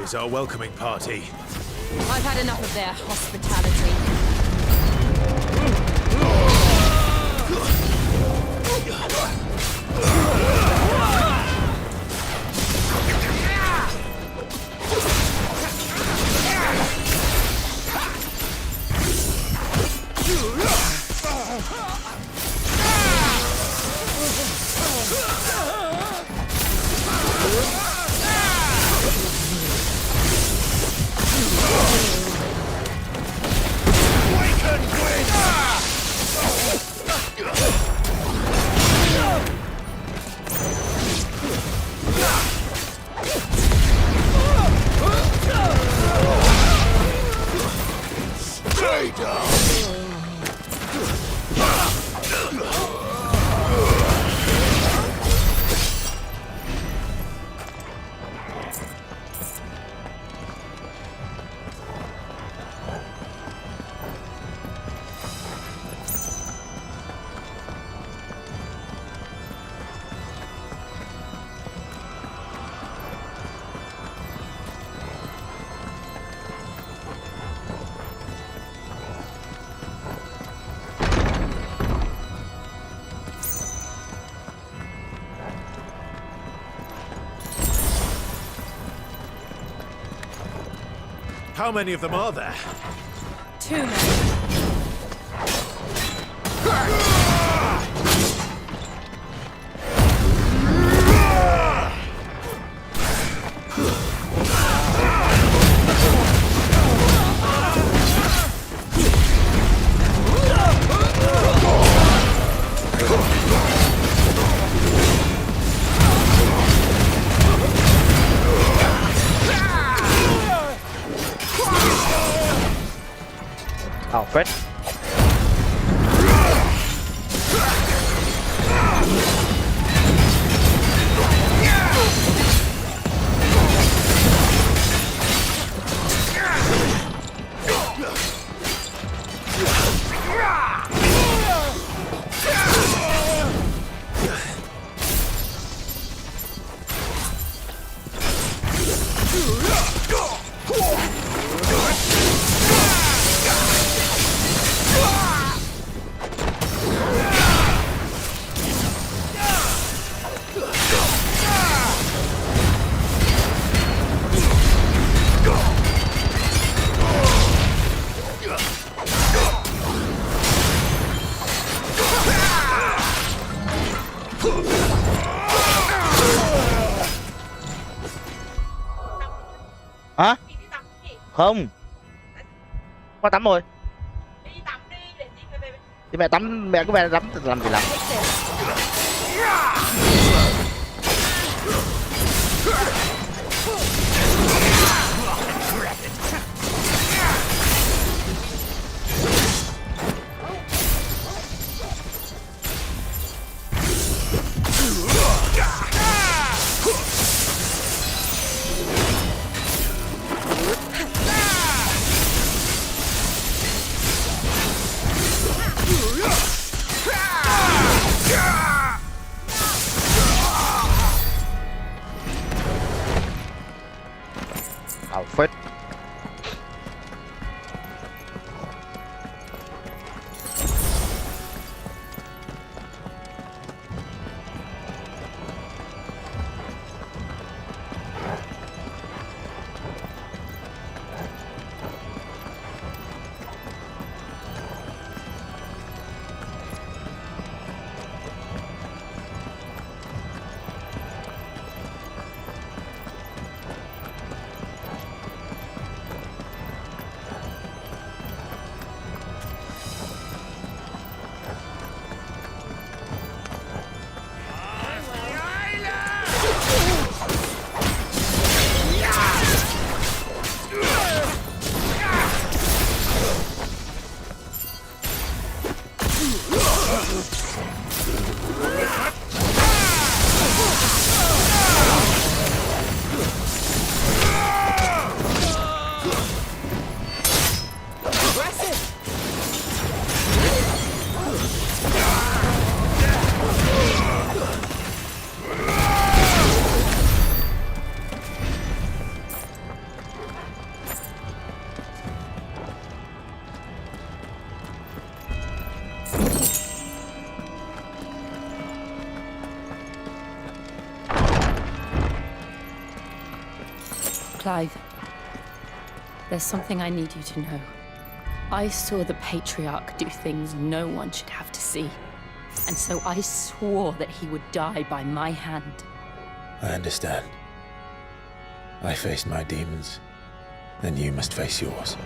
is our welcoming party. I've had enough of their hospitality. How many of them are there? Too many. Oh, Fred. Hả? Không. Qua tắm rồi. Thì mẹ tắm, mẹ của mẹ tắm làm gì làm? Clive, there's something I need you to know. I saw the Patriarch do things no one should have to see. And so I swore that he would die by my hand. I understand. I faced my demons. Then you must face yours.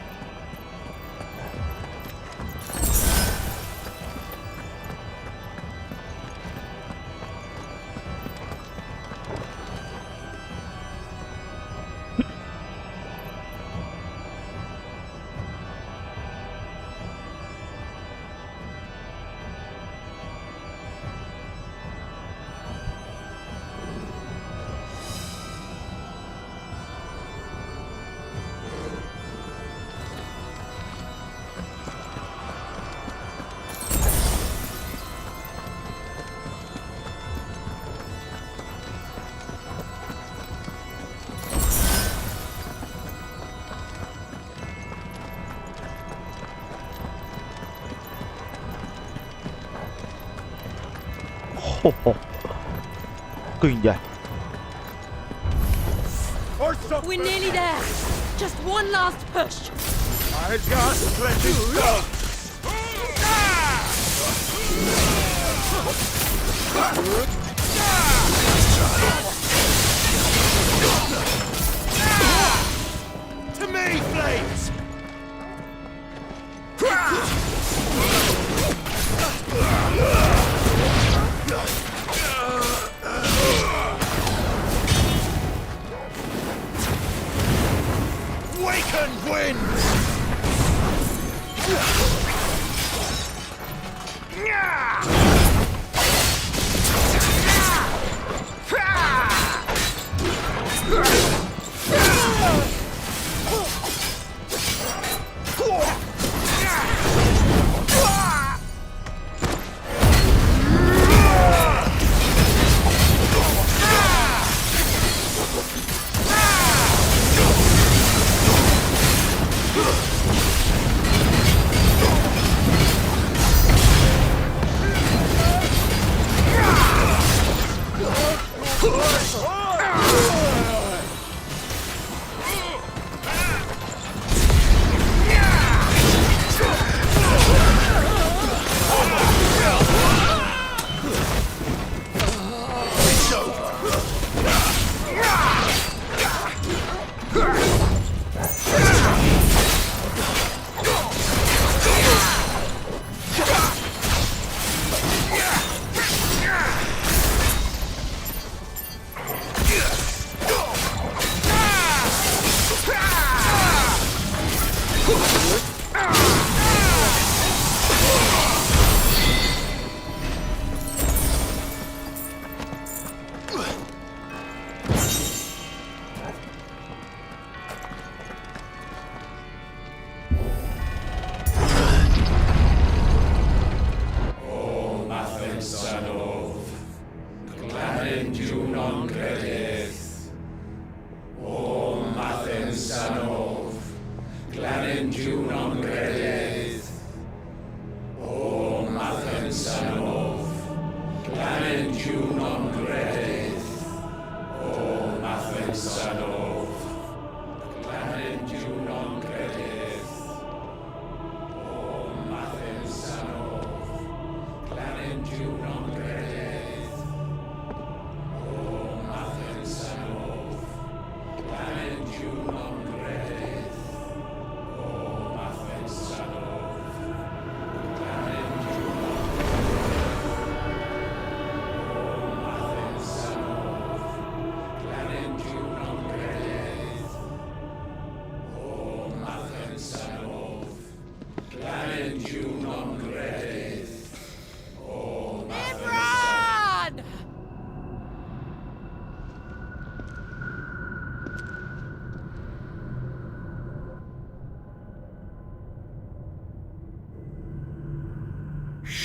Kinh vậy. We're nearly there. Just one last push. I just let you go. To me, flames! Waken winds!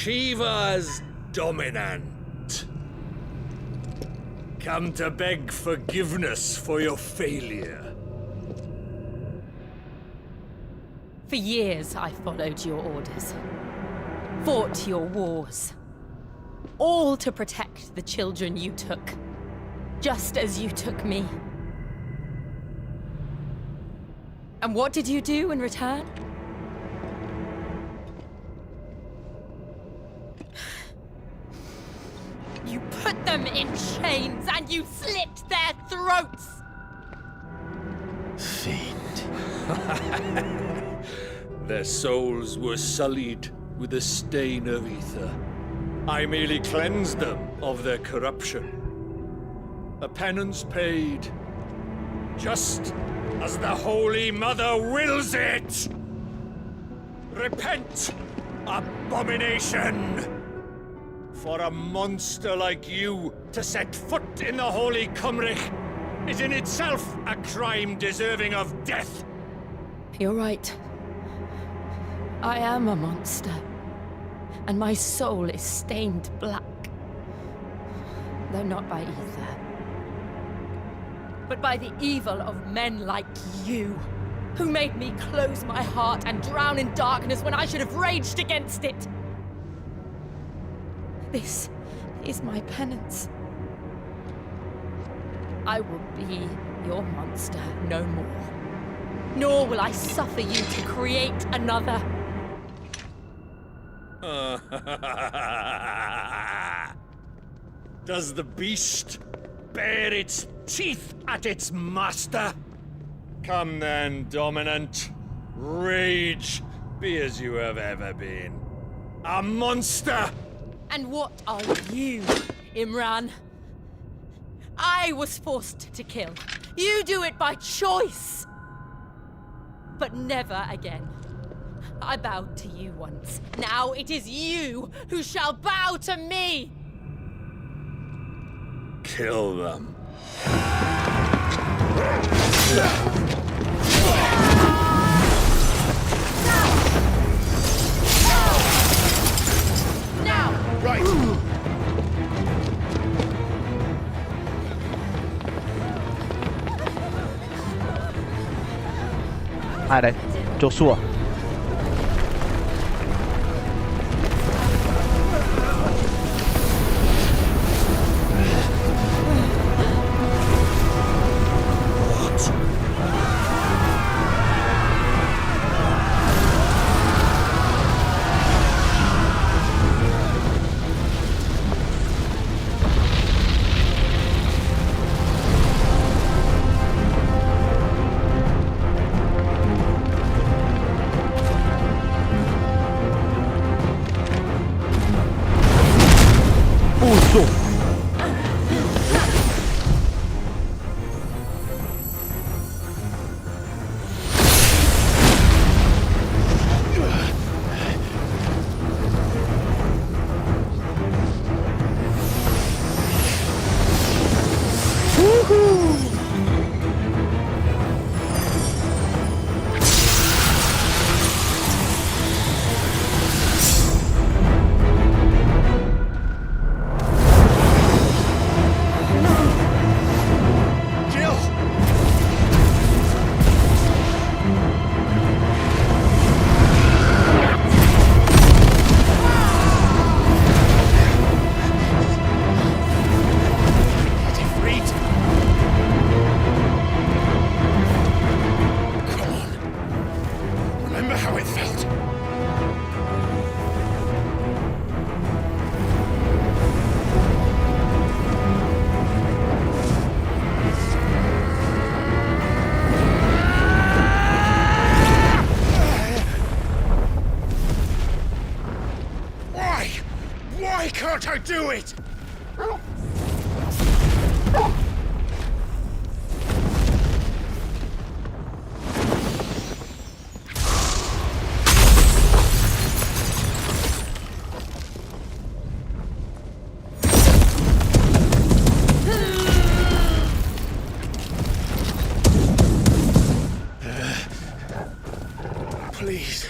Shiva's dominant. Come to beg forgiveness for your failure. For years, I followed your orders. Fought your wars. All to protect the children you took. Just as you took me. And what did you do in return? You put them in chains and you slit their throats! Fiend. Their souls were sullied with the stain of ether. I merely cleansed them of their corruption. A penance paid, just as the Holy Mother wills it! Repent, abomination! For a monster like you to set foot in the Holy Cymric is in itself a crime deserving of death. You're right. I am a monster. And my soul is stained black. Though not by ether. But by the evil of men like you, who made me close my heart and drown in darkness when I should have raged against it. This is my penance. I will be your monster no more. Nor will I suffer you to create another. Does the beast bare its teeth at its master? Come then, Dominant. Rage, be as you have ever been. A monster! And what are you, Imran? I was forced to kill. You do it by choice. But never again. I bowed to you once. Now it is you who shall bow to me! Kill them. Now! Right! Ai đây? Joshua. Can't I do it? Please,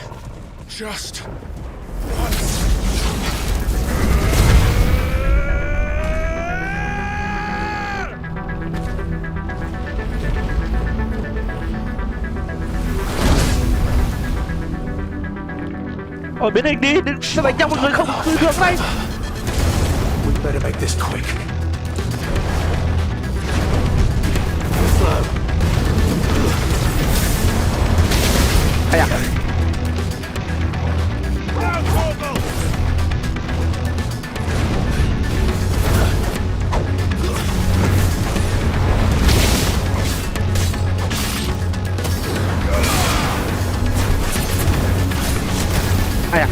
just once. Ôi biến hình đi, sao đánh nhau một người không được này. We better make this quick. Slow. ai à. Ai à.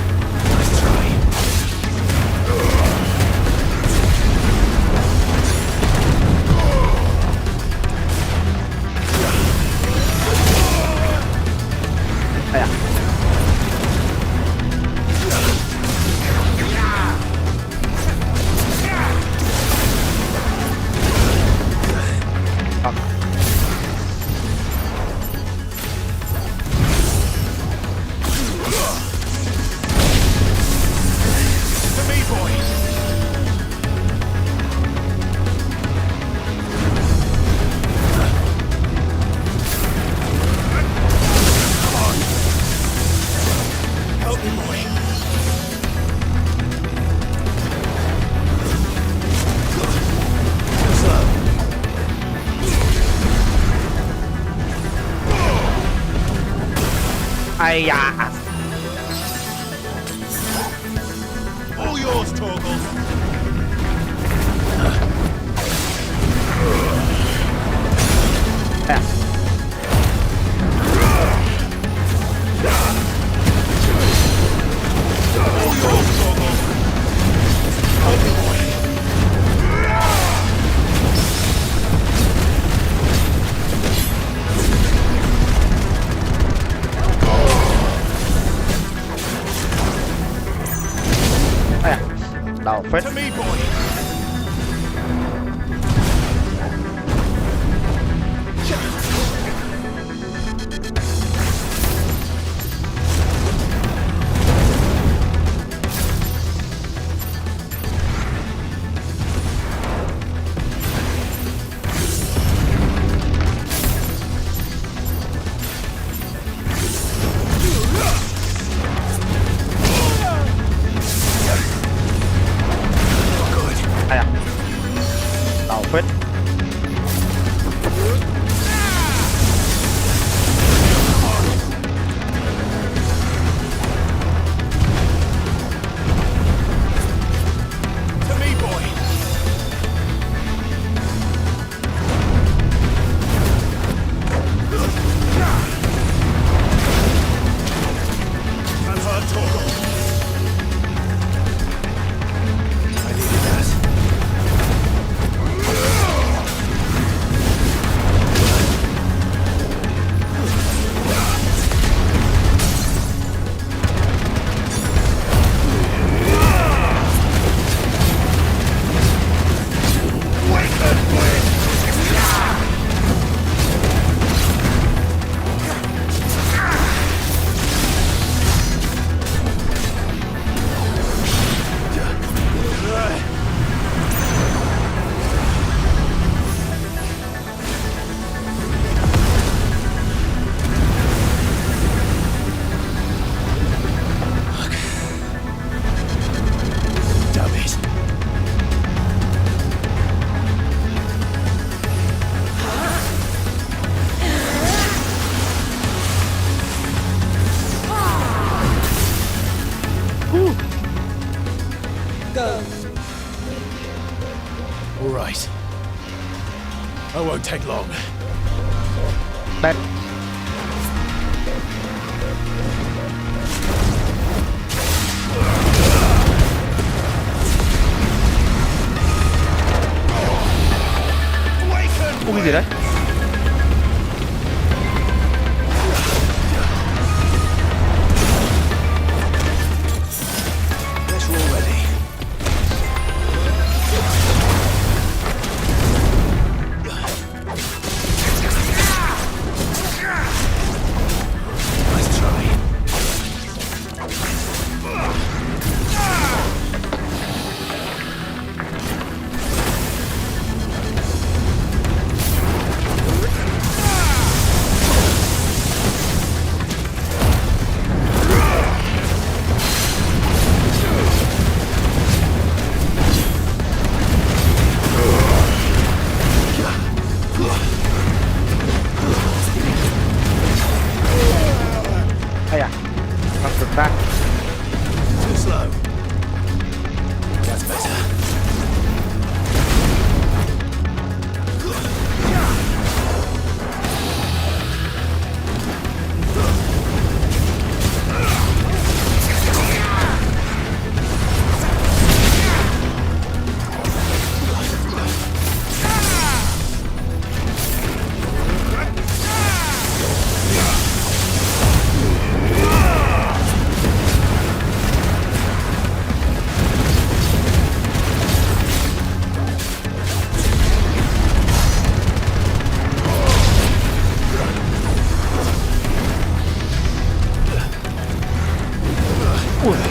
Ai à. Đó. Ai da. All yours, Torgal. Ai à. All yours, Torgal. Help me, boy. Ai à. Đau phết. To me, boy. Ai à. Đau phết. To me, boy. I've heard Torgal. I needed that. Dummies. All right. I won't take long. Đây. Có cái gì đấy? Guess we're all ready. Nice try.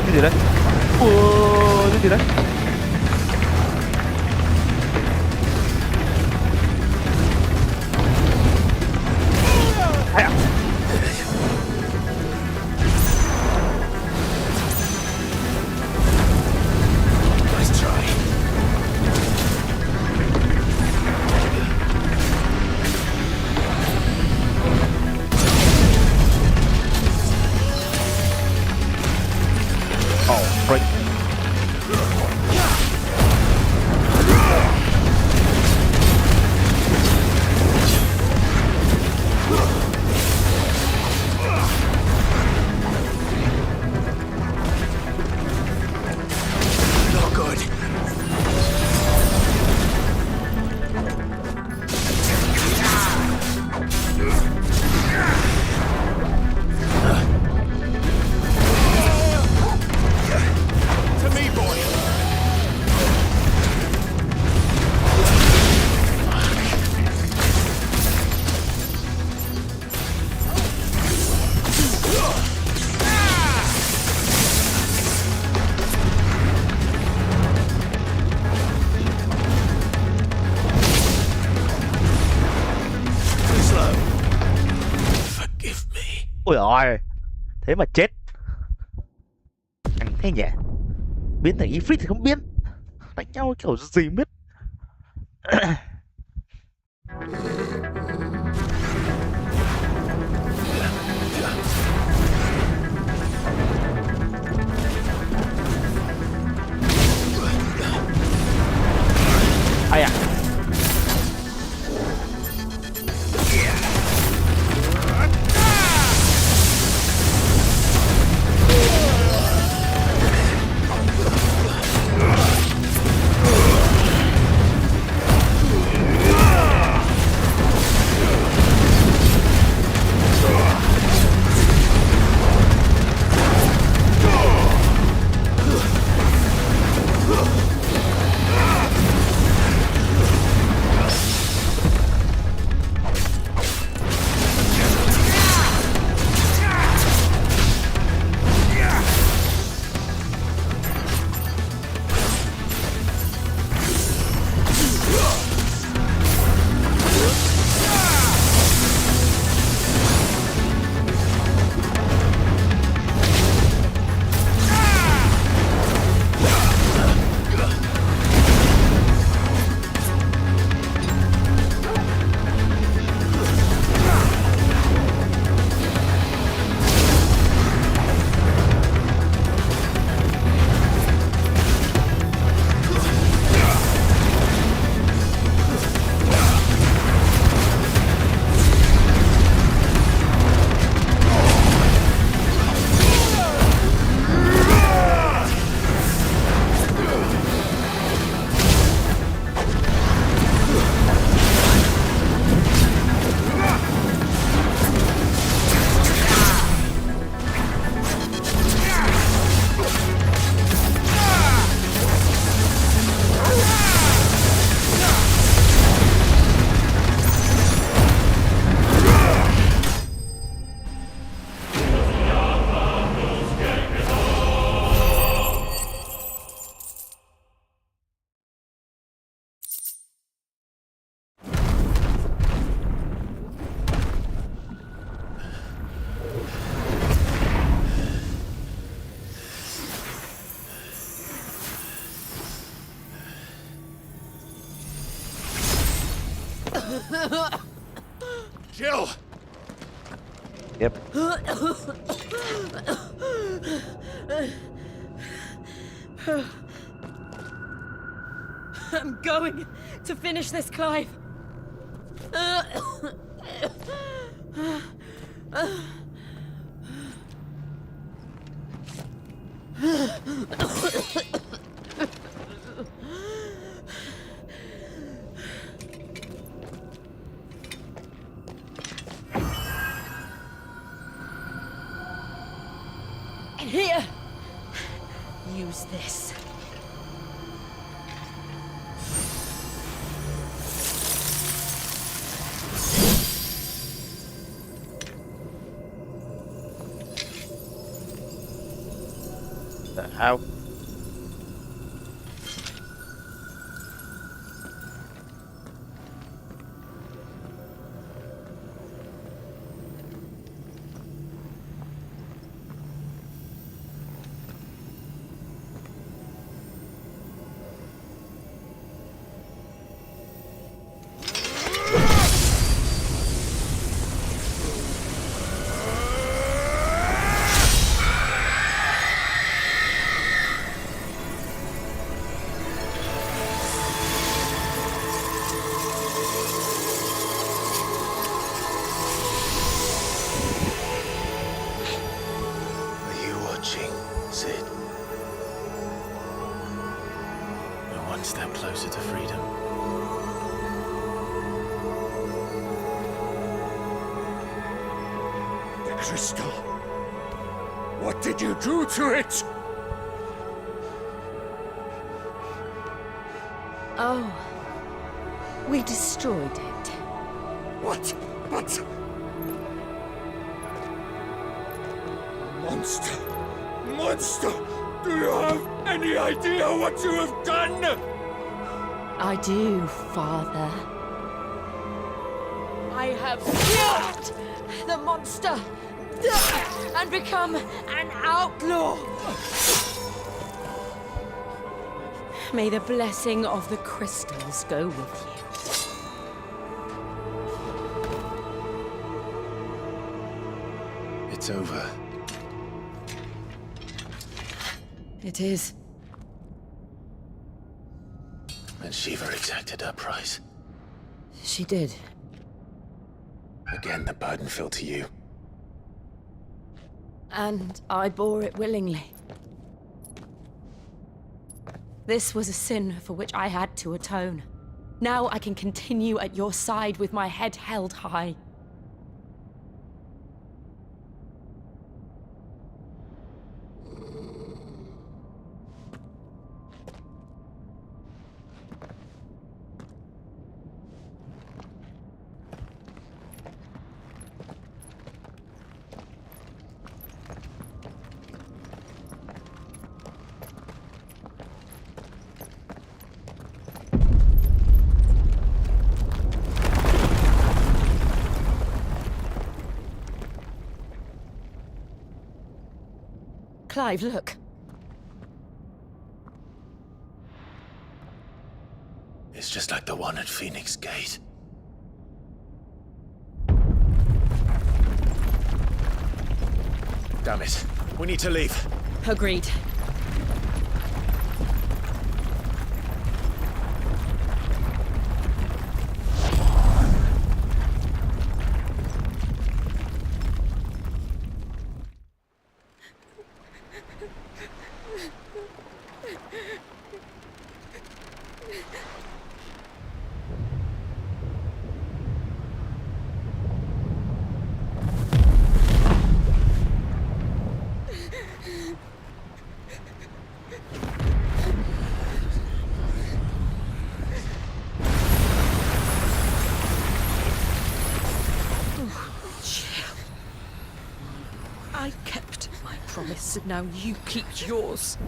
Cái gì đấy? Ủa, cái gì đấy? Ai à? Nice try. Oh, break. Not good. To me, boy. Too slow. Forgive me. Ôi ôi, thế mà chết. Thằng thế nhỉ? Biến thành Ifrit thì không biến. Đánh nhau kiểu gì không biết. Ai à? Jill! Yep. I'm going to finish this, Clive. And here, use this. the hell? Are you watching, Sid? We're one step closer to freedom. The crystal. What did you do to it? Oh, we destroyed it. What? But... Monster! Monster! Do you have any idea what you have done? I do, Father. I have killed the monster and become an outlaw. May the blessing of the crystals go with you. It's over. It is. And Shiva exacted her price. She did. Again, the burden fell to you. And I bore it willingly. This was a sin for which I had to atone. Now I can continue at your side with my head held high. Clive, look. It's just like the one at Phoenix Gate. Damn it. We need to leave. Agreed. I kept my promise, and now you keep yours.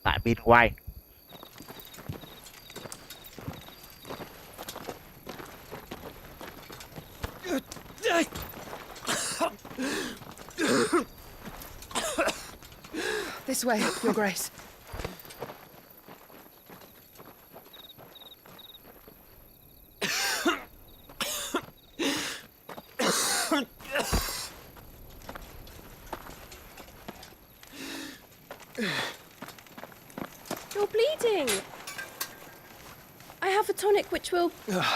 Tại bên ngoài. This way, Your Grace. You're bleeding. I have a tonic which will...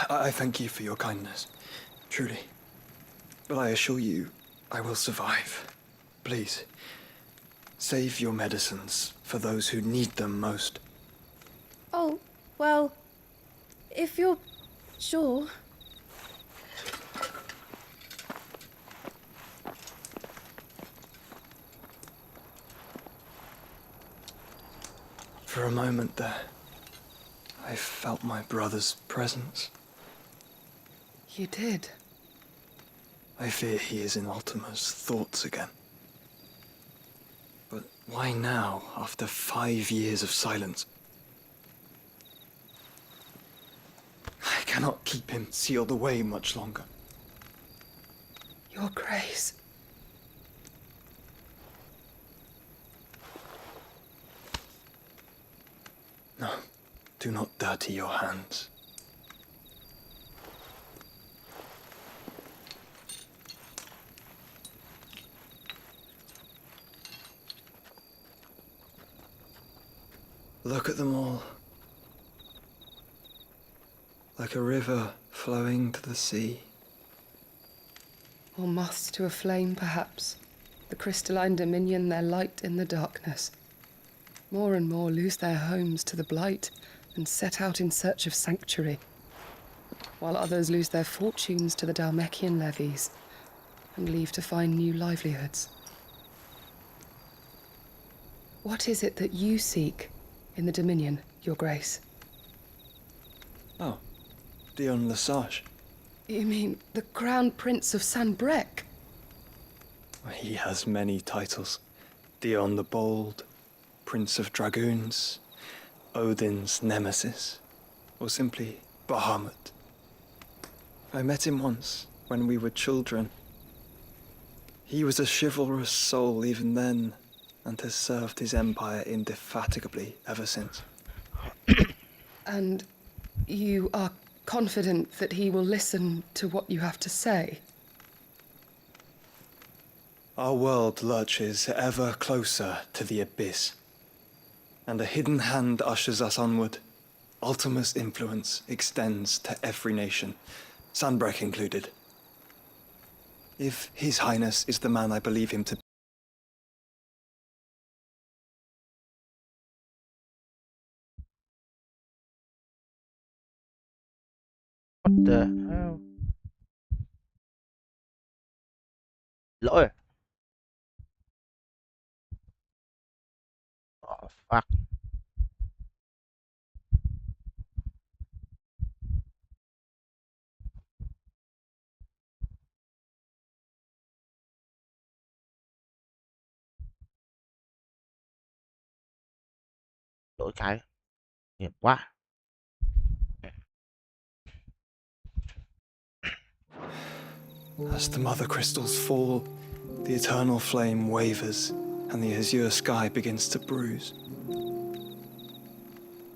I thank you for your kindness, truly. But I assure you, I will survive. Please, save your medicines for those who need them most. Oh, well, if you're sure. For a moment there, I felt my brother's presence. You did. I fear he is in Ultima's thoughts again. But why now, after 5 years of silence? I cannot keep him sealed away much longer. Your Grace. No, do not dirty your hands. Look at them all. Like a river flowing to the sea. Or moths to a flame, perhaps. The crystalline dominion their light in the darkness. More and more lose their homes to the blight and set out in search of sanctuary, while others lose their fortunes to the Dhalmekian levies and leave to find new livelihoods. What is it that you seek in the Dominion, Your Grace? Oh, Dion Lesage. You mean the Crown Prince of Sanbrec? He has many titles. Dion the Bold, Prince of Dragoons, Odin's Nemesis, or simply Bahamut. I met him once, when we were children. He was a chivalrous soul even then, and has served his empire indefatigably ever since. And you are confident that he will listen to what you have to say? Our world lurches ever closer to the abyss, and a hidden hand ushers us onward. Ultima's influence extends to every nation, Sanbrec included. If His Highness is the man I believe him to be, What the hell? Lỗi. Oh, fuck. Lỗi cái. Hiểm quá. as the mother crystals fall, the eternal flame wavers, and the azure sky begins to bruise.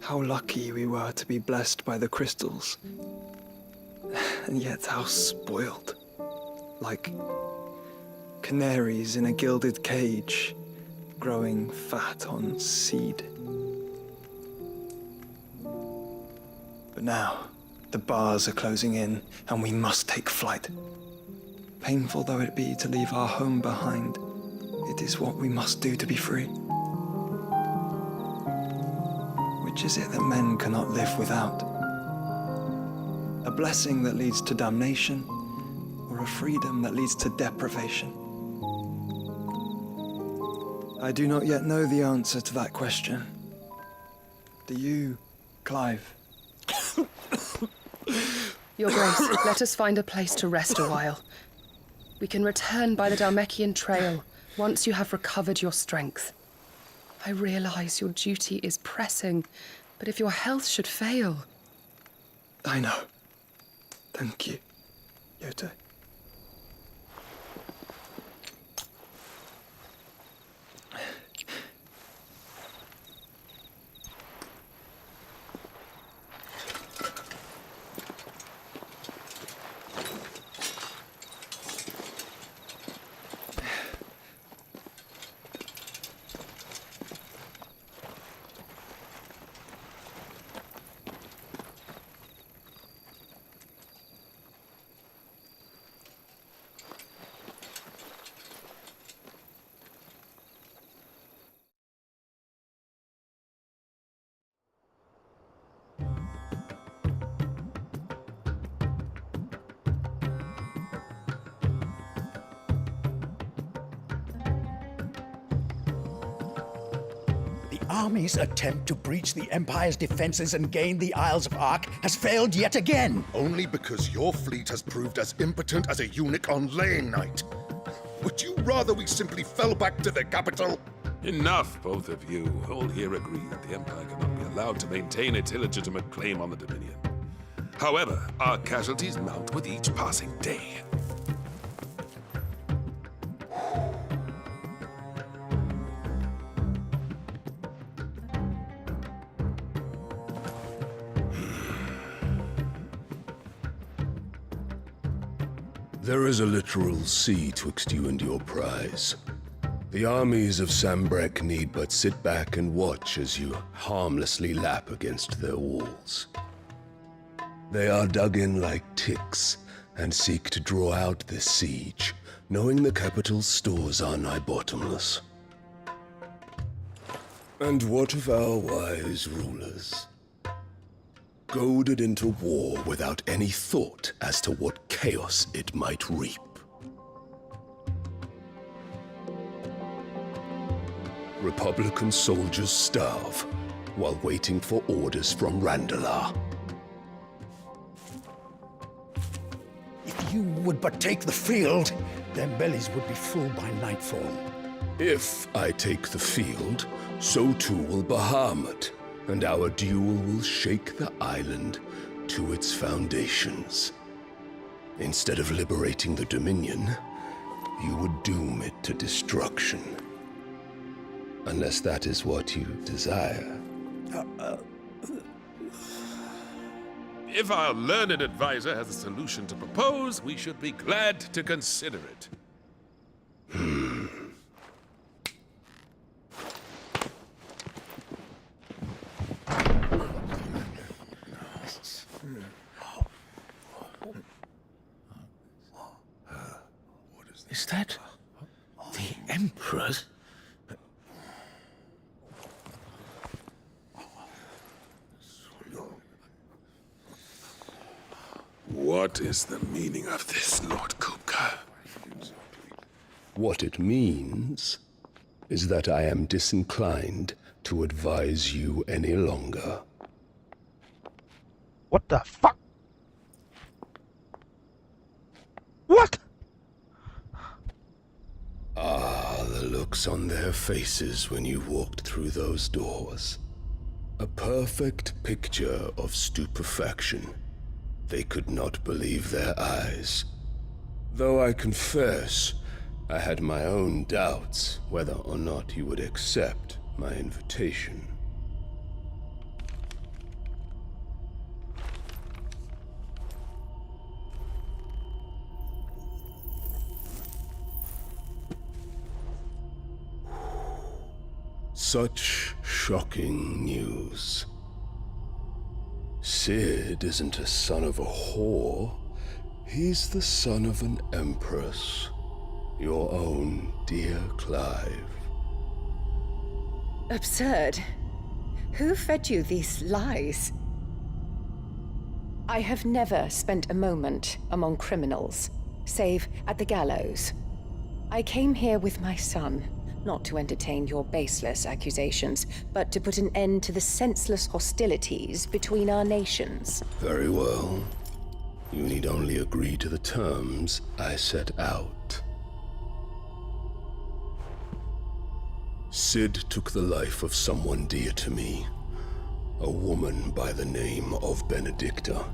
How lucky we were to be blessed by the crystals, and yet how spoiled. Like canaries in a gilded cage, growing fat on seed. But now, the bars are closing in, and we must take flight. Painful though it be to leave our home behind, it is what we must do to be free. Which is it that men cannot live without? A blessing that leads to damnation, or a freedom that leads to deprivation? I do not yet know the answer to that question. Do you, Clive? Your Grace, let us find a place to rest a while. We can return by the Dhalmekian trail once you have recovered your strength. I realize your duty is pressing, but if your health should fail... I know. Thank you, Yote. army's attempt to breach the Empire's defenses and gain the Isles of Ark has failed yet again. Only because your fleet has proved as impotent as a eunuch on laying night. Would you rather we simply fell back to the capital? Enough, both of you. All here agree that the Empire cannot be allowed to maintain its illegitimate claim on the Dominion. However, our casualties mount with each passing day. There is a literal sea twixt you and your prize. The armies of Sambrek need but sit back and watch as you harmlessly lap against their walls. They are dug in like ticks and seek to draw out this siege, knowing the capital's stores are nigh bottomless. And what of our wise rulers? Goaded into war without any thought as to what chaos it might reap. Republican soldiers starve while waiting for orders from Randalar. If you would but take the field, their bellies would be full by nightfall. If I take the field, so too will Bahamut, and our duel will shake the island to its foundations. Instead of liberating the Dominion, you would doom it to destruction. Unless that is what you desire. If our learned advisor has a solution to propose, we should be glad to consider it. Is that the Emperor's? What is the meaning of this, Lord Kupka? What it means is that I am disinclined to advise you any longer. What the fuck? What? Ah, the looks on their faces when you walked through those doors. A perfect picture of stupefaction. They could not believe their eyes. Though I confess, I had my own doubts whether or not you would accept my invitation. Such shocking news. Sid isn't a son of a whore. He's the son of an empress. Your own dear Clive. Absurd. Who fed you these lies? I have never spent a moment among criminals, save at the gallows. I came here with my son, not to entertain your baseless accusations, but to put an end to the senseless hostilities between our nations. Very well. You need only agree to the terms I set out. Sid took the life of someone dear to me, a woman by the name of Benedicta.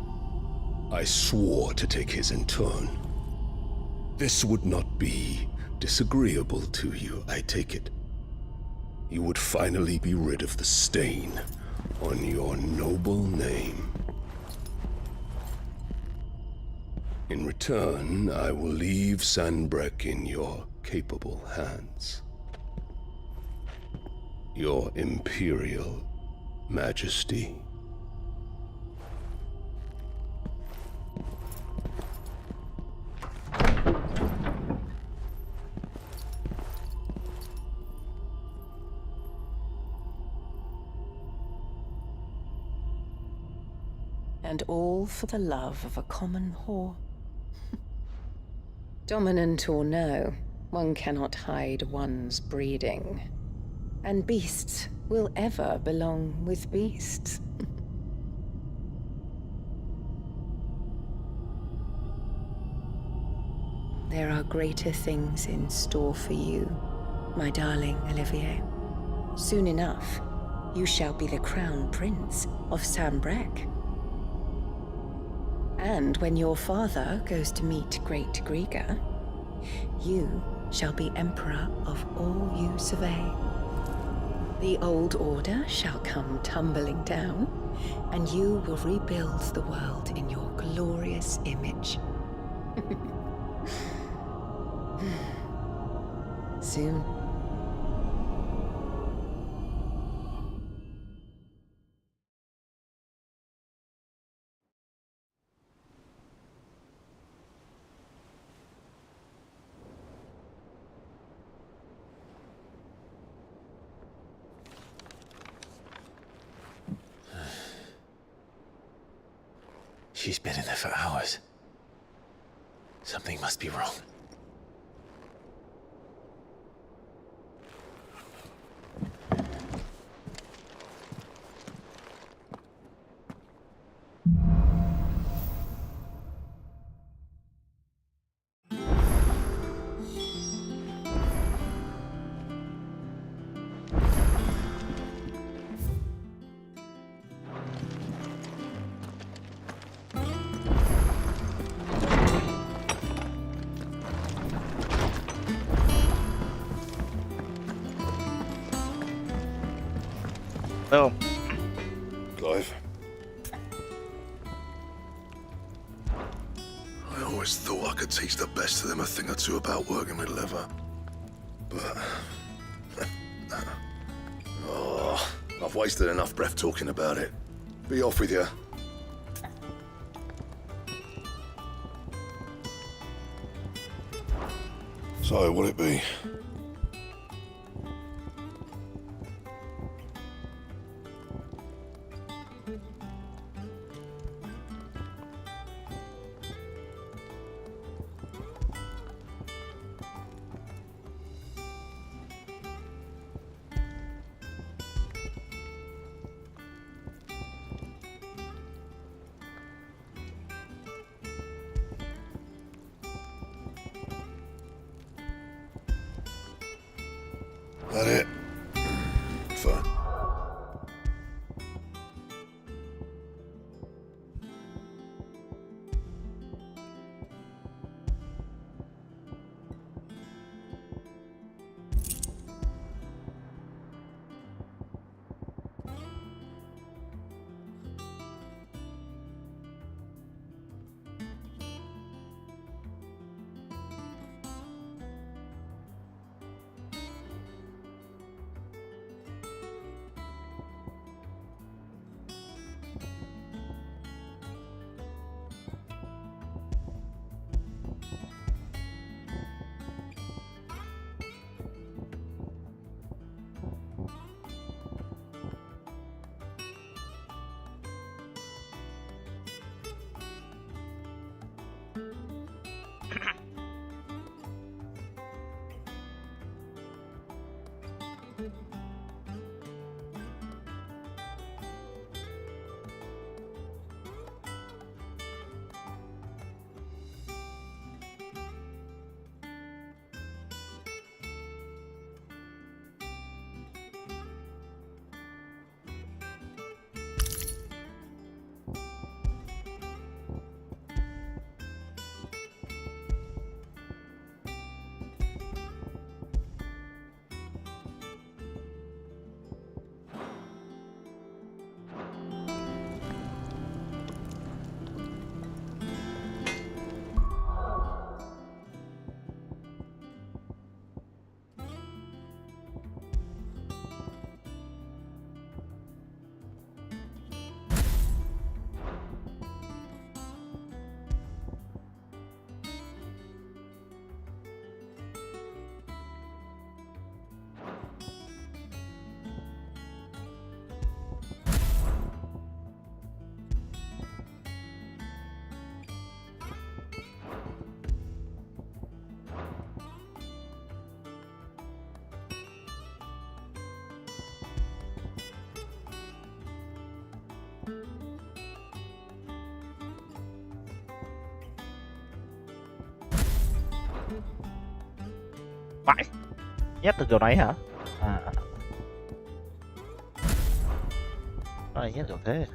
I swore to take his in turn. This would not be disagreeable to you, I take it. You would finally be rid of the stain on your noble name. In return, I will leave Sanbrek in your capable hands. Your Imperial Majesty. And all for the love of a common whore. Dominant or no, one cannot hide one's breeding. And beasts will ever belong with beasts. There are greater things in store for you, my darling Olivier. Soon enough, you shall be the crown prince of Sambrec. And when your father goes to meet Great Griga, you shall be emperor of all you survey. The old order shall come tumbling down, and you will rebuild the world in your glorious image. Soon. She's been in there for hours. Something must be wrong. Đâu? Clive. I always thought I could teach the best of them a thing or two about working with leather. But... oh, I've wasted enough breath talking about it. Be off with you. So, what'll it be? That it? Fine. nhét từ kiểu này hả? À. Này nhét kiểu thế.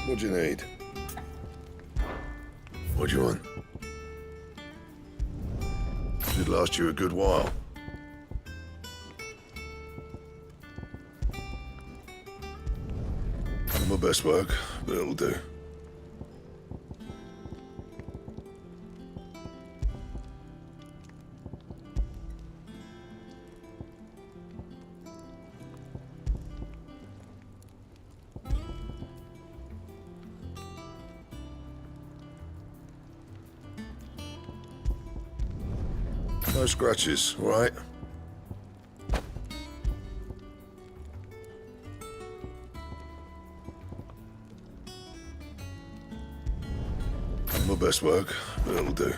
What do you need? What do you want? Should last you a good while. Not my best work, but it'll do. No scratches, all right? Not my best work, but it'll do.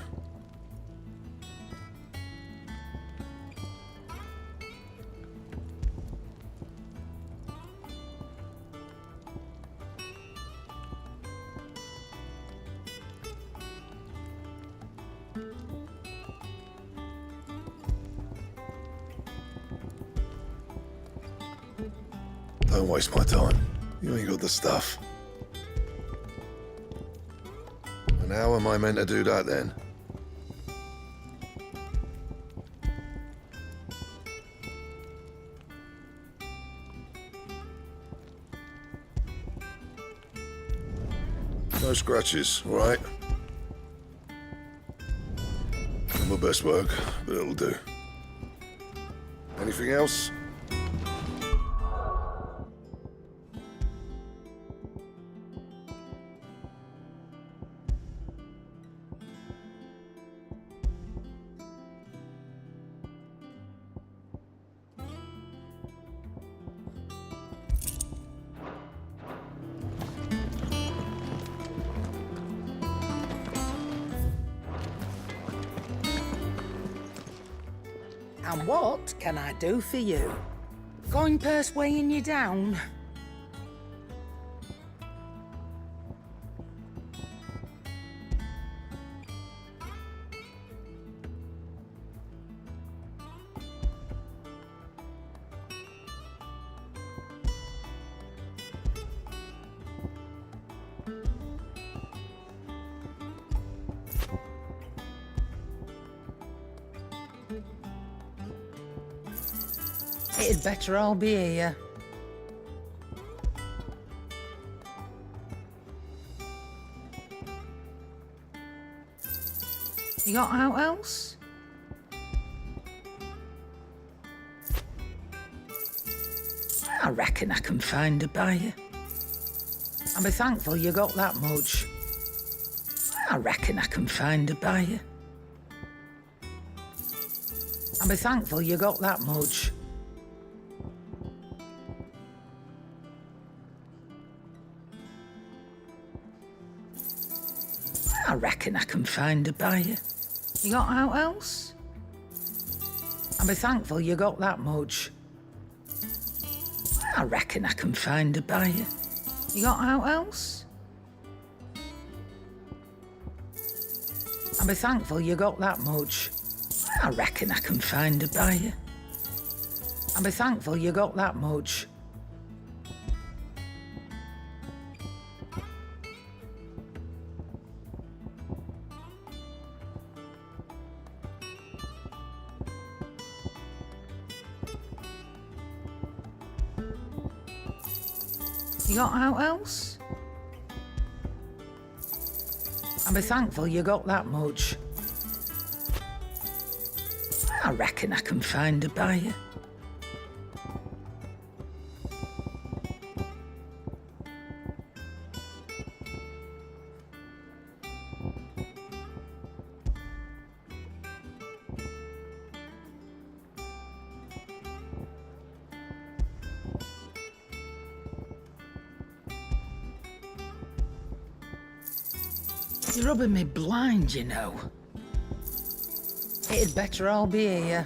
Don't waste my time. You ain't got the stuff. And how am I meant to do that then? No scratches, all right? Not my best work, but it'll do. Anything else? And what can I do for you? Coin purse weighing you down? It'd better all be here. You got out else? I reckon I can find a buyer. I'll be thankful you got that much. I reckon I can find a buyer. I'll be thankful you got that much. I reckon I can find a buyer. You got out else? I'll be thankful you got that much. I reckon I can find a buyer. You got out else? I'll be thankful you got that much. I reckon I can find a buyer. I'll be thankful you got that much. You got out else? I'll be thankful you got that much. I reckon I can find a buyer. You're rubbing me blind, you know. It'd better all be here.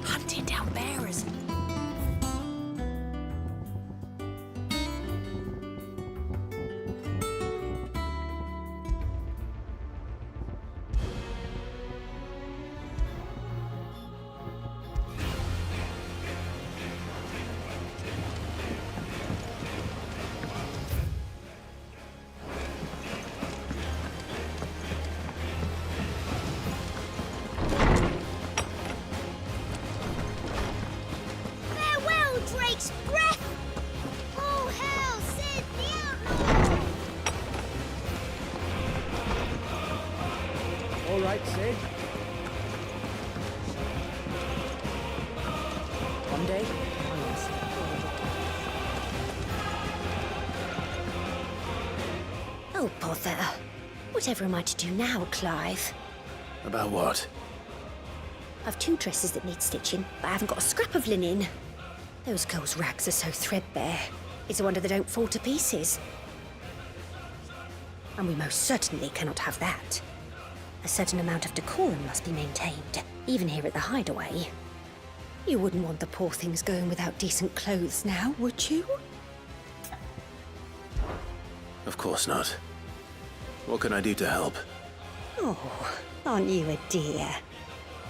Hunting down bearers. Farewell, Drake's breath! Oh, hell, Sid the outlaw! All right, Sid. One day, Oh, bother. Whatever am I to do now, Clive? About what? I've 2 dresses that need stitching, but I haven't got a scrap of linen. Those girls' rags are so threadbare. It's a wonder they don't fall to pieces. And we most certainly cannot have that. A certain amount of decorum must be maintained, even here at the hideaway. You wouldn't want the poor things going without decent clothes now, would you? Of course not. What can I do to help? Oh, aren't you a dear?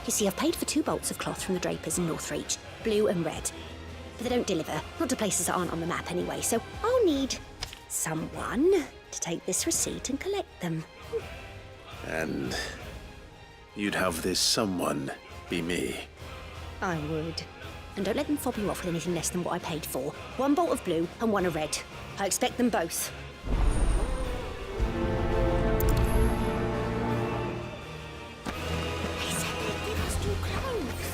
You see, I've paid for 2 bolts of cloth from the drapers in Northreach, blue and red. But they don't deliver, not to places that aren't on the map anyway, so I'll need someone to take this receipt and collect them. And you'd have this someone be me. I would. And don't let them fob you off with anything less than what I paid for. 1 bolt of blue and 1 of red. I expect them both. They said they'd give us 2 clothes.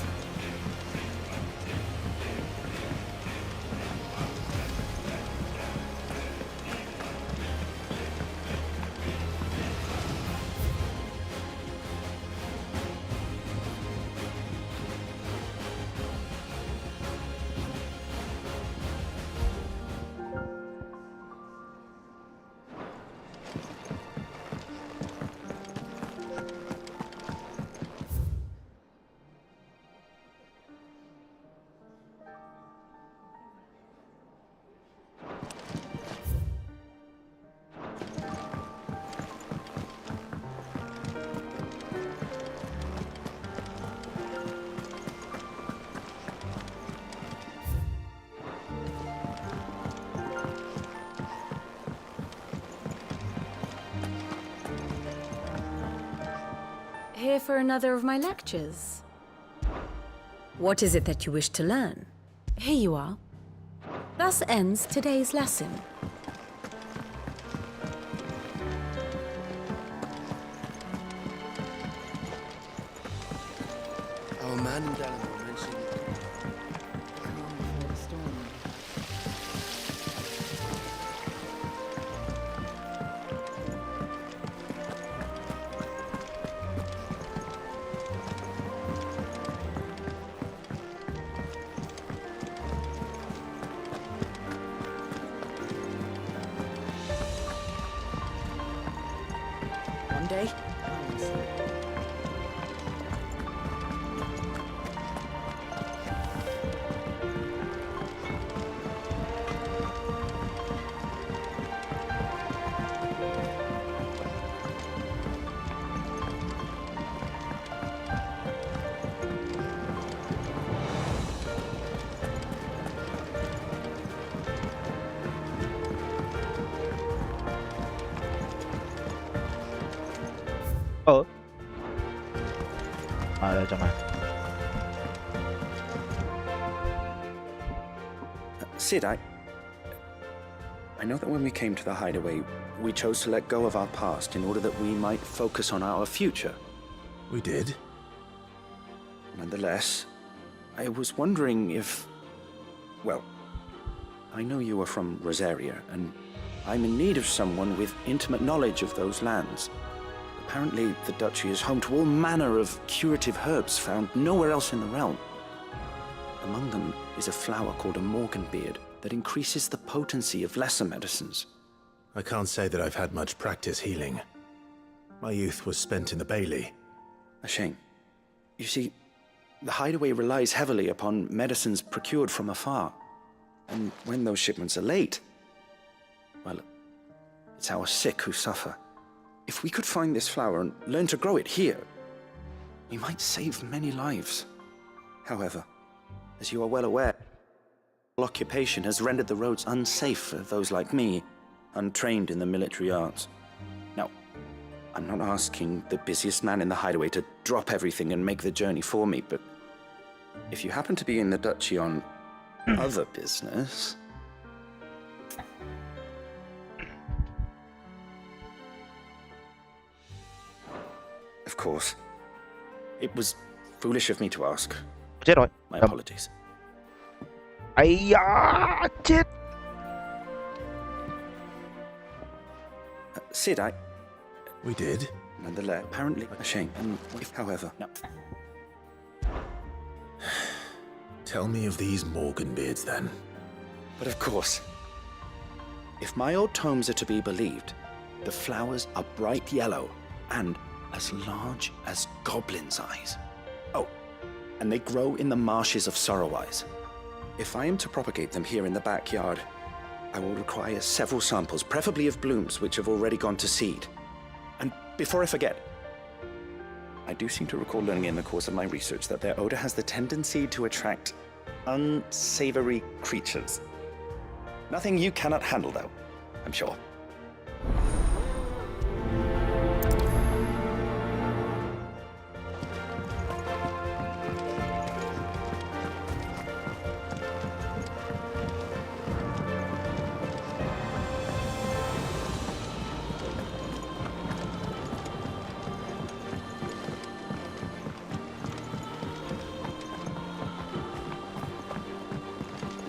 Here for another of my lectures. What is it that you wish to learn? Here you are. Thus ends today's lesson. Our man in Dallimore mentioned... one day, Đây trong này. Sid, I know that when we came to the hideaway, we chose to let go of our past in order that we might focus on our future. We did? Nonetheless, I was wondering if... Well, I know you are from Rosaria, and I'm in need of someone with intimate knowledge of those lands. Apparently, the duchy is home to all manner of curative herbs found nowhere else in the realm. Among them is a flower called a morganbeard that increases the potency of lesser medicines. I can't say that I've had much practice healing. My youth was spent in the Bailey. A shame. You see, the hideaway relies heavily upon medicines procured from afar. And when those shipments are late, well, it's our sick who suffer. If we could find this flower and learn to grow it here, we might save many lives. However, as you are well aware, occupation has rendered the roads unsafe for those like me, untrained in the military arts. Now, I'm not asking the busiest man in the hideaway to drop everything and make the journey for me, but if you happen to be in the duchy on other business... Of course. It was foolish of me to ask. Chết rồi. My apologies. Ây da, chết. Sid, We did? Nonetheless, apparently a shame. And however, no. Tell me of these Morganbeards, then. But of course. If my old tomes are to be believed, the flowers are bright yellow and as large as goblins' eyes. Oh, and they grow in the marshes of Sorrowise. If I am to propagate them here in the backyard, I will require several samples, preferably of blooms which have already gone to seed. And before I forget, I do seem to recall learning in the course of my research that their odor has the tendency to attract unsavory creatures. Nothing you cannot handle, though, I'm sure.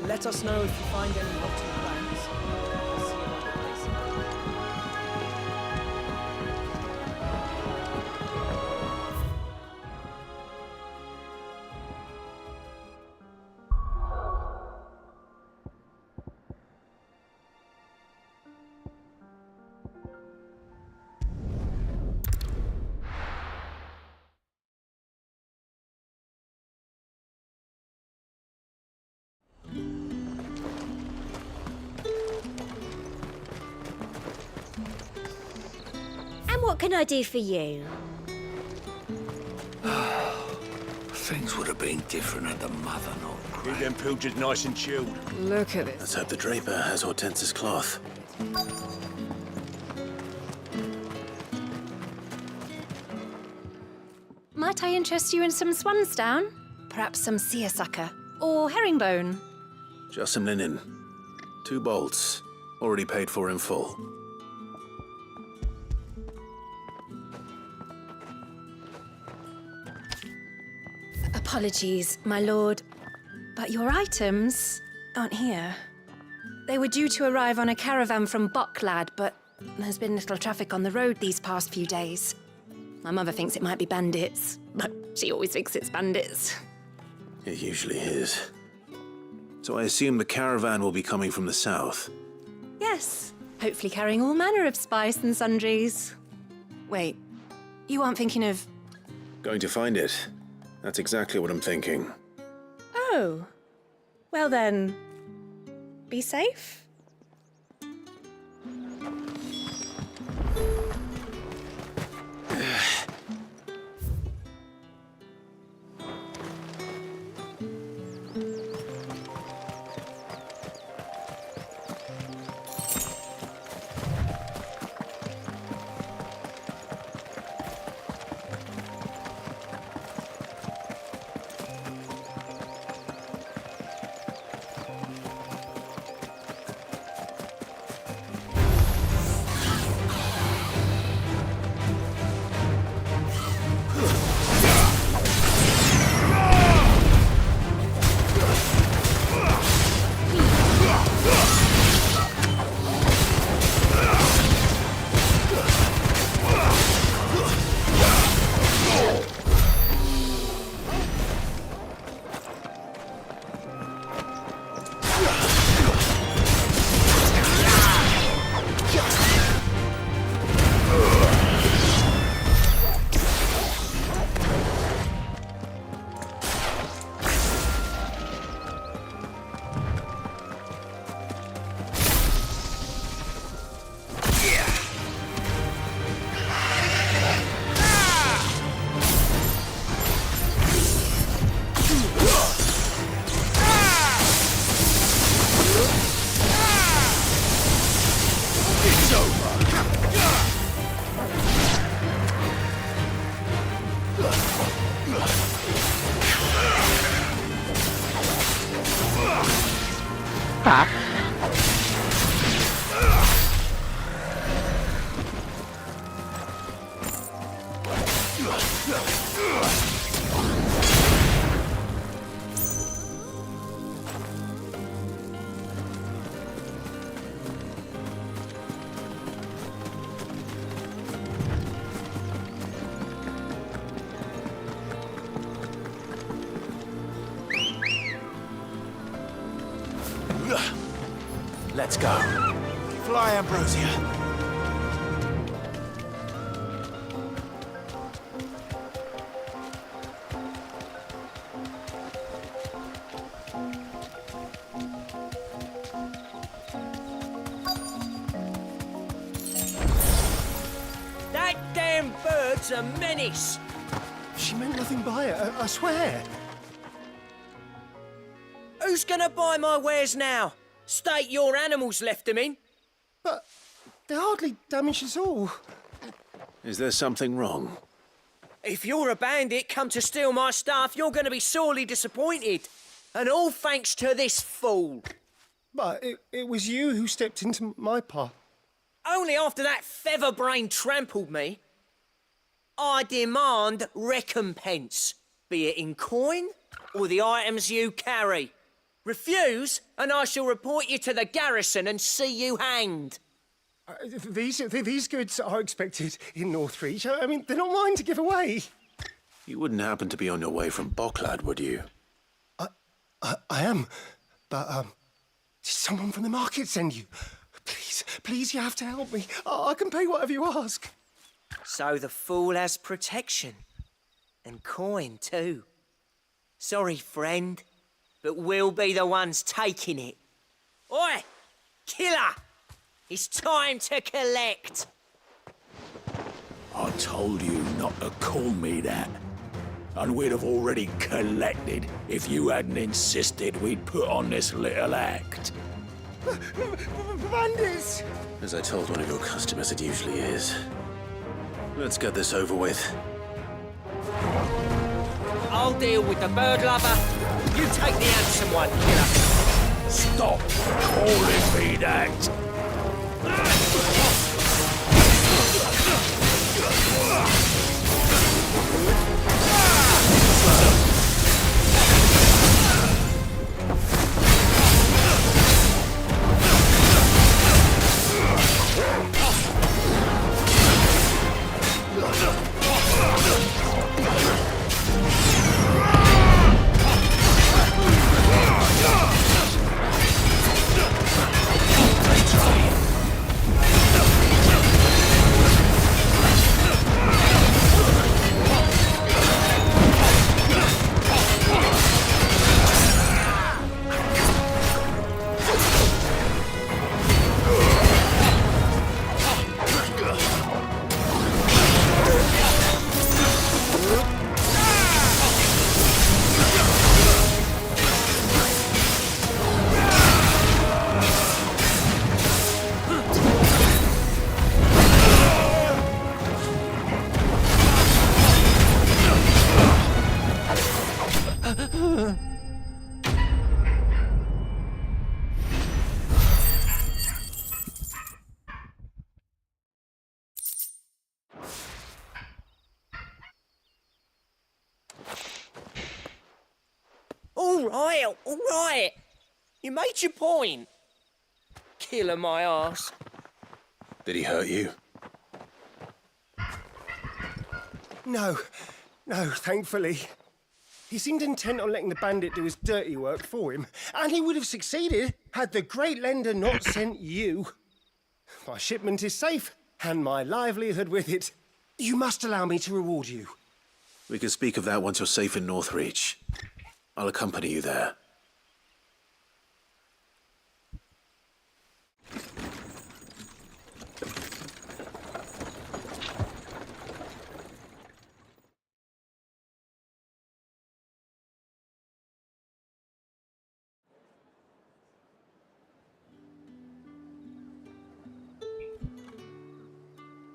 Let us know if you find any rotten plants. What can I do for you? Things would have been different had the mother not. Keep them pilchards nice and chilled. Look at this. Let's hope the draper has Hortense's cloth. Might I interest you in some swansdown? Perhaps some seersucker or herringbone? Just some linen. 2 bolts. Already paid for in full. Apologies, my lord, but your items aren't here. They were due to arrive on a caravan from Bucklad, but there's been little traffic on the road these past few days. My mother thinks it might be bandits, but she always thinks it's bandits. It usually is. So I assume the caravan will be coming from the south. Yes, hopefully carrying all manner of spice and sundries. Wait, you aren't thinking of... Going to find it. That's exactly what I'm thinking. Oh, well then, be safe. Let's go. Fly, Ambrosia. That damn bird's a menace. She meant nothing by it, I swear. Who's gonna buy my wares now? State your animals left them in. But they hardly damaged us all. Is there something wrong? If you're a bandit come to steal my stuff, you're gonna be sorely disappointed. And all thanks to this fool. But it was you who stepped into my path. Only after that feather-brain trampled me. I demand recompense, be it in coin or the items you carry. Refuse, and I shall report you to the garrison and see you hanged. These goods are expected in Northreach. I mean, they're not mine to give away. You wouldn't happen to be on your way from Bocklad, would you? I am, but did someone from the market send you? Please, you have to help me. I can pay whatever you ask. So the fool has protection. And coin, too. Sorry, friend, but we'll be the ones taking it. Oi! Killer! It's time to collect! I told you not to call me that. And we'd have already collected if you hadn't insisted we'd put on this little act. Bandits! As I told one of your customers, it usually is. Let's get this over with. I'll deal with the bird lover. You take the handsome one, killer. Stop calling me that! All right. You made your point. Killer my ass. Did he hurt you? No, thankfully. He seemed intent on letting the bandit do his dirty work for him, and he would have succeeded had the great lender not sent you. My shipment is safe, and my livelihood with it. You must allow me to reward you. We can speak of that once you're safe in Northreach. I'll accompany you there.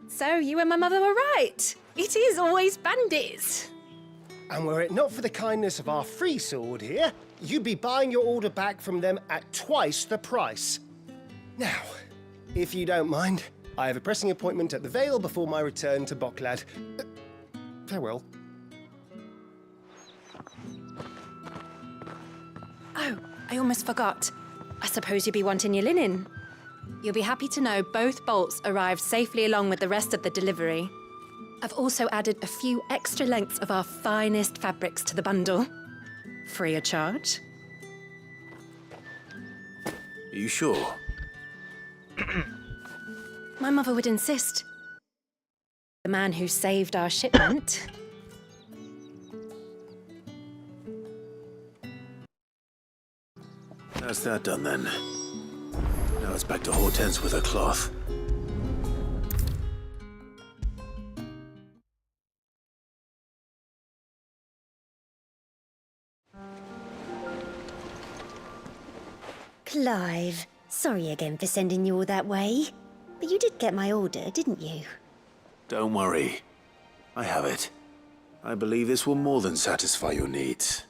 So you and my mother were right. It is always bandits. And were it not for the kindness of our free sword here, you'd be buying your order back from them at twice the price. Now, if you don't mind, I have a pressing appointment at the Vale before my return to Bocklad. Farewell. Oh, I almost forgot. I suppose you'll be wanting your linen. You'll be happy to know both bolts arrived safely along with the rest of the delivery. I've also added a few extra lengths of our finest fabrics to the bundle. Free of charge. Are you sure? My mother would insist. The man who saved our shipment. That's that done then. Now it's back to Hortense with her cloth. Clive, sorry again for sending you all that way. But you did get my order, didn't you? Don't worry. I have it. I believe this will more than satisfy your needs.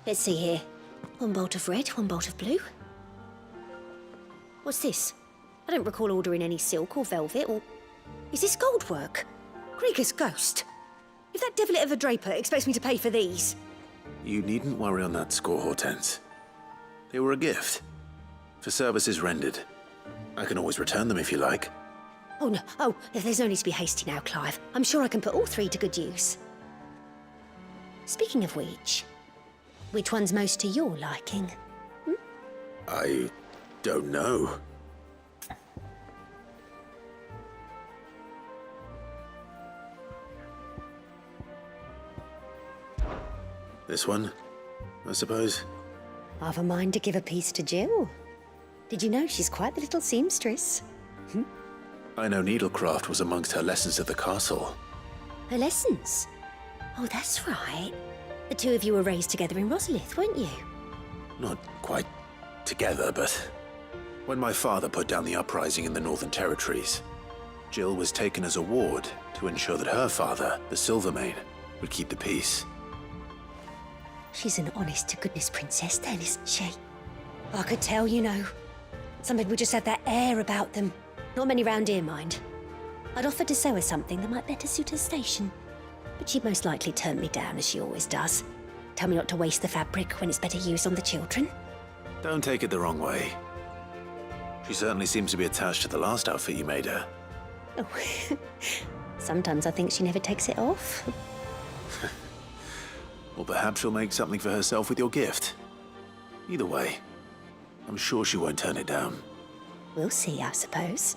Let's see here. One bolt of red, one bolt of blue. What's this? I don't recall ordering any silk or velvet or... Is this gold work? Krieger's ghost. If that devilit of a draper expects me to pay for these... You needn't worry on that score, Hortense. They were a gift. For services rendered. I can always return them if you like. Oh, no. Oh, there's no need to be hasty now, Clive. I'm sure I can put all three to good use. Speaking of which one's most to your liking? I don't know. This one, I suppose. I've a mind to give a piece to Jill. Did you know she's quite the little seamstress? I know needlecraft was amongst her lessons at the castle. Her lessons? Oh, that's right. The two of you were raised together in Rosalith, weren't you? Not quite together, but when my father put down the uprising in the Northern Territories, Jill was taken as a ward to ensure that her father, the Silvermane, would keep the peace. She's an honest-to-goodness princess then, isn't she? I could tell, you know. Some people just have that air about them. Not many round here, mind. I'd offered to sew her something that might better suit her station. But she'd most likely turn me down, as she always does. Tell me not to waste the fabric when it's better used on the children. Don't take it the wrong way. She certainly seems to be attached to the last outfit you made her. Oh, sometimes I think she never takes it off. Or perhaps she'll make something for herself with your gift. Either way, I'm sure she won't turn it down. We'll see, I suppose.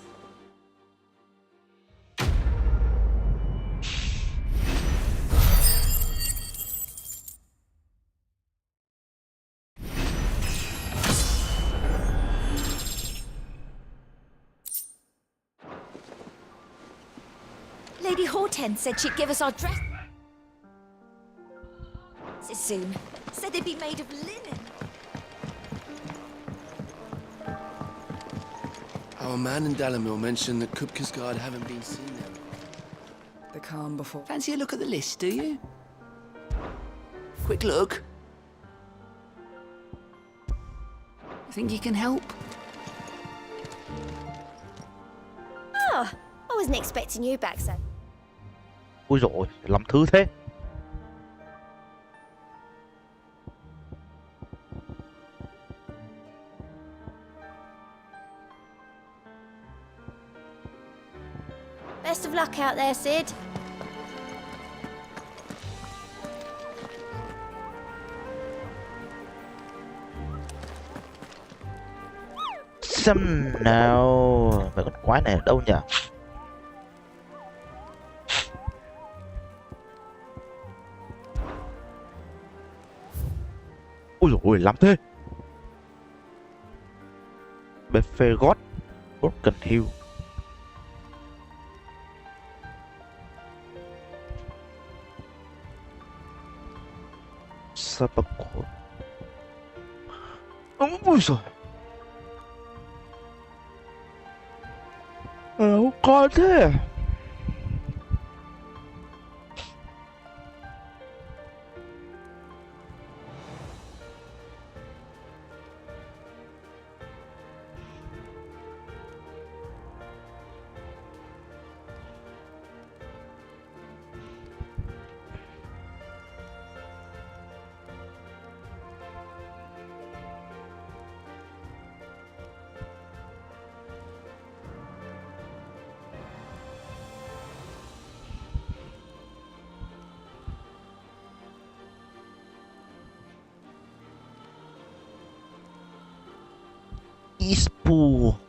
Lady Hortense said she'd give us our dress... soon. Said they'd be made of linen. Our man in Dalamil mentioned that Kupka's guard haven't been seen there. The calm before. Fancy a look at the list, do you? Quick look. Think you can help? Oh, I wasn't expecting you back, so. Ui dồi, lắm thứ thế. Best of luck out there, Sid. Xem nào, mấy con quái này ở đâu nhỉ? Ui dồi ôi, lắm thế. Befegot, Broken Hill. Sabacco. Ui giời. Đâu có thế. East Pool.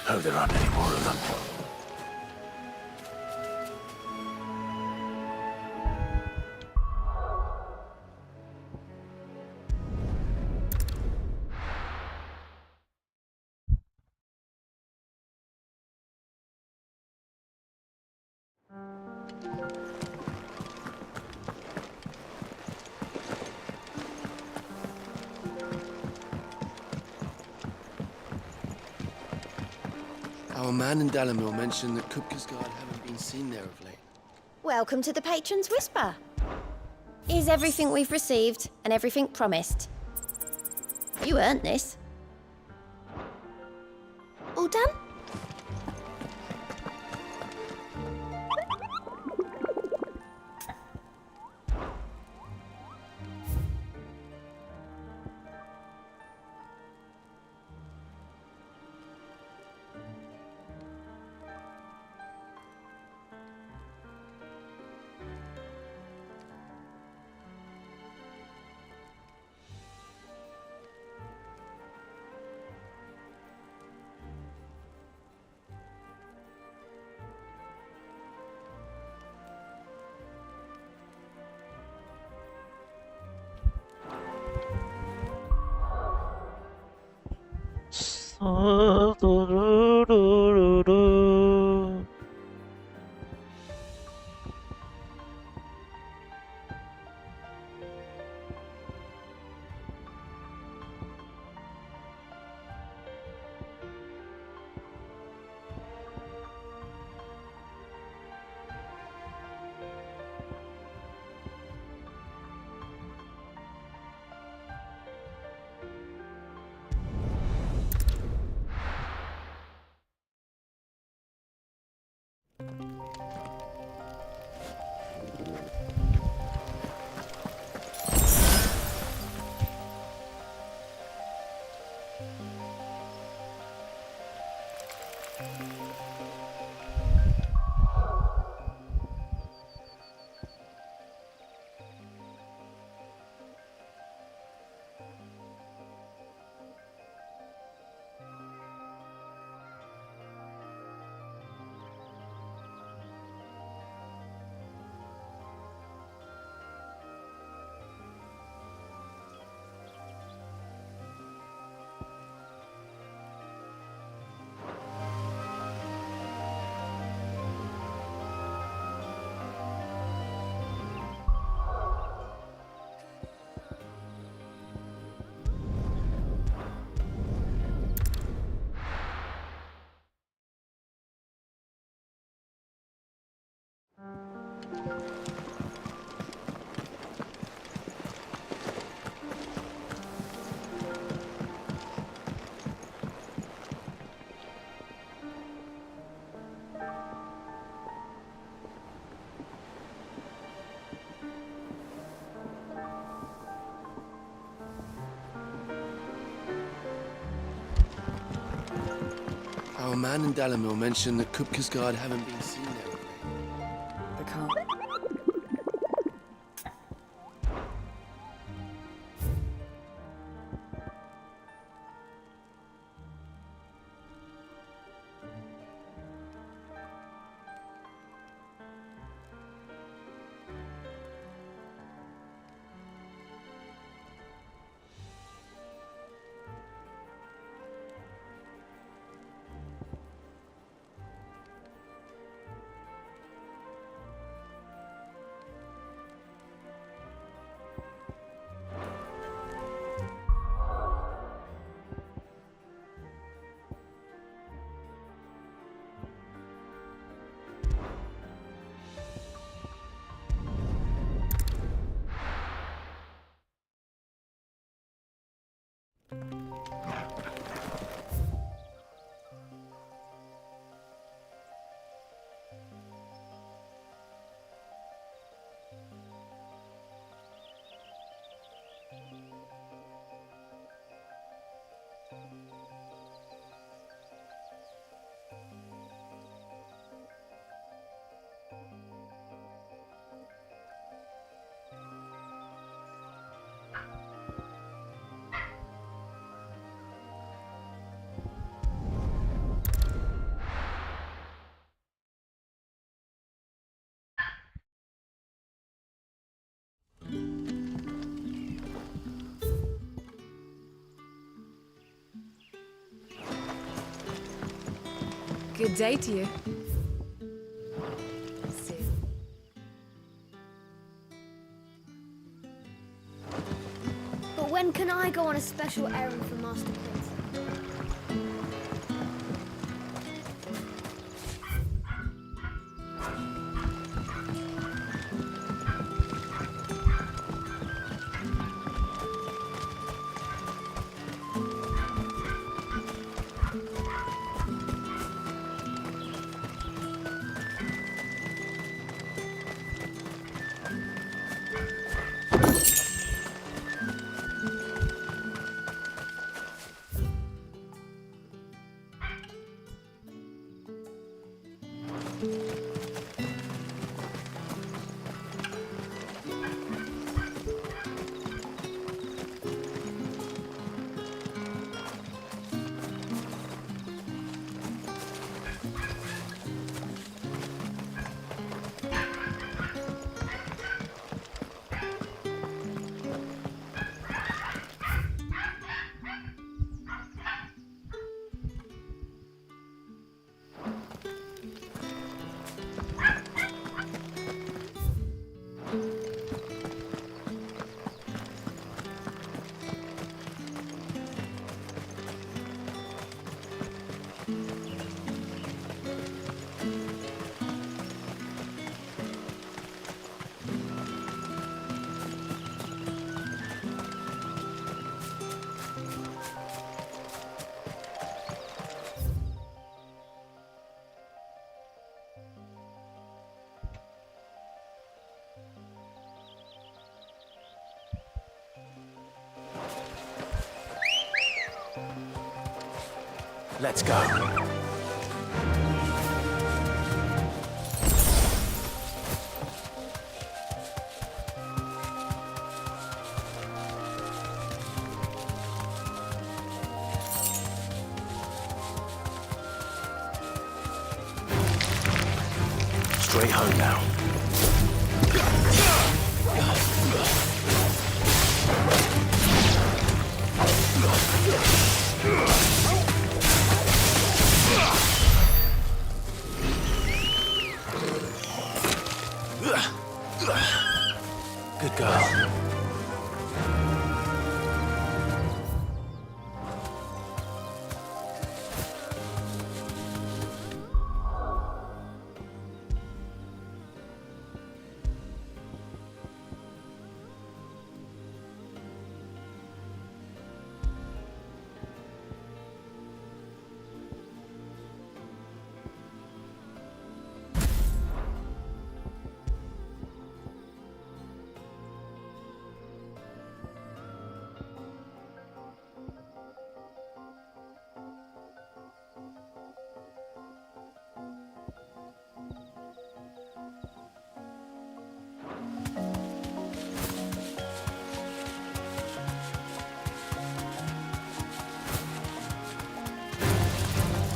Hope there aren't any more of them. Our man in Dalamil mentioned that Kupka's guard haven't been seen there of late. Welcome to the Patron's Whisper. Here's everything we've received and everything promised. You earned this. All done? Our man in Dalamil mentioned that Kupka's guard haven't been seen there of late. The car. Good day to you. But when can I go on a special errand for Master Prince? Let's go. Straight home now. Good girl.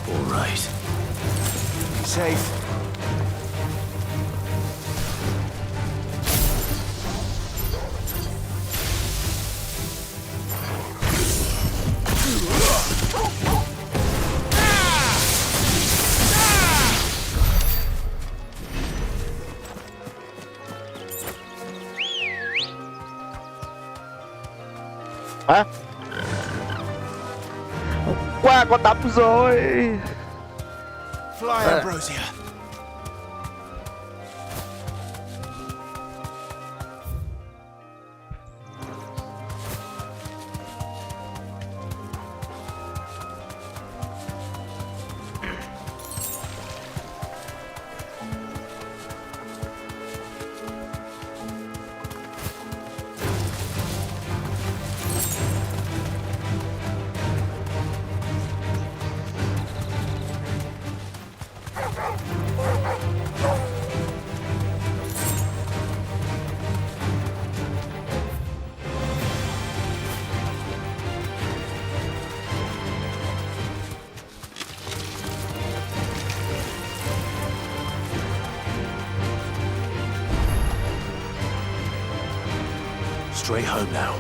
All right. Be safe. Hả? Qua con tắm rồi. Fly, Ambrosia. Straight home now.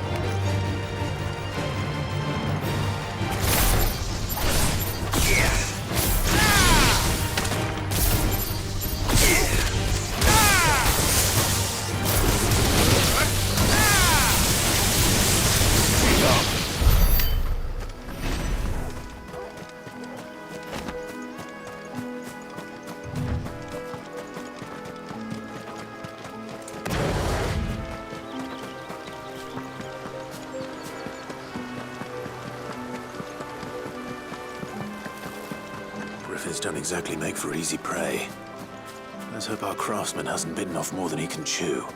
Diamonds don't exactly make for easy prey. Let's hope our craftsman hasn't bitten off more than he can chew.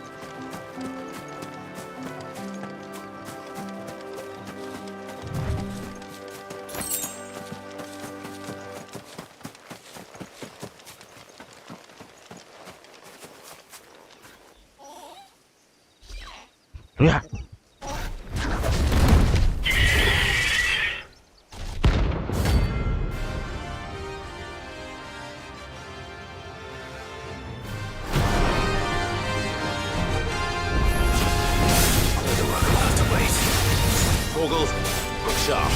Yeah. Vogel, look sharp.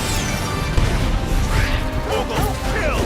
Vogel, kill!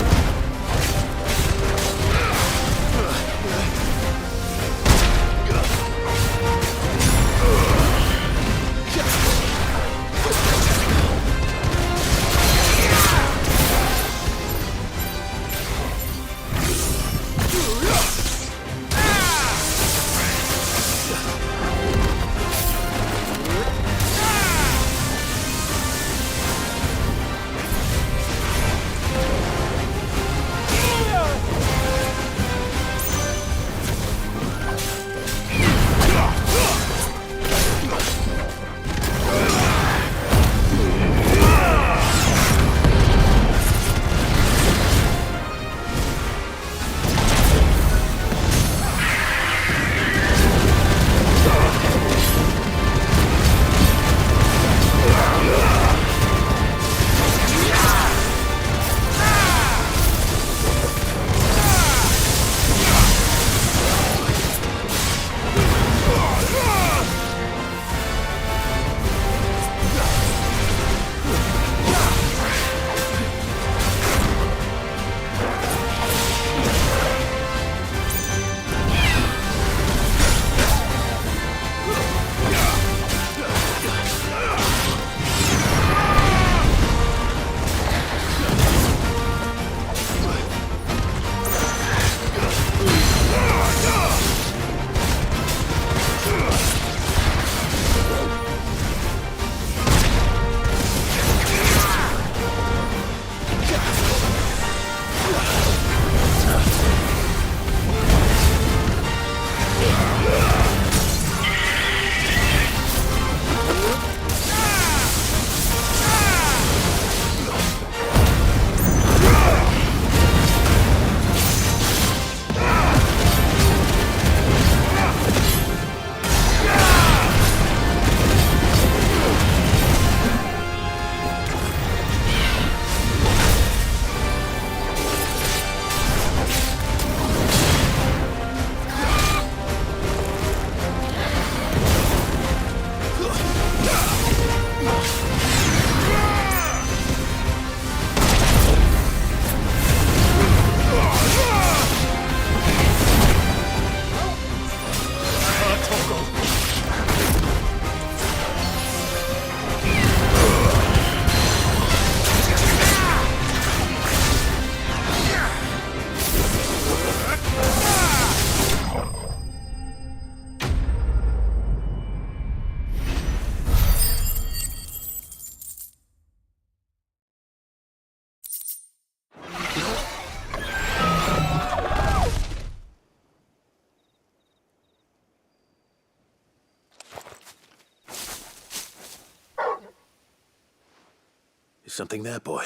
Is something there, boy?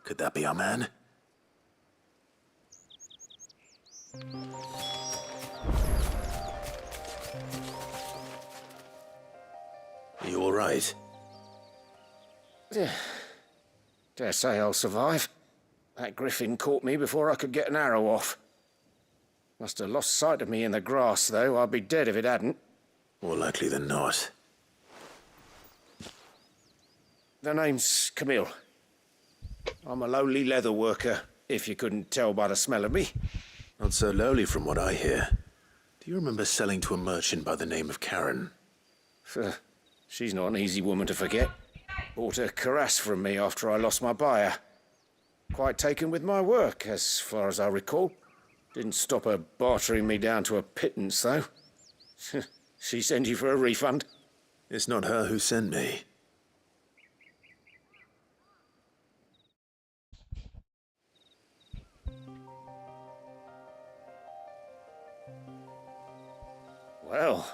Could that be our man? Are you all right? Dare say I'll survive. That griffin caught me before I could get an arrow off. Must have lost sight of me in the grass, though. I'd be dead if it hadn't. More likely than not. The name's Camille. I'm a lowly leather worker, if you couldn't tell by the smell of me. Not so lowly from what I hear. Do you remember selling to a merchant by the name of Karen? She's not an easy woman to forget. Bought a cuirass from me after I lost my buyer. Quite taken with my work, as far as I recall. Didn't stop her bartering me down to a pittance, though. She sent you for a refund? It's not her who sent me. Well,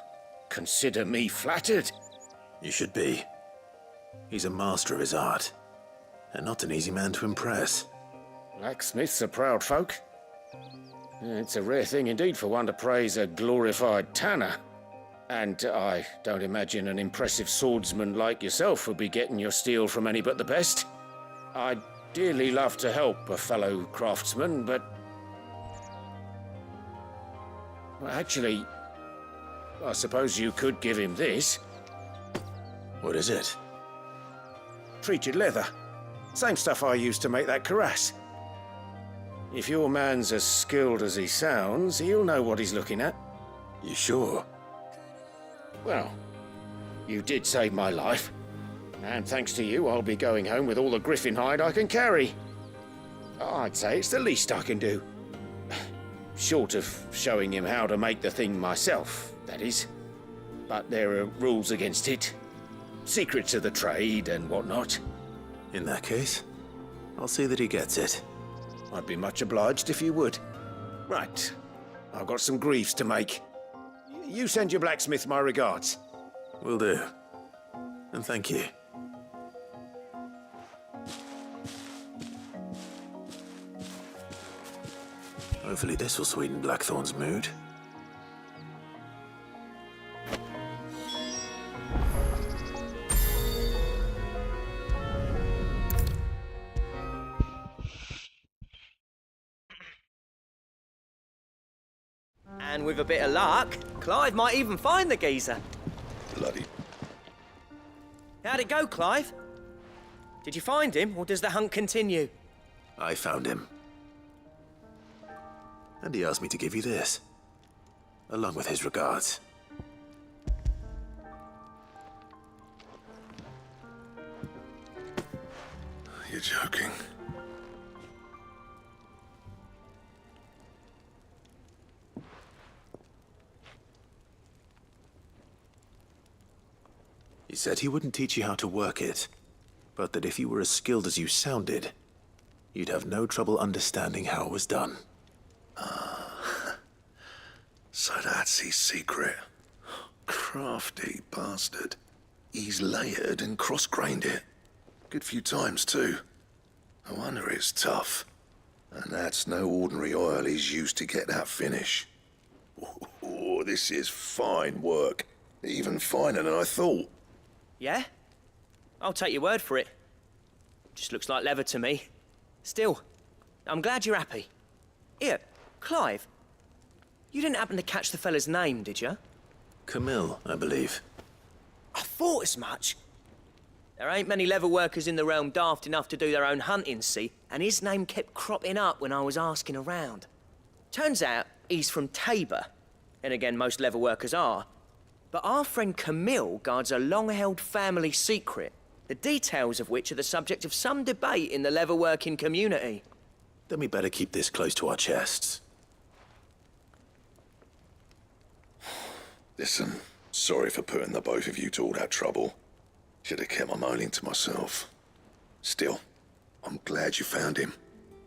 consider me flattered. You should be. He's a master of his art, and not an easy man to impress. Blacksmiths are proud folk. It's a rare thing indeed for one to praise a glorified tanner. And I don't imagine an impressive swordsman like yourself would be getting your steel from any but the best. I'd dearly love to help a fellow craftsman, but... Well, actually, I suppose you could give him this. What is it? Treated leather. Same stuff I used to make that cuirass. If your man's as skilled as he sounds, he'll know what he's looking at. You sure? Well, you did save my life. And thanks to you, I'll be going home with all the griffin hide I can carry. I'd say it's the least I can do. Short of showing him how to make the thing myself, that is. But there are rules against it. Secrets of the trade and whatnot. In that case, I'll see that he gets it. I'd be much obliged if you would. Right. I've got some greaves to make. You send your blacksmith my regards. Will do. And thank you. Hopefully this will sweeten Blackthorn's mood. And with a bit of luck, Clive might even find the geezer. Bloody... How'd it go, Clive? Did you find him, or does the hunt continue? I found him. And he asked me to give you this, along with his regards. You're joking. He said he wouldn't teach you how to work it, but that if you were as skilled as you sounded, you'd have no trouble understanding how it was done. So that's his secret. Crafty bastard. He's layered and cross-grained it. Good few times, too. No wonder it's tough. And that's no ordinary oil he's used to get that finish. Oh, this is fine work. Even finer than I thought. Yeah? I'll take your word for it. Just looks like leather to me. Still, I'm glad you're happy. Here, Clive. You didn't happen to catch the fella's name, did you? Camille, I believe. I thought as much. There ain't many leather workers in the realm daft enough to do their own hunting, see? And his name kept cropping up when I was asking around. Turns out he's from Tabor. And again, most leather workers are. But our friend Camille guards a long-held family secret, the details of which are the subject of some debate in the leather-working community. Then we better keep this close to our chests. Listen, sorry for putting the both of you to all that trouble. Should have kept my moaning to myself. Still, I'm glad you found him.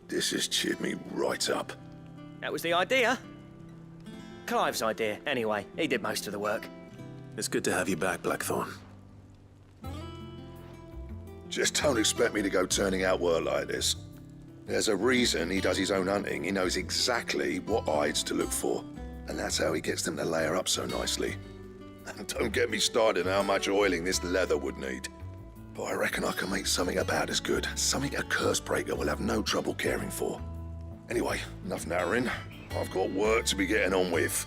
This has cheered me right up. That was the idea. Clive's idea, anyway. He did most of the work. It's good to have you back, Blackthorn. Just don't expect me to go turning out work like this. There's a reason he does his own hunting. He knows exactly what hides to look for. And that's how he gets them to layer up so nicely. And don't get me started on how much oiling this leather would need. But I reckon I can make something about as good. Something a Cursebreaker will have no trouble caring for. Anyway, enough nattering. I've got work to be getting on with.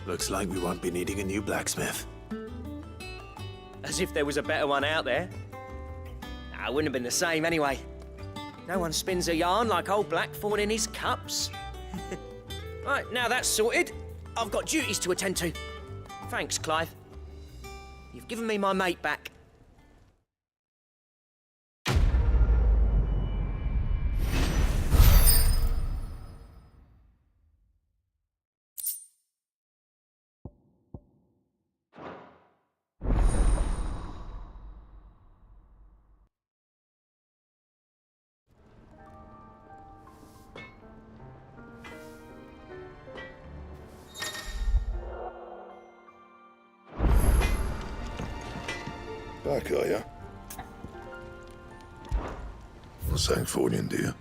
Looks like we won't be needing a new blacksmith. As if there was a better one out there. Nah, it wouldn't have been the same anyway. No one spins a yarn like old Blackthorn in his cups. Right, now that's sorted, I've got duties to attend to. Thanks, Clive. You've given me my mate back. Back, are you? What's something for you, dear?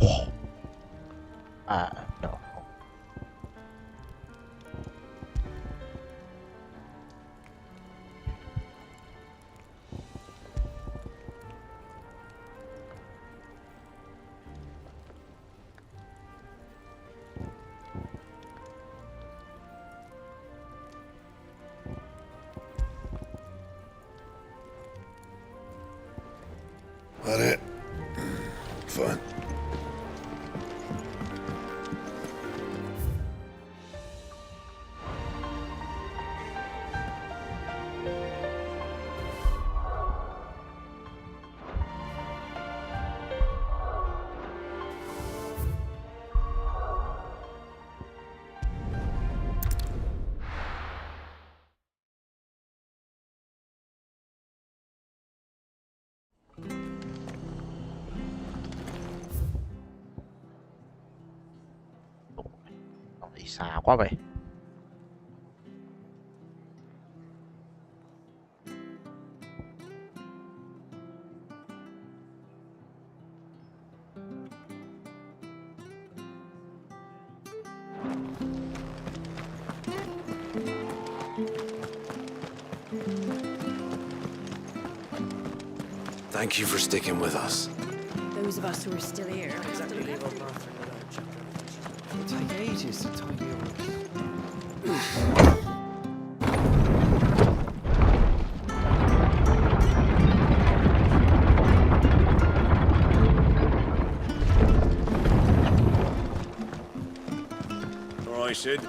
No. That it? Fine. Đi xa quá vậy. Thank you for sticking with us. Those of us who are still here. Exactly, leave old Martha in the lurch. It'll take ages to tidy up. All right, Sid.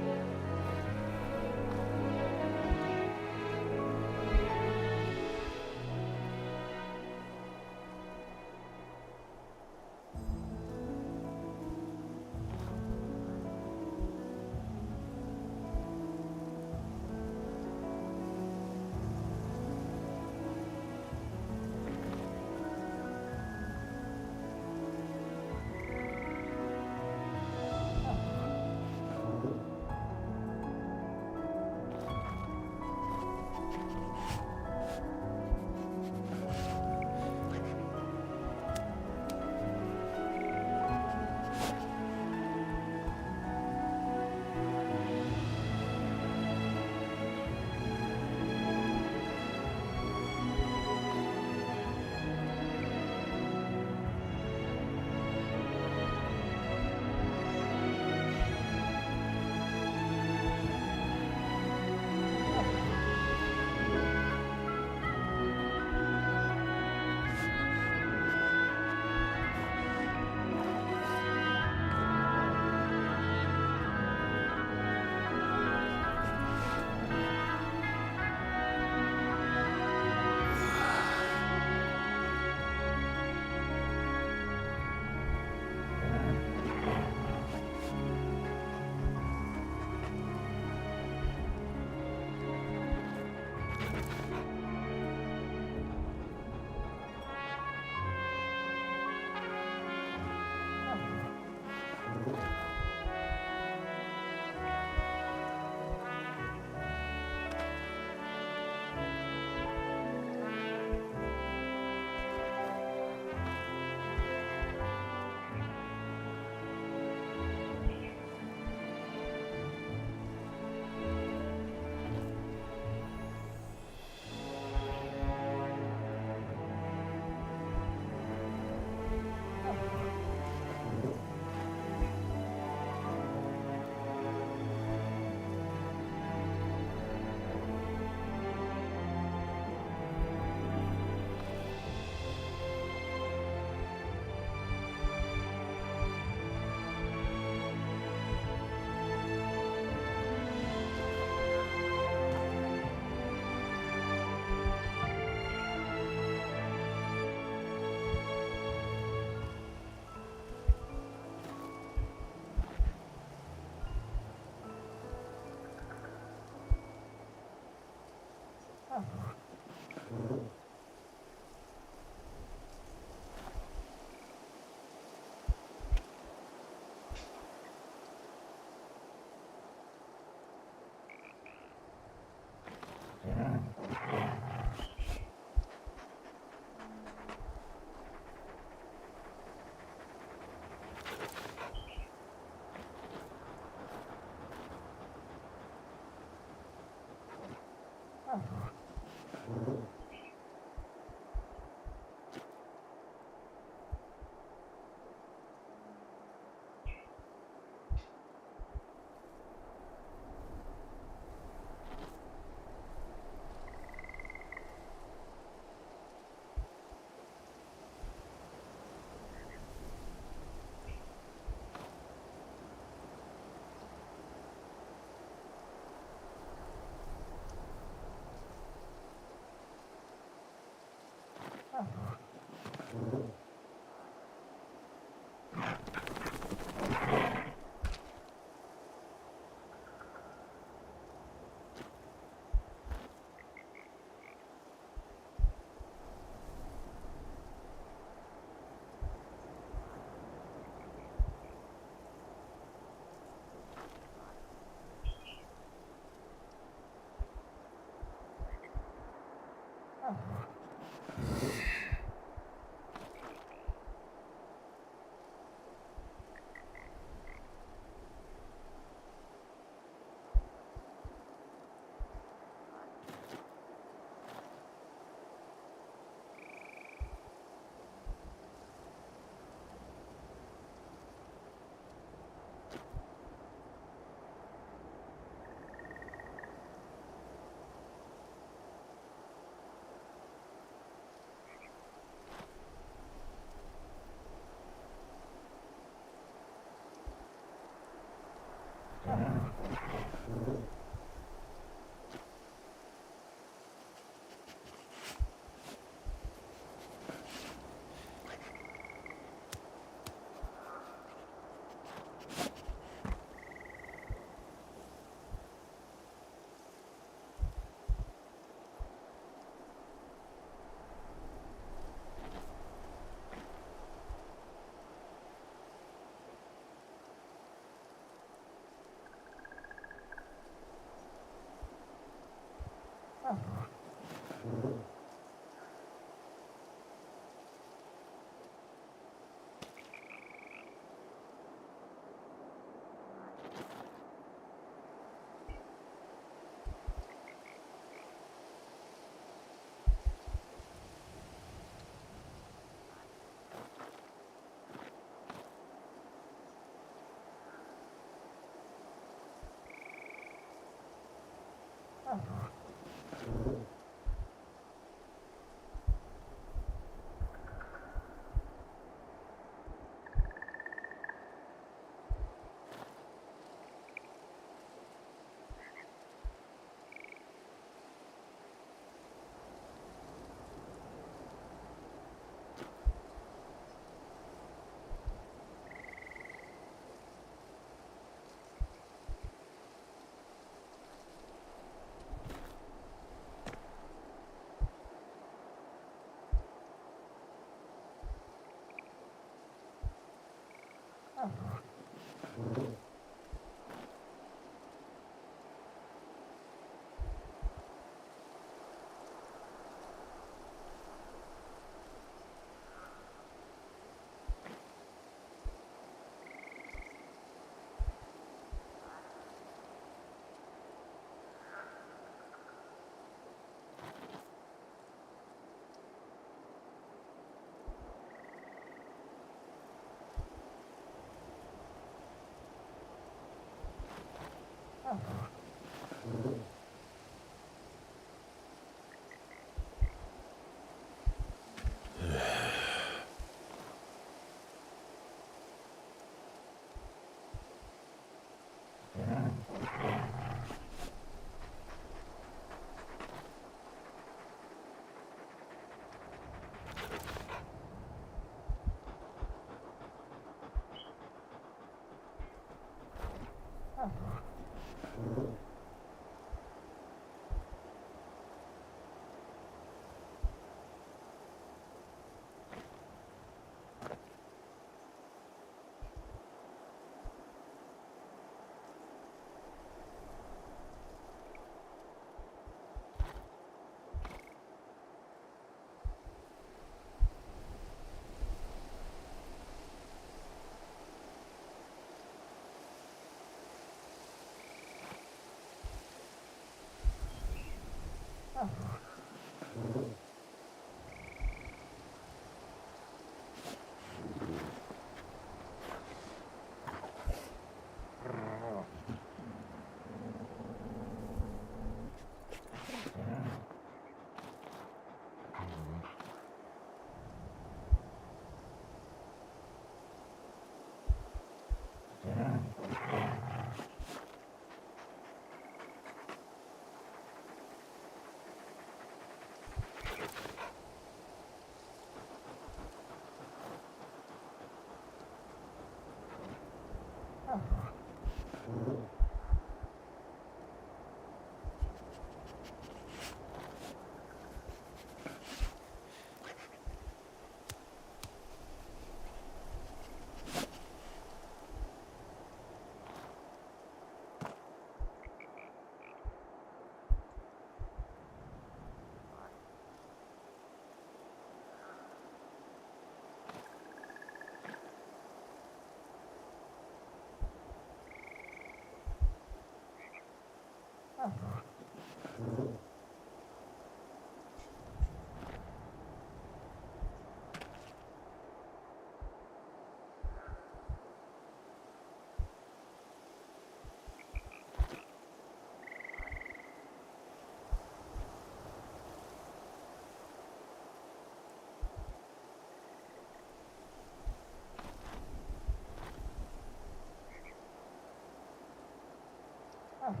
Okay.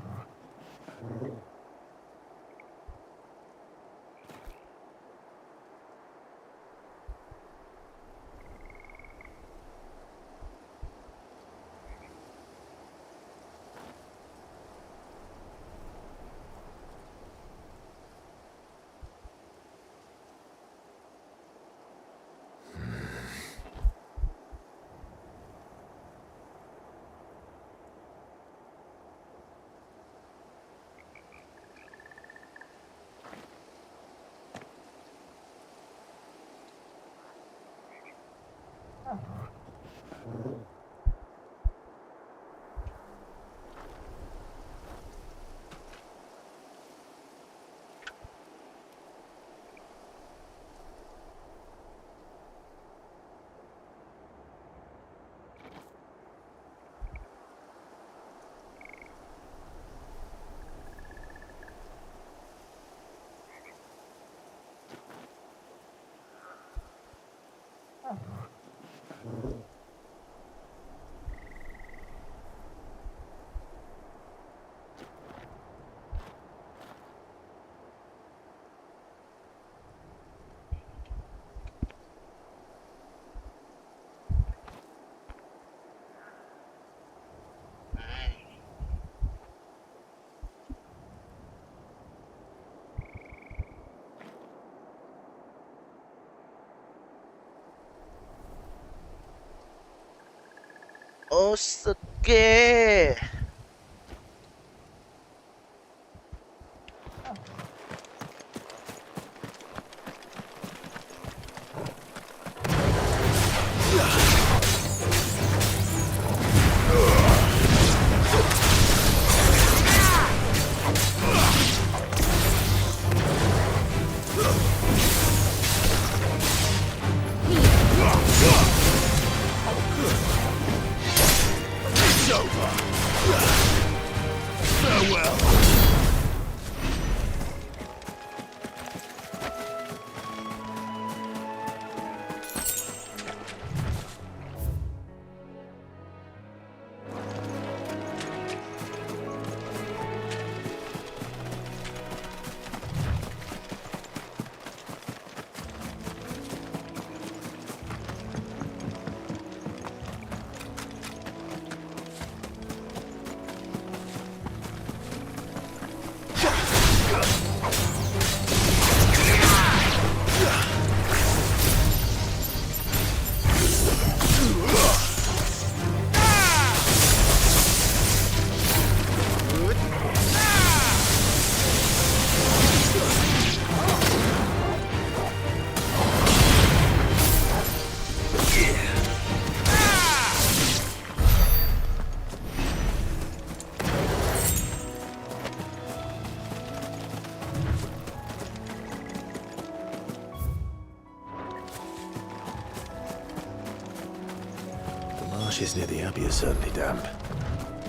Marshes near the Abbey are certainly damp.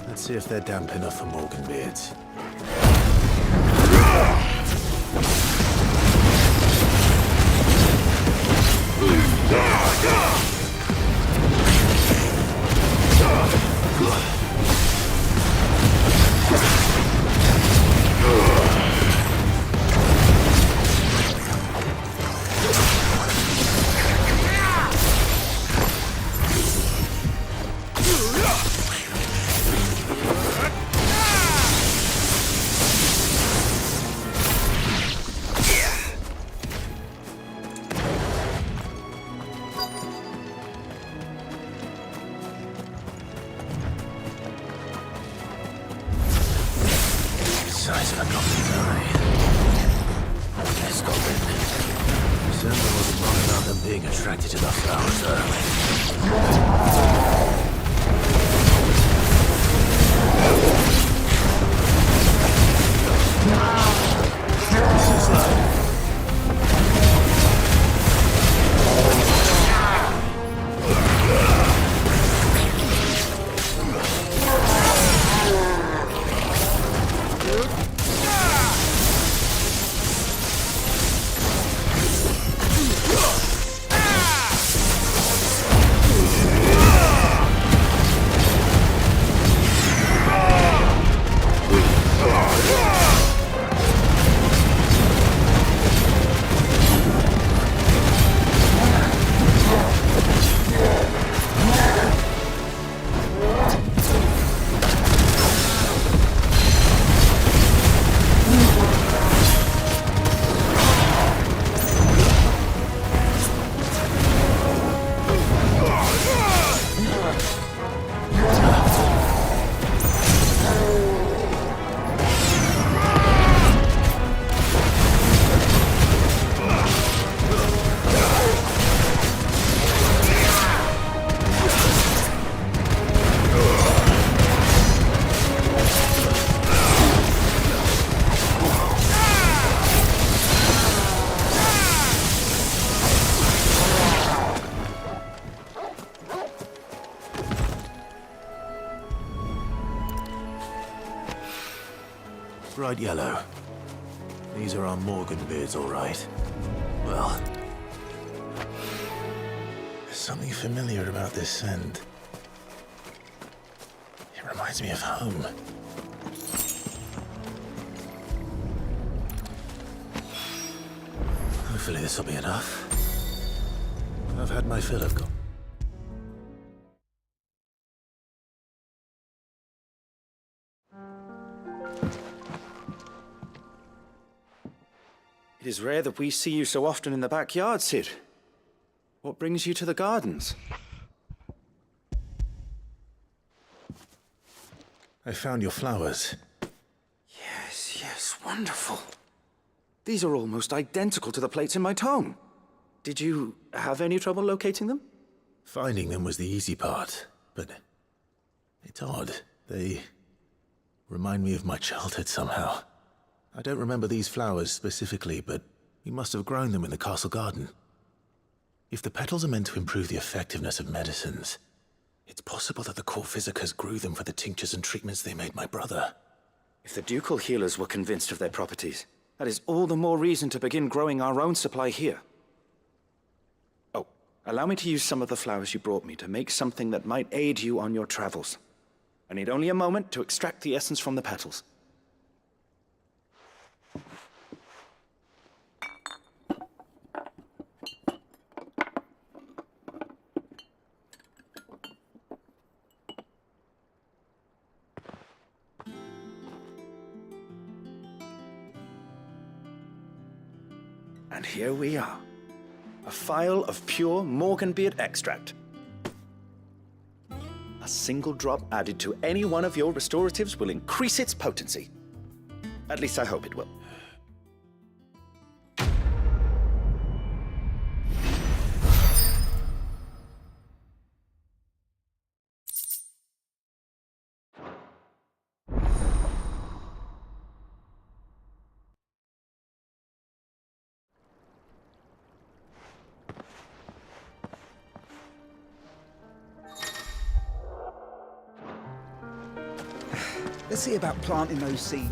Let's see if they're damp enough for Morgan beards. Size of a goblin's eye. Yes, goblin. Certainly wasn't wrong about them being attracted to the flowers early. Bright yellow. These are our Morgan beards, all right. Well, there's something familiar about this scent. It reminds me of home. Hopefully this will be enough. I've had my fill of gold. It is rare that we see you so often in the backyard, Sid. What brings you to the gardens? I found your flowers. Yes, wonderful. These are almost identical to the plates in my tome. Did you have any trouble locating them? Finding them was the easy part, but it's odd. They remind me of my childhood somehow. I don't remember these flowers specifically, but we must have grown them in the castle garden. If the petals are meant to improve the effectiveness of medicines, it's possible that the court physicers grew them for the tinctures and treatments they made my brother. If the ducal healers were convinced of their properties, that is all the more reason to begin growing our own supply here. Oh, allow me to use some of the flowers you brought me to make something that might aid you on your travels. I need only a moment to extract the essence from the petals. And here we are. A phial of pure Morganbeard extract. A single drop added to any one of your restoratives will increase its potency. At least I hope it will. Let's see about planting those seeds.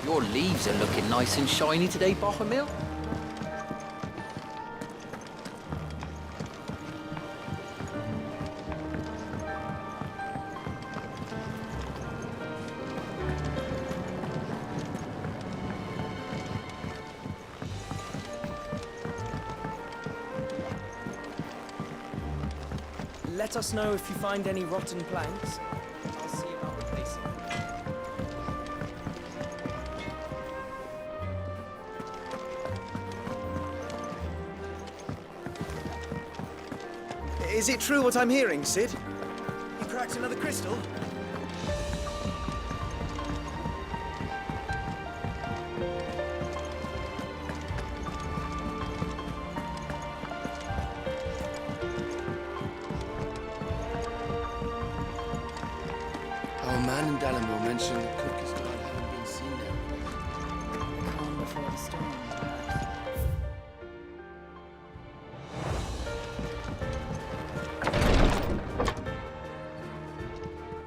Your leaves are looking nice and shiny today, Bohemill. Let us know if you find any rotten planks. I'll see about replacing them. Is it true what I'm hearing, Sid? You cracked another crystal? Our man in Dalamore mentioned that Cookies God haven't been seen there. The calm before the storm,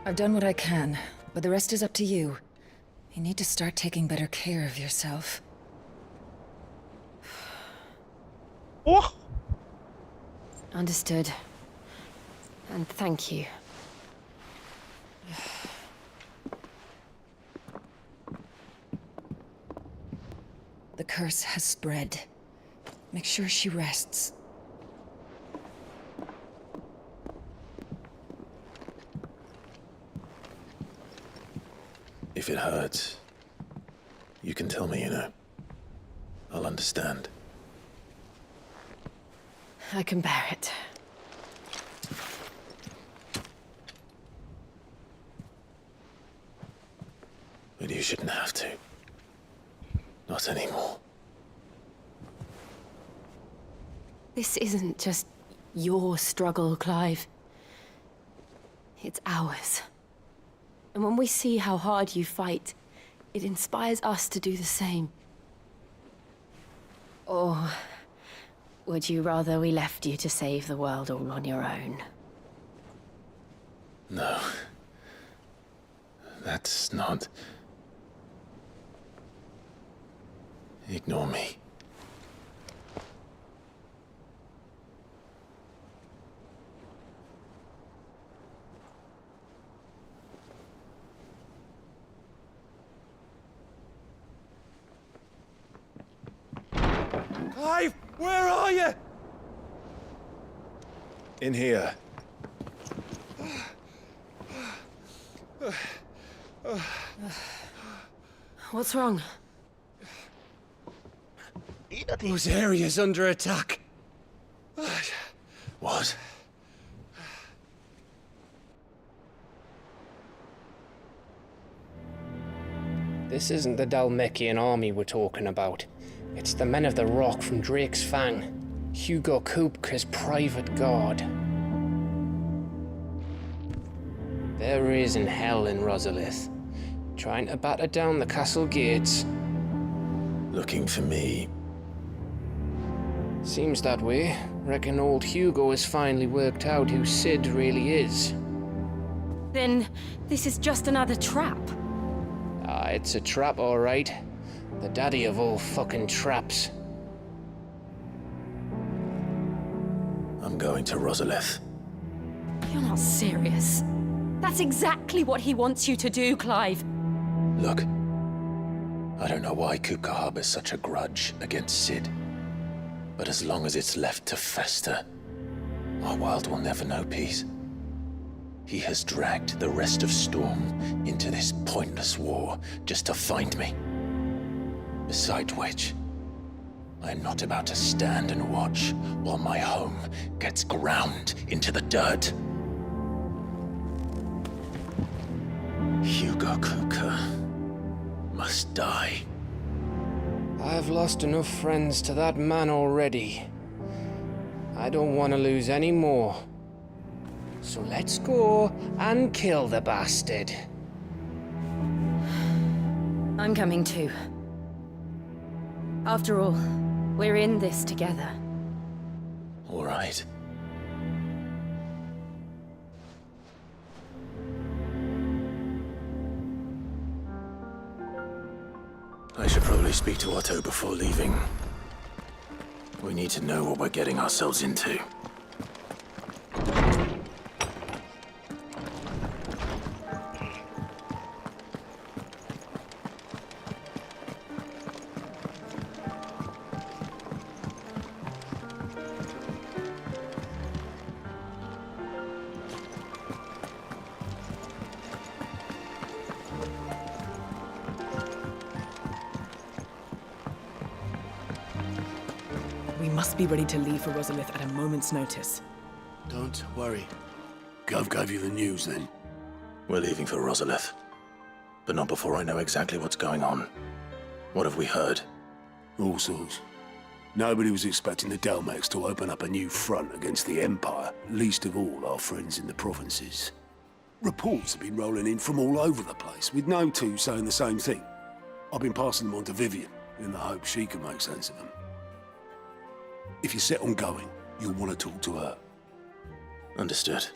I've done what I can, but the rest is up to you. You need to start taking better care of yourself. Oh! Understood. And thank you. The curse has spread. Make sure she rests. If it hurts, you can tell me, you know. I'll understand. I can bear it. But you shouldn't have to. Not anymore. This isn't just your struggle, Clive. It's ours. And when we see how hard you fight, it inspires us to do the same. Or Would you rather we left you to save the world all on your own? No. That's not... Ignore me. Clive, where are you? In here. What's wrong? Those areas under attack. What? This isn't the Dalmekian army we're talking about. It's the men of the Rock from Drake's Fang. Hugo Kupka's private guard. There is in hell in Rosalith, trying to batter down the castle gates. Looking for me? Seems that way. Reckon old Hugo has finally worked out who Sid really is. Then this is just another trap. Ah, it's a trap, all right. The daddy of all fucking traps. I'm going to Rosalith. You're not serious. That's exactly what he wants you to do, Clive. Look, I don't know why Kupka harbors such a grudge against Sid. But as long as it's left to fester, our world will never know peace. He has dragged the rest of Storm into this pointless war just to find me. Besides which, I am not about to stand and watch while my home gets ground into the dirt. Hugo Kupka must die. I've lost enough friends to that man already. I don't want to lose any more. So let's go and kill the bastard. I'm coming too. After all, we're in this together. All right. I should probably speak to Otto before leaving. We need to know what we're getting ourselves into. We must be ready to leave for Rosalith at a moment's notice. Don't worry. Gov gave you the news then. We're leaving for Rosalith. But not before I know exactly what's going on. What have we heard? All sorts. Nobody was expecting the Dalmeks to open up a new front against the Empire, least of all our friends in the provinces. Reports have been rolling in from all over the place, with no two saying the same thing. I've been passing them on to Vivian, in the hope she can make sense of them. If you're set on going, you'll want to talk to her. Understood.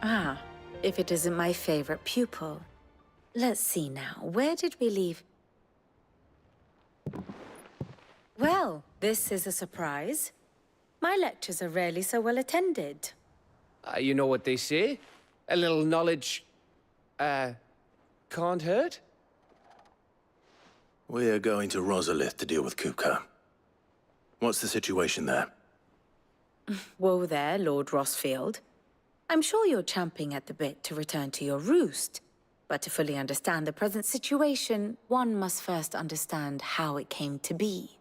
Ah, if it isn't my favorite pupil. Let's see now, where did we leave? Well, this is a surprise. My lectures are rarely so well attended. You know what they say? A little knowledge, can't hurt? We're going to Rosalith to deal with Kupka. What's the situation there? Whoa there, Lord Rossfield. I'm sure you're champing at the bit to return to your roost. But to fully understand the present situation, one must first understand how it came to be.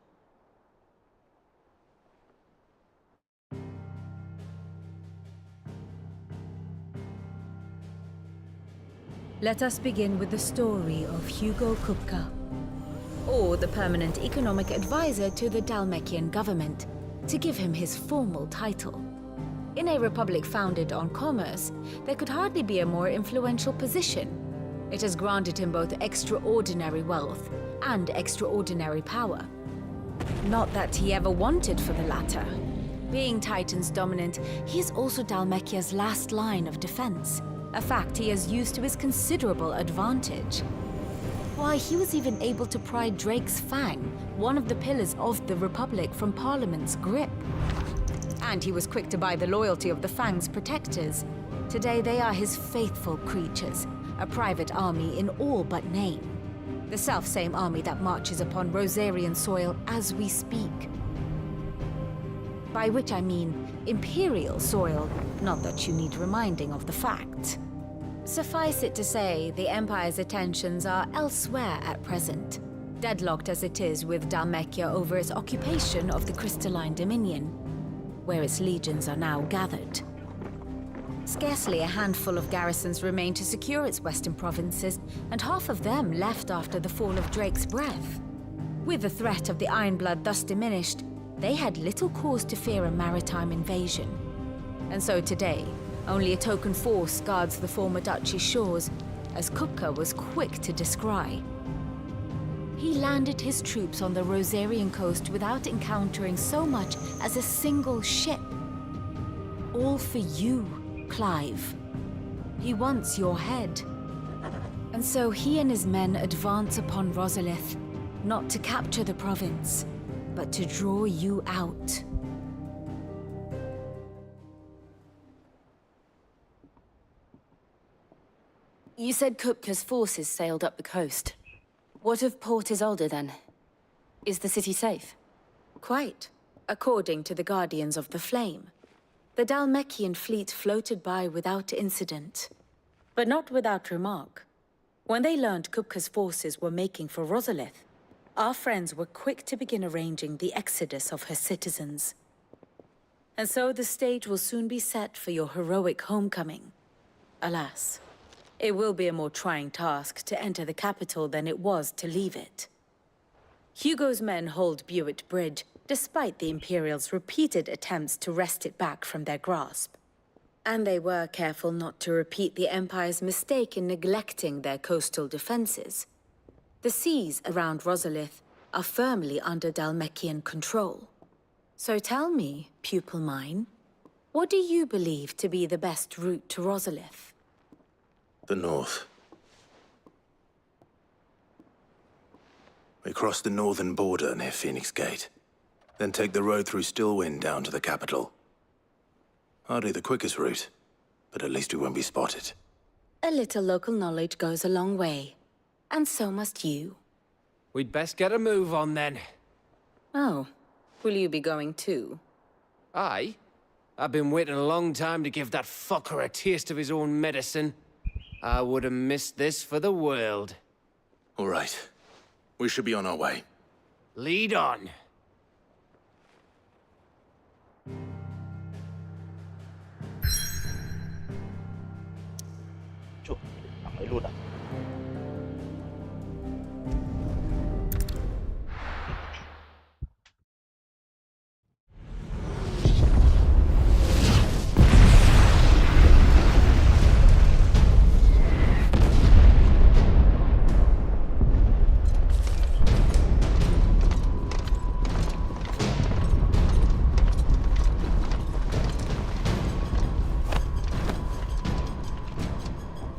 Let us begin with the story of Hugo Kupka, or the permanent economic advisor to the Dalmekian government, to give him his formal title. In a republic founded on commerce, there could hardly be a more influential position. It has granted him both extraordinary wealth and extraordinary power. Not that he ever wanted for the latter. Being Titan's dominant, he is also Dhalmekia's last line of defense, a fact he has used to his considerable advantage. Why, he was even able to pry Drake's Fang, one of the pillars of the Republic, from Parliament's grip. And he was quick to buy the loyalty of the Fang's protectors. Today they are his faithful creatures, a private army in all but name. The self-same army that marches upon Rosarian soil as we speak. By which I mean Imperial soil, not that you need reminding of the fact. Suffice it to say, the Empire's attentions are elsewhere at present, deadlocked as it is with Dhalmekia over its occupation of the Crystalline Dominion, where its legions are now gathered. Scarcely a handful of garrisons remain to secure its western provinces, and half of them left after the fall of Drake's Breath. With the threat of the Ironblood thus diminished, they had little cause to fear a maritime invasion. And so today, only a token force guards the former duchy's shores, as Kupka was quick to descry. He landed his troops on the Rosarian coast without encountering so much as a single ship. All for you, Clive. He wants your head. And so he and his men advance upon Rosalith, not to capture the province, but to draw you out. You said Kupka's forces sailed up the coast. What of Port Isolde, then? Is the city safe? Quite, according to the Guardians of the Flame. The Dhalmekian fleet floated by without incident. But not without remark. When they learned Kupka's forces were making for Rosalith, our friends were quick to begin arranging the exodus of her citizens. And so the stage will soon be set for your heroic homecoming. Alas, it will be a more trying task to enter the capital than it was to leave it. Hugo's men hold Buet Bridge, despite the Imperials' repeated attempts to wrest it back from their grasp. And they were careful not to repeat the Empire's mistake in neglecting their coastal defenses. The seas around Rosalith are firmly under Dhalmekian control. So tell me, pupil mine, what do you believe to be the best route to Rosalith? The north. We cross the northern border near Phoenix Gate, then take the road through Stillwind down to the capital. Hardly the quickest route, but at least we won't be spotted. A little local knowledge goes a long way, and so must you. We'd best get a move on then. Oh, will you be going too? Aye. I've been waiting a long time to give that fucker a taste of his own medicine. I would have missed this for the world. All right. We should be on our way. Lead on. Chụp, thẳng đấy luôn à?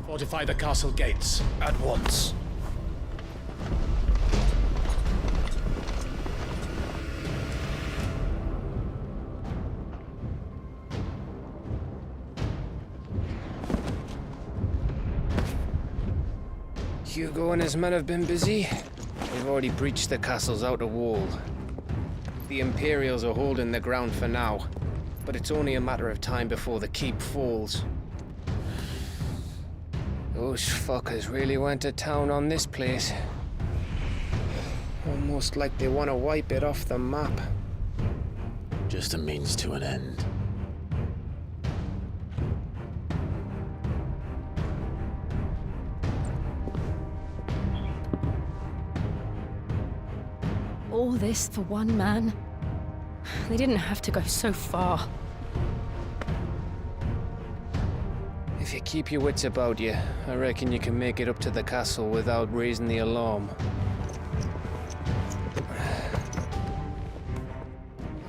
Fortify the castle gates, at once. Hugo and his men have been busy. They've already breached the castle's outer wall. The Imperials are holding the ground for now, but it's only a matter of time before the keep falls. Those fuckers really went to town on this place. Almost like they want to wipe it off the map. Just a means to an end. All this for one man? They didn't have to go so far. If you Keep your wits about you. I reckon you can make it up to the castle without raising the alarm.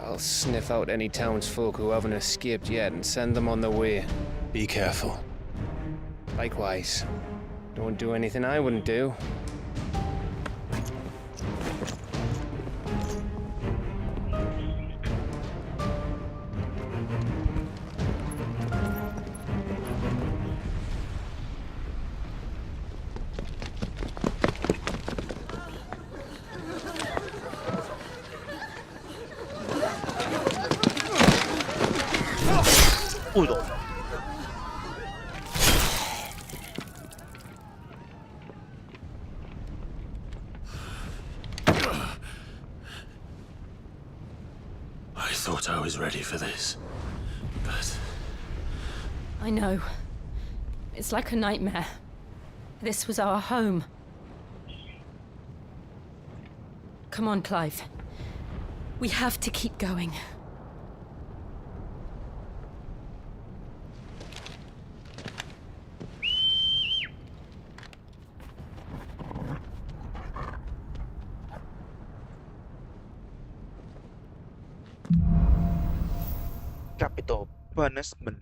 I'll sniff out any townsfolk who haven't escaped yet and send them on their way. Be careful. Likewise. Don't do anything I wouldn't do. Ui dồi. I thought I was ready for this, but... I know. It's like a nightmare. This was our home. Come on, Clive. We have to keep going. Capital punishment.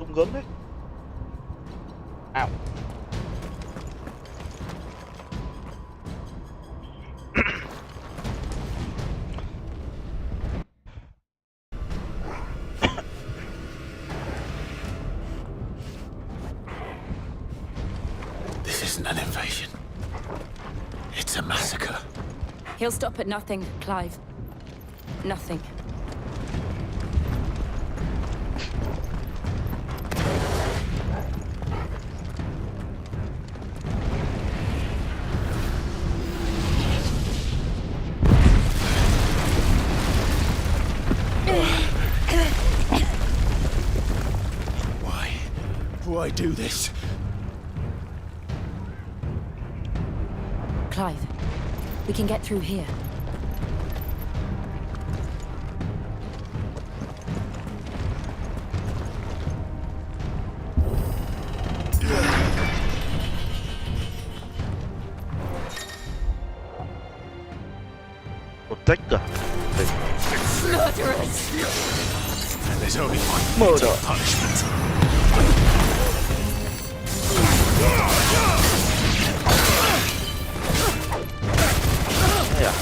Không gớm đấy. Ảo. This isn't an invasion. It's a massacre. He'll stop at nothing, Clive. Nothing. Why do this? Clive, we can get through here. Protect cả. Murderers! And there's only one Murder. punishment. Yeah.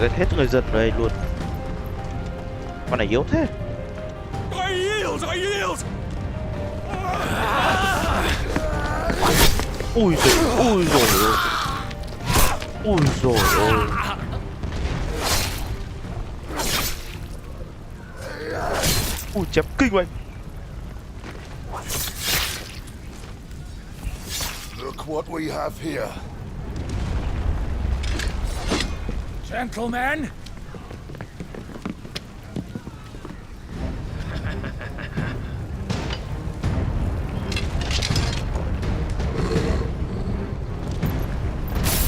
Giết hết người dân ở đây luôn. Con này yếu thế. I yield! I yield! Ui rồi, ui rồi. Ui rồi ôi. Ui chém kinh vậy. Look what we have here. Gentlemen!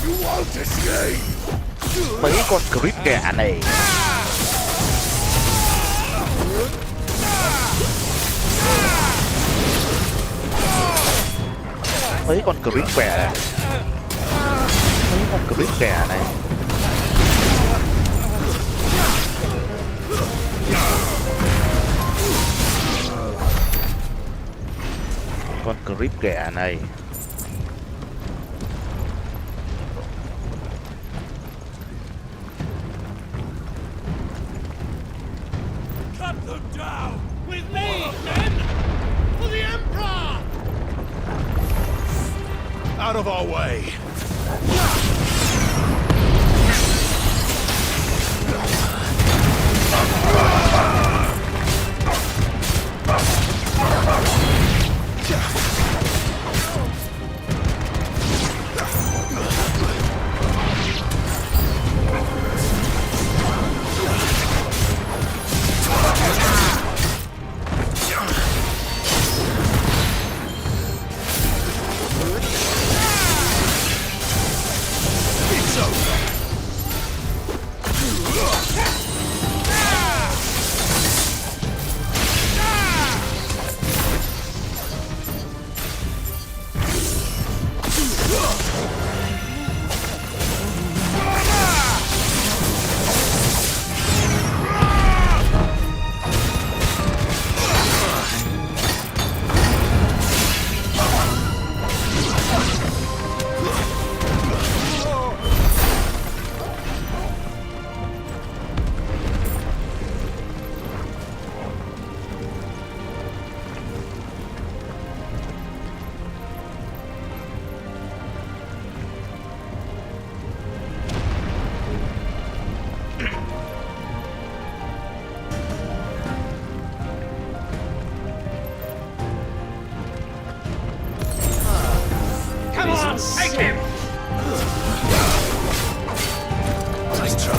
You won't escape! Mấy con creep kẻ này. Mấy con creep kẻ này. Mấy con creep kẻ này. Con creep kẻ này. Cut them down! With me, men! For the Emperor! Out of our way! Take him! Nice try.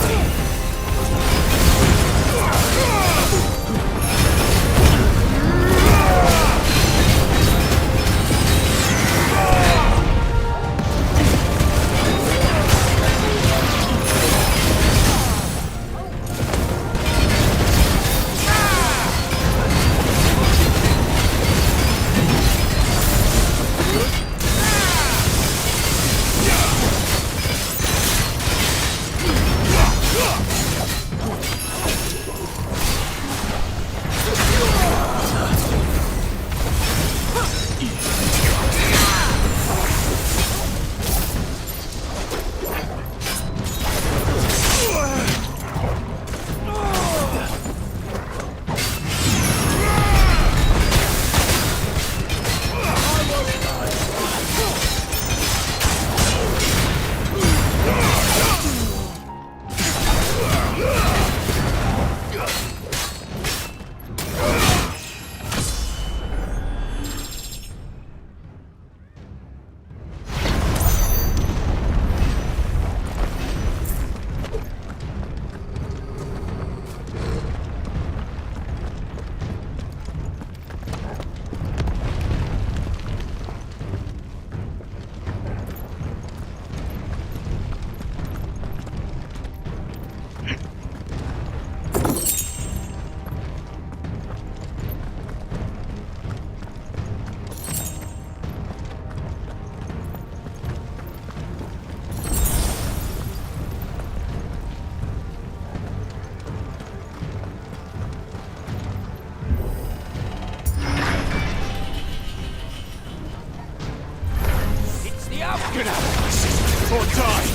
Get out of this or die!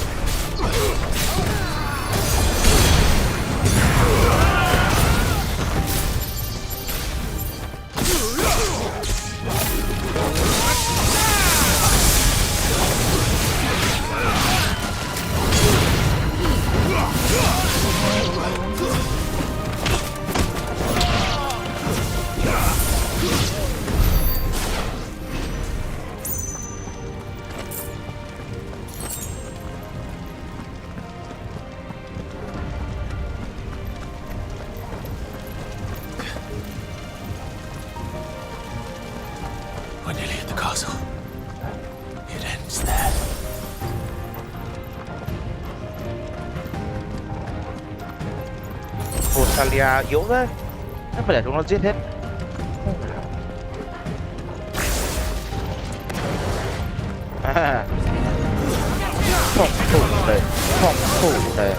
We're nearly at the castle. It ends there. Rosalia yếu thế. Nó phải để chúng nó giết hết. À. Phòng thủ đây. Phòng thủ đây.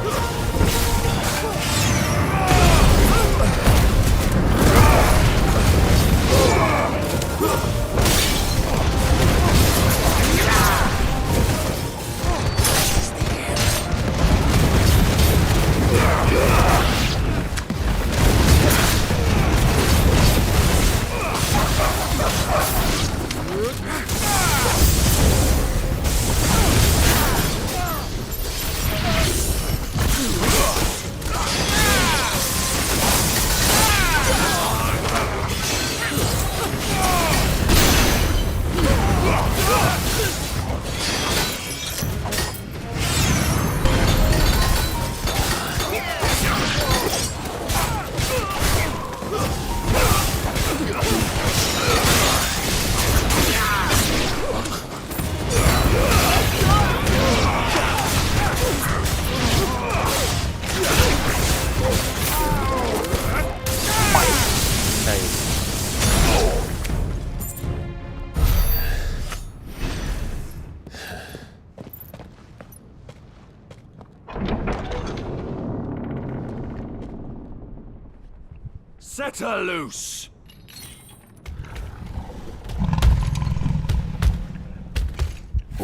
Set her loose!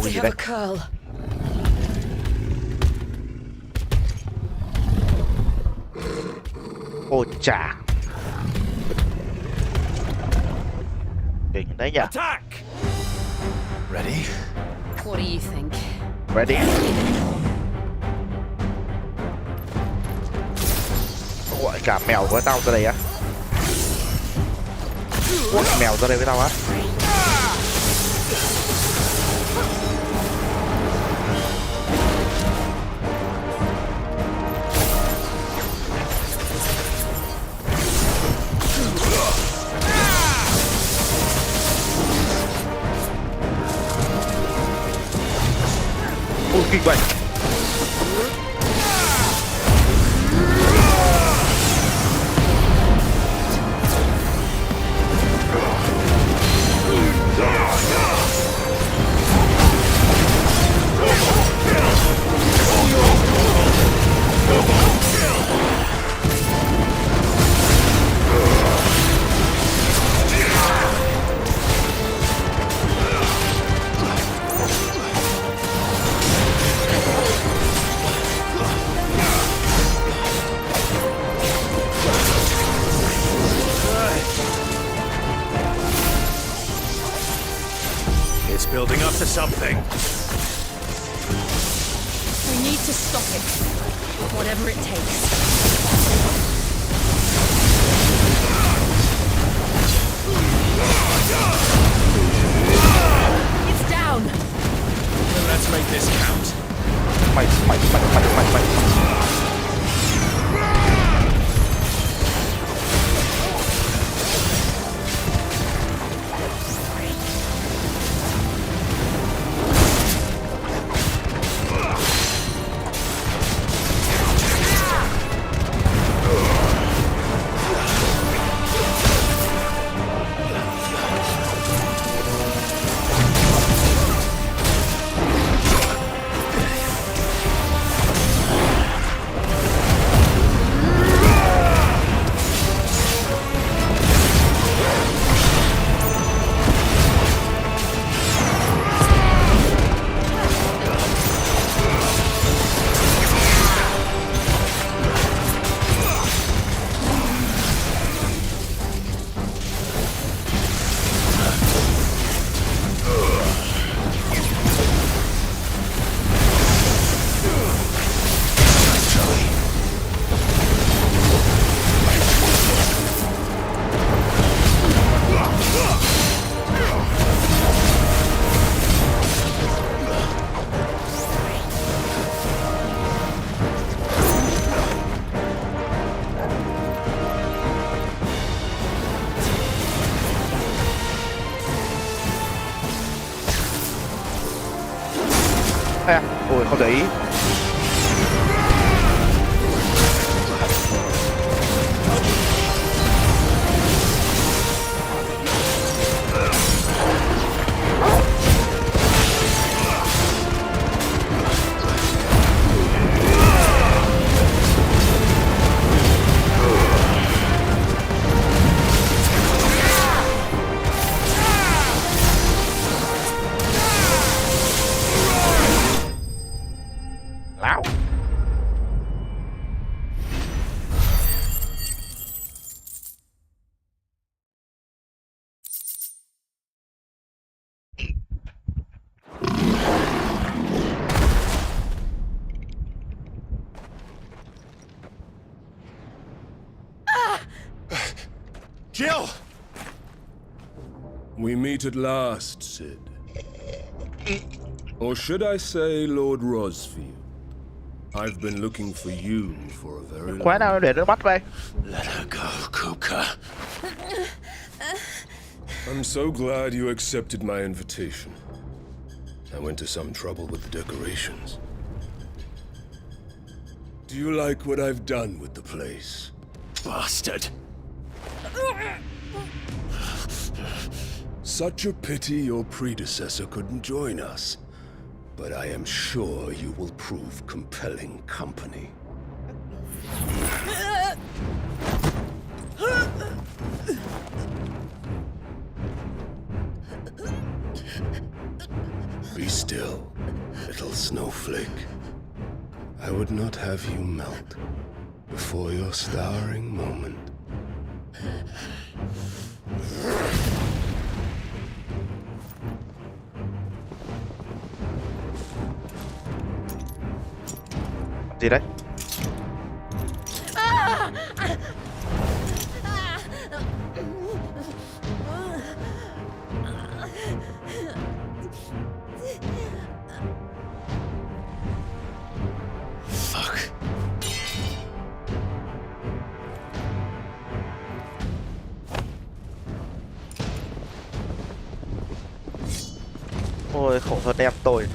They have a curl. Ôi chà. Đỉnh đấy nhỉ. Ready? What do you think? Ready. Gọi cả mèo với tao ra đây á. Quất mèo ra đây với tao á. kinh vậy. It's building up to something. We need to stop it, whatever it takes. It's down. Let's make this count. Mày. À, ôi không để ý. Jill! We meet at last, Sid. Or should I say Lord Rosfield? I've been looking for you for a very long Khóa nào để nó bắt vậy? Let her go, Kuka. I'm so glad you accepted my invitation. I went to some trouble with the decorations. Do you like what I've done with the place? Bastard. Such a pity your predecessor couldn't join us. But I am sure you will prove compelling company. Be still, little snowflake. I would not have you melt before your starring moment. Gì đấy? Fuck. Ôi khổ thật em tôi.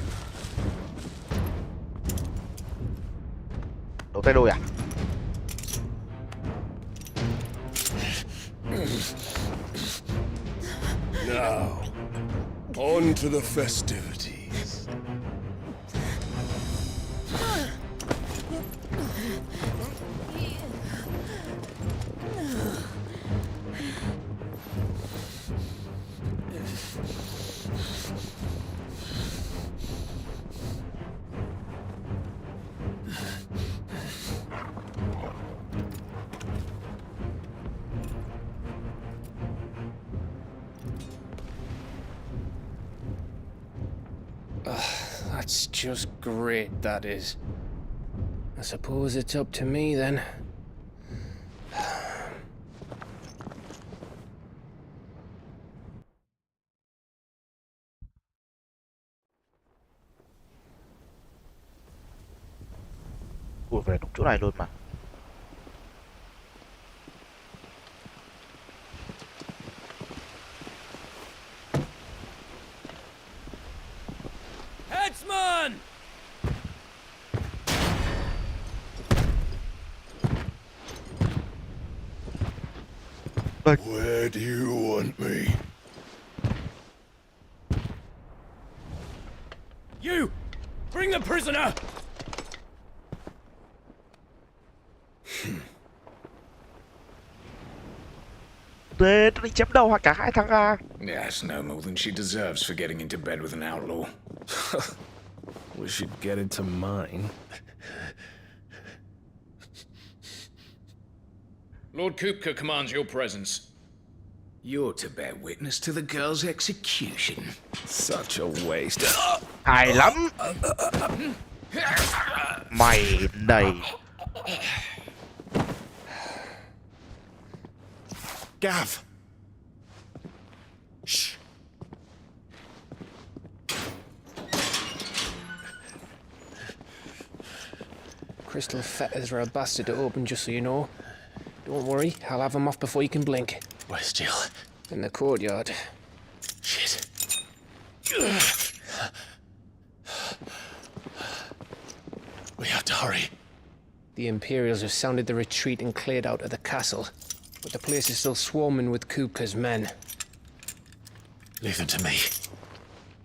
tay đôi à? Now, on to the festivities. That's just great, that is. I suppose it's up to me then. Ủa về đúng chỗ này luôn mà. Headsman! Where do you want me? You! Bring the prisoner! Thế nó đi chém đầu cả hai thằng à? That's no more than she deserves for getting into bed with an outlaw. We should get into mine. Lord Kupka commands your presence. You're to bear witness to the girl's execution. Such a waste. Hài lắm. Mày này. Gav! Shh. Crystal fetters are a bastard to open, just so you know. Don't worry, I'll have them off before you can blink. Where's Jill? In the courtyard. Shit. We have to hurry. The Imperials have sounded the retreat and cleared out of the castle. But the place is still swarming with Kupka's men. Leave them to me.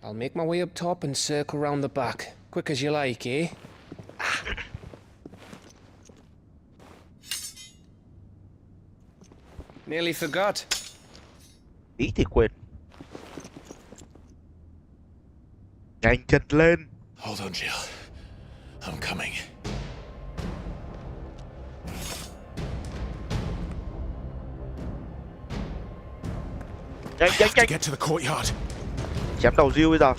I'll make my way up top and circle round the back. Quick as you like, eh? Nearly forgot. Ý thì quên. Nhanh chân lên. Hold on, Jill. I'm coming. Nhanh, nhanh, nhanh. Get to the courtyard. Chém đầu Jill bây giờ.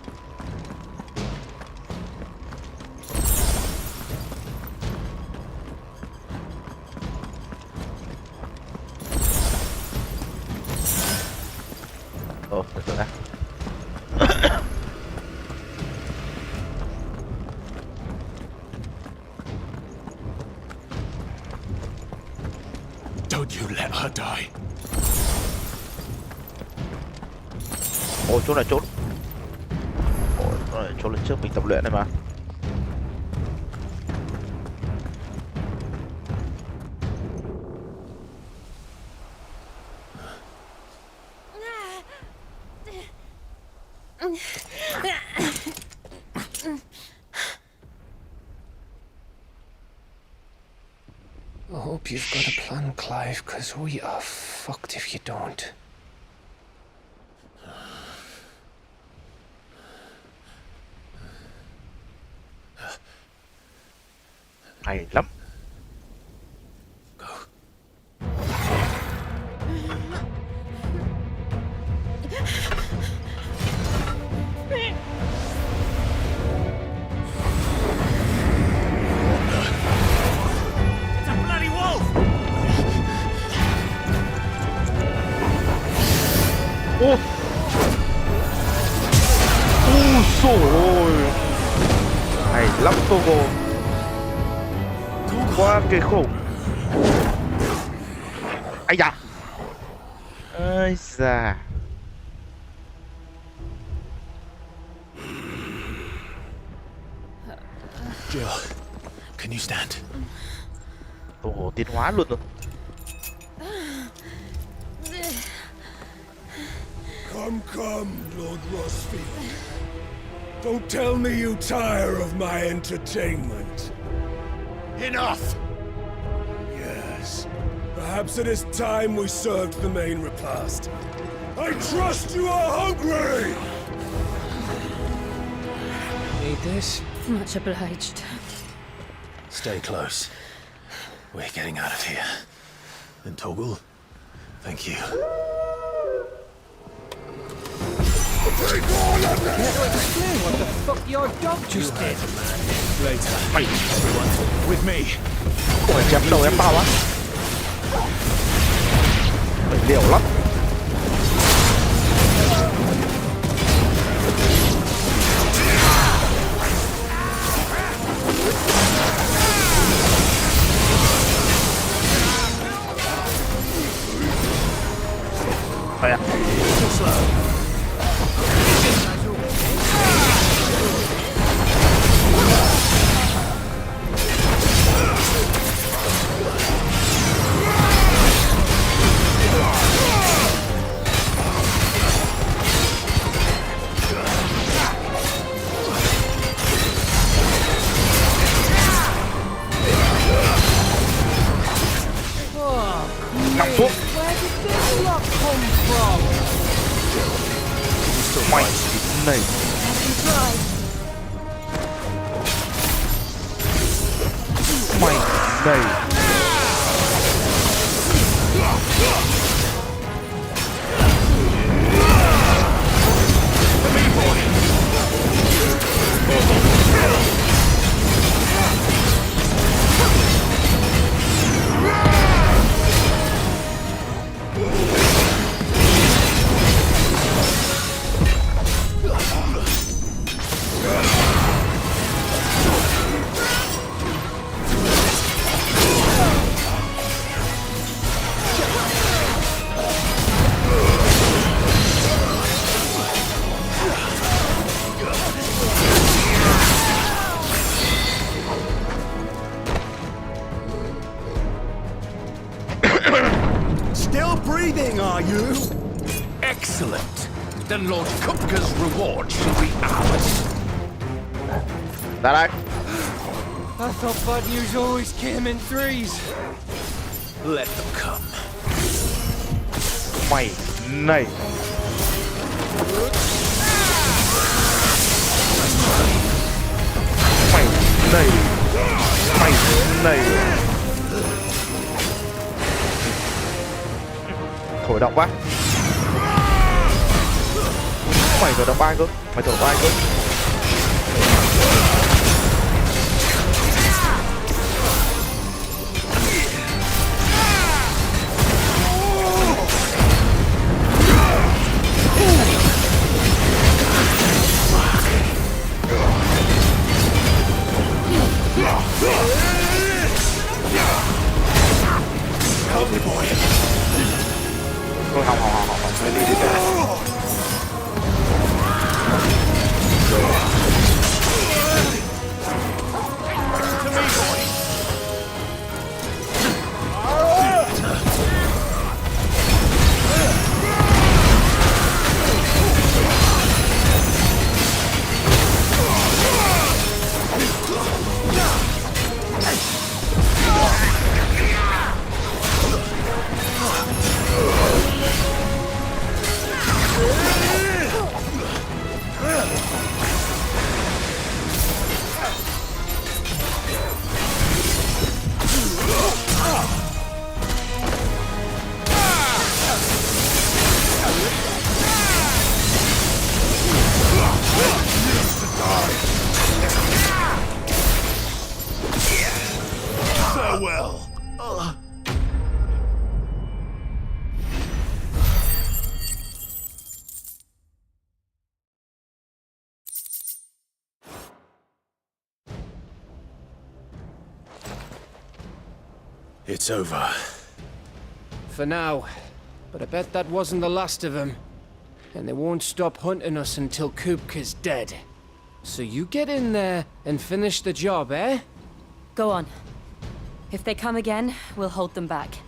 Được rồi đã. Don't you let her die. Ôi chỗ này trốn. Ôi chỗ này trốn lên trước mình tập luyện này mà. I hope you've got a plan, Clive, because we are fucked if you don't. Hay lắm. Ô. Ôi trời ơi. Hay lắm Togo. Quá kinh khủng. Ây da. Ây da. Jill, can you stand? Ồ, tiến hóa luôn rồi. Come, Lord Rosfield. Don't tell me you tire of my entertainment. Enough! Yes. Perhaps it is time we served the main repast. I trust you are hungry! Need this? Much obliged. Stay close. We're getting out of here. And Toggle, thank you. Take all of them! Explain what the fuck your dog just did. Later. Everyone, with me. Ôi, chém đầu em bao á. Phải liều lắm. Phải à? Nằm xuống. Mày này. Mày này. Still breathing, are you? Excellent. Then Lord Kupka's reward shall be ours. Ra đây. I thought bad news always came in threes. Let them come. Mày này. Mày này. Mày này. Thổi độc quá. Mày thổi độc ai cơ? Mày thổi độc ai cơ? Help me, boy. Không. I needed that. Farewell. It's over. For now. But I bet that wasn't the last of them. And they won't stop hunting us until Kupka's dead. So you get in there and finish the job, eh? Go on. If they come again, we'll hold them back.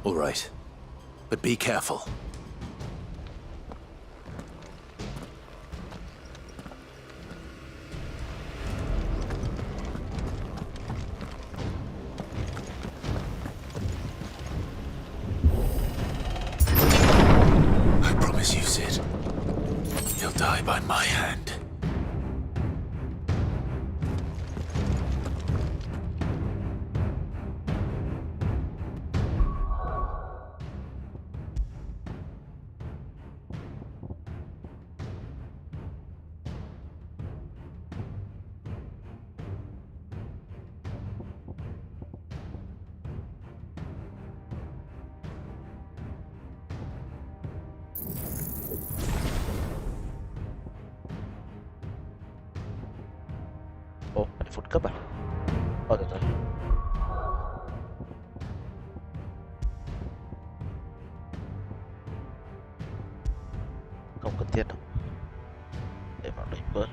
All right. But be careful. I promise you, Sid. He'll die by my hand. Ồ, phải phút cấp à? Được rồi. Không cần thiết đâu. Để vào đây bớt.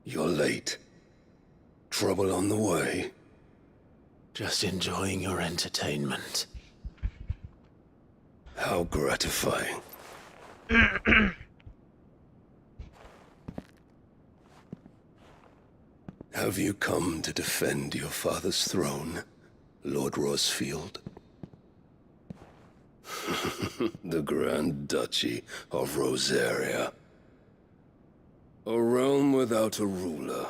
You're late. Trouble on the way? Just enjoying your entertainment. How gratifying. Have you come to defend your father's throne, Lord Rosfield? The Grand Duchy of Rosaria. A realm without a ruler,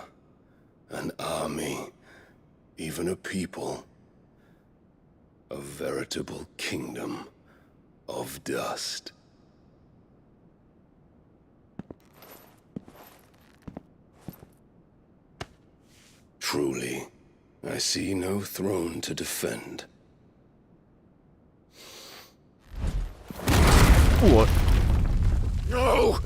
an army, even a people. A veritable kingdom of dust. Truly, I see no throne to defend. What? No!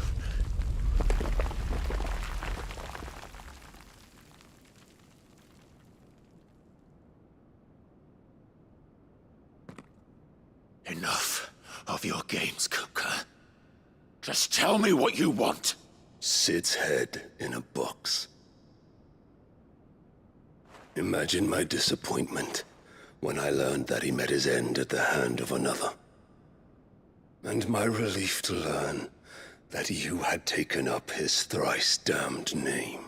Enough of your games, Kupka. Just tell me what you want. Sid's head in a box. Imagine my disappointment when I learned that he met his end at the hand of another. And my relief to learn that you had taken up his thrice-damned name.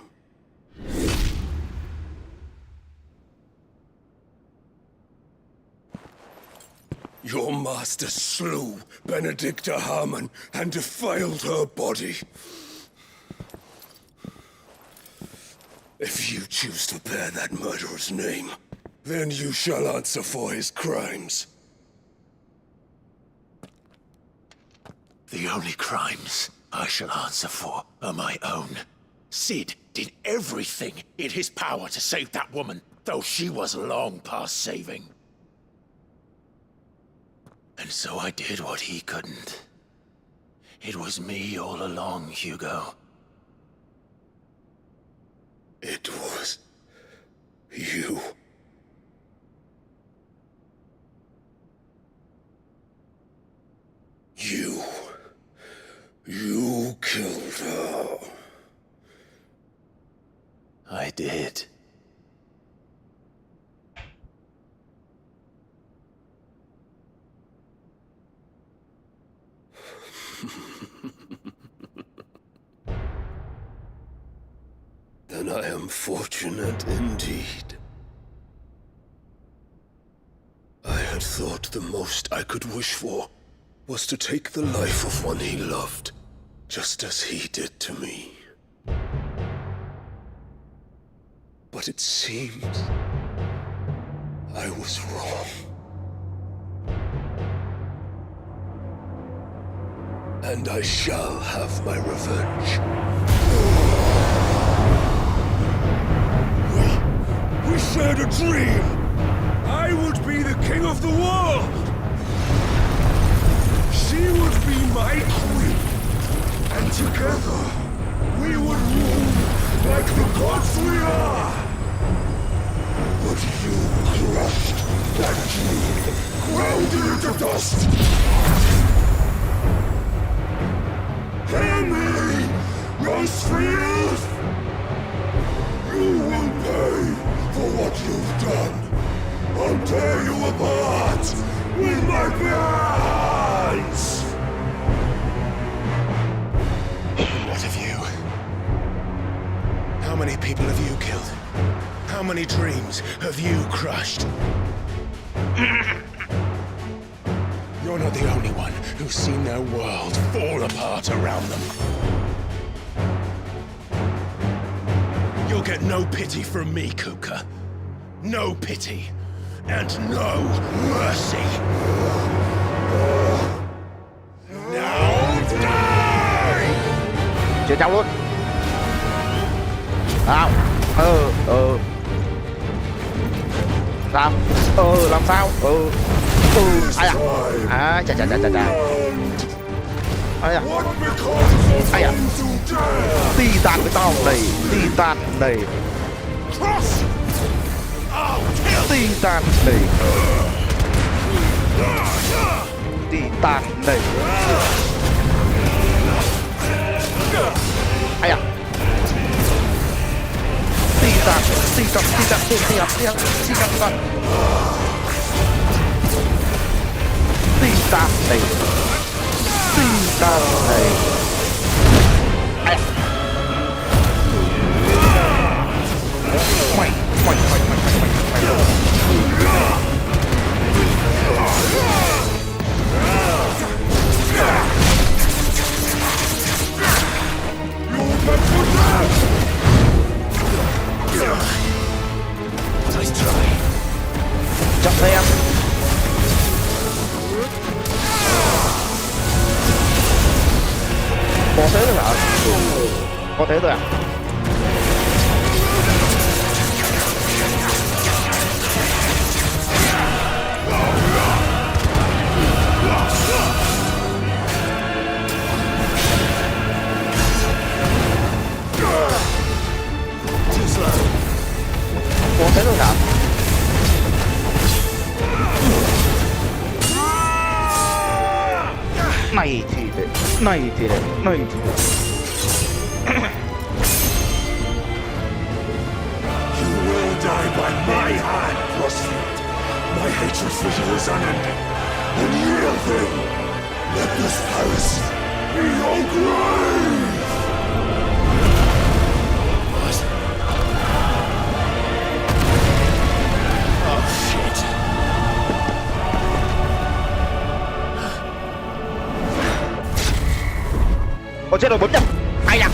Your master slew Benedicta Harmon and defiled her body. If you choose to bear that murderer's name, then you shall answer for his crimes. The only crimes I shall answer for are my own. Sid did everything in his power to save that woman, though she was long past saving. And so I did what he couldn't. It was me all along, Hugo. It was you. You killed her. I did. Then I am fortunate indeed. I had thought the most I could wish for was to take the life of one he loved, just as he did to me. But it seems I was wrong. And I shall have my revenge. We shared a dream! I would be the king of the world! She would be my queen! And together, we would rule like the gods we are! But you crushed that dream, ground it into dust! Hear me, Rosefield! You will pay for what you've done. I'll tear you apart with my bare hands! What of you? How many people have you killed? How many dreams have you crushed? You're not the only one who's seen their world fall apart around them. You'll get no pity from me, Kuka. No pity. And no mercy. Now die! Chơi trong luôn. Sao? Sao? Làm sao? Ai à? Chà. Ai à? Ai à? Titan với tao này, Titan này. Titan này. Titan này. Ai à? Titan. Titan này. Titan này. Ai à? Mày. Nice try. Chậm đây em. Có thế rồi hả? Có thế rồi à? Có thế rồi hả? Này thì đấy. You will die by my hand, Rosefield. My hatred for you is unending. And yield thing. Let this palace be your grave! What? Oh, shit. Chết rồi, bấm nhầm. Ai à?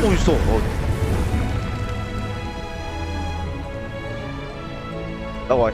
Ôi dồi ôi. Đâu rồi?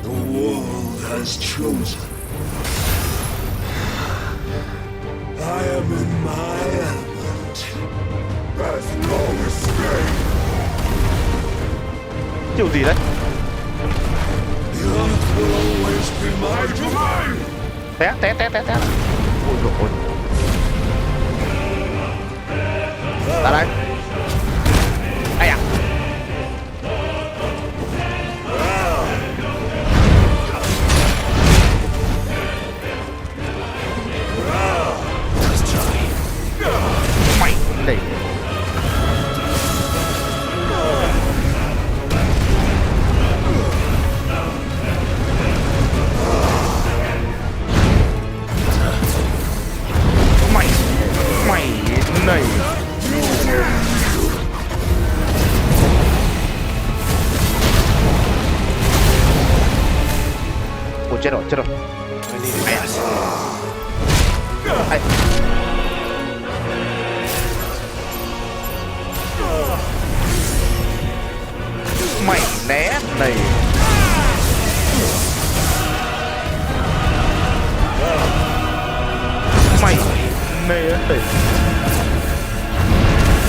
The world has chosen. I am in my element. There's no escape. Kiểu gì đấy? The earth will always be my domain. Té. Ôi dồi ôi. Ra đây. Ai à? chết rồi. Ai. Mày né này. Mày né này.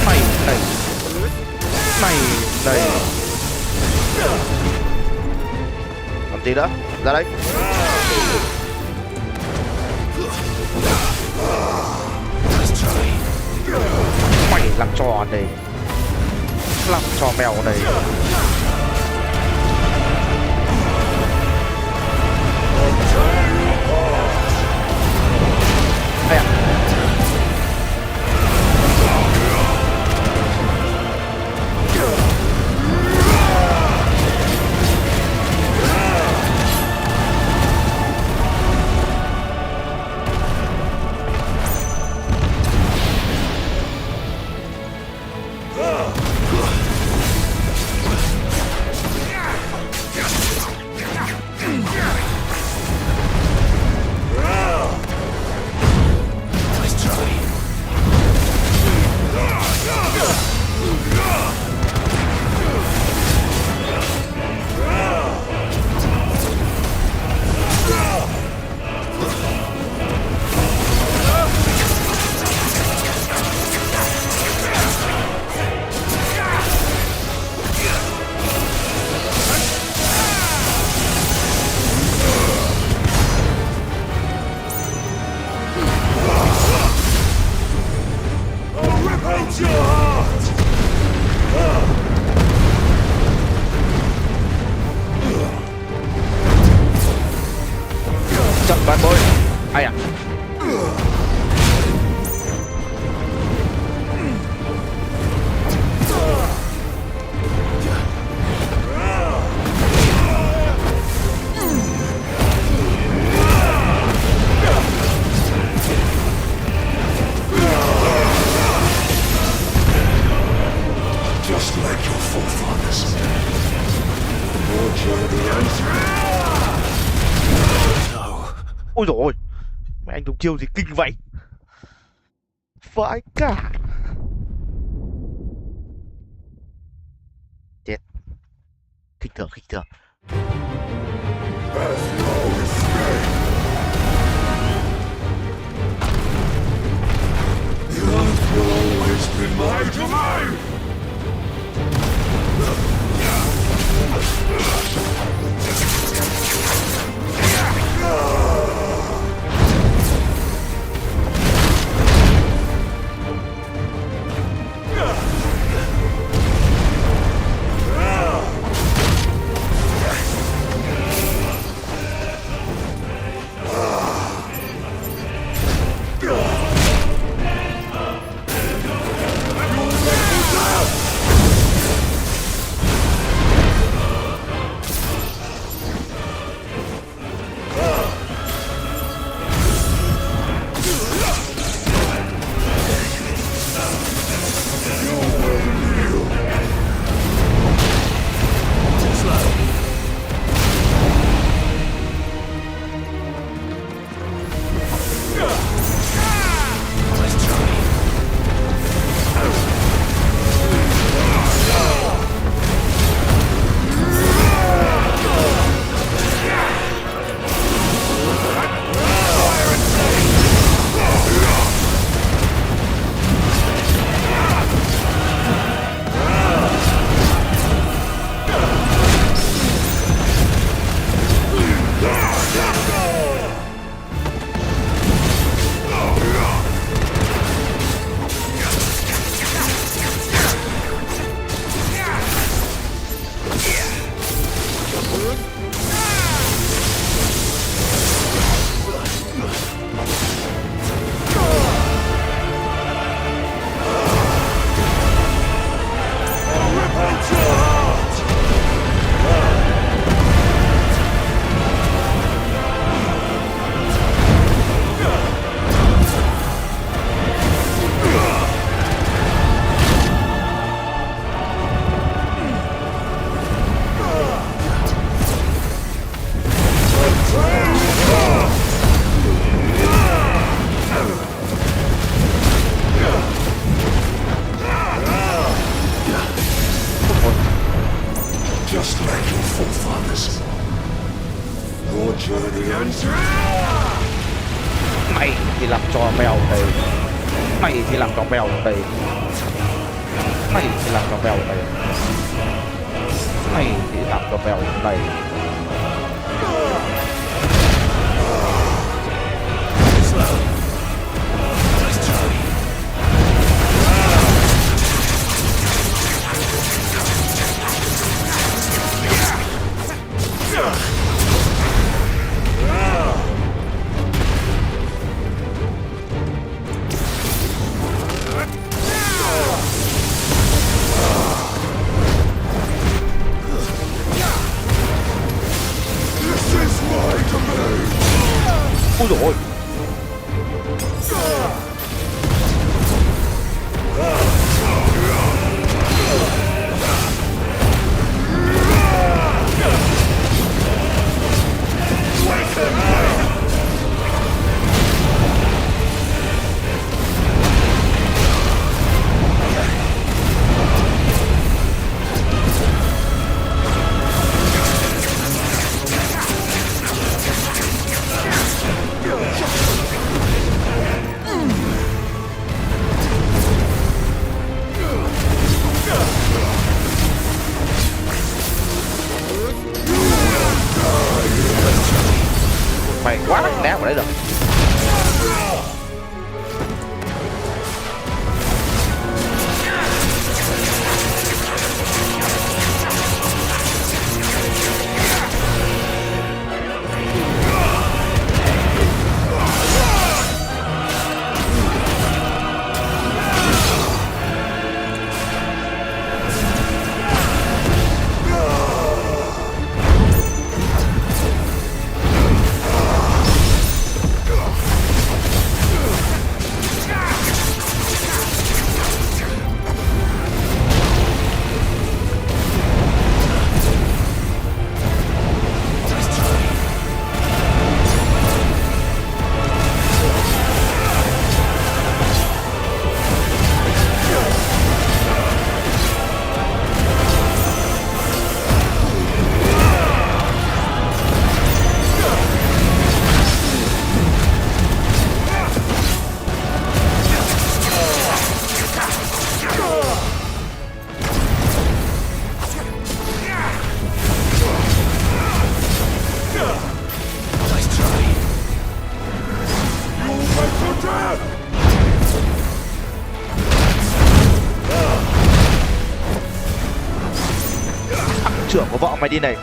Mày này. Mày này. Làm gì đó? Ra đây. Mày làm trò này. Làm trò mèo này. Đây à? Chậm bạn ơi. Ai à? Just like your forefathers. More journey. Ôi dồi ôi, mẹ anh dùng chiêu gì kinh vậy? Vãi cả. Chết. Khinh thường. The earth will always be my domain! Your others. Your journey ends. Mày thì làm cho mèo đây. Mày thì làm cho mèo đây. Mày thì làm cho mèo đây. Mày thì làm cho mèo đây. Ôi dồi ôi. Mày quá né vào đấy được. Trưởng của vợ mày đi này.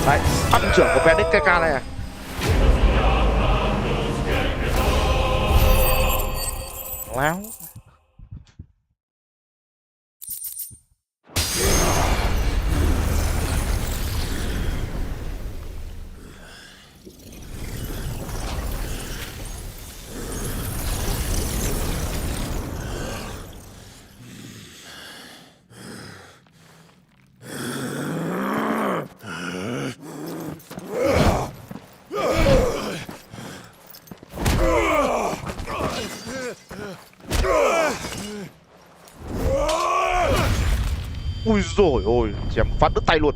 Đấy, ăn trưởng của Phoenix KK này. Láo. Ui dồi ôi, chém phát đứt tay luôn.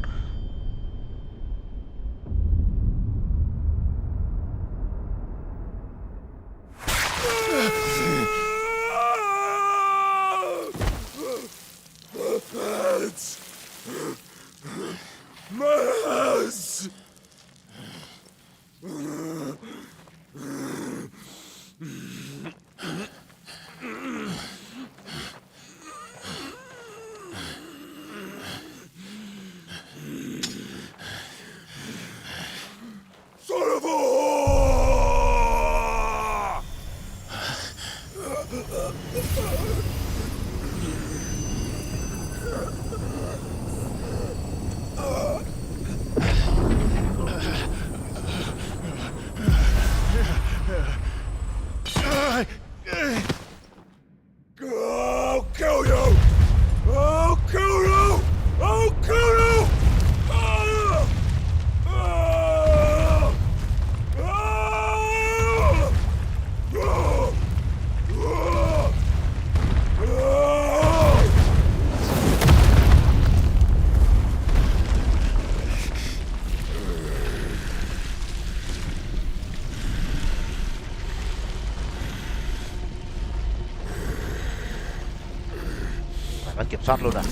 Phải kiểm soát luôn à?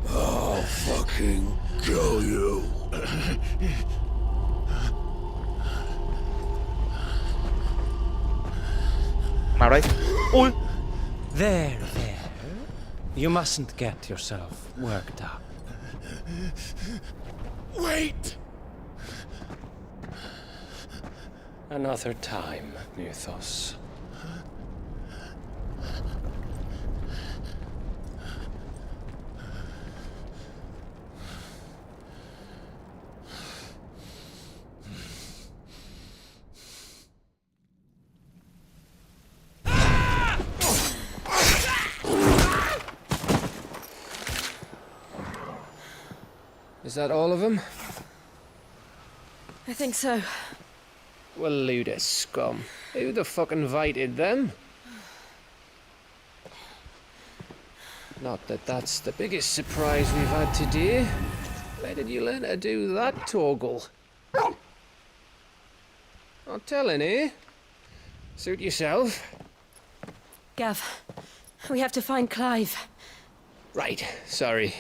I'll fucking kill you. Nào đây? Ui! There, there. You mustn't get yourself worked up. Wait! Another time, Mythos. Is that all of them? I think so. Well, Luda scum. Who the fuck invited them? Not that that's the biggest surprise we've had today. Where did you learn to do that, Torgal? Not telling, eh? Suit yourself. Gav, we have to find Clive. Right, sorry.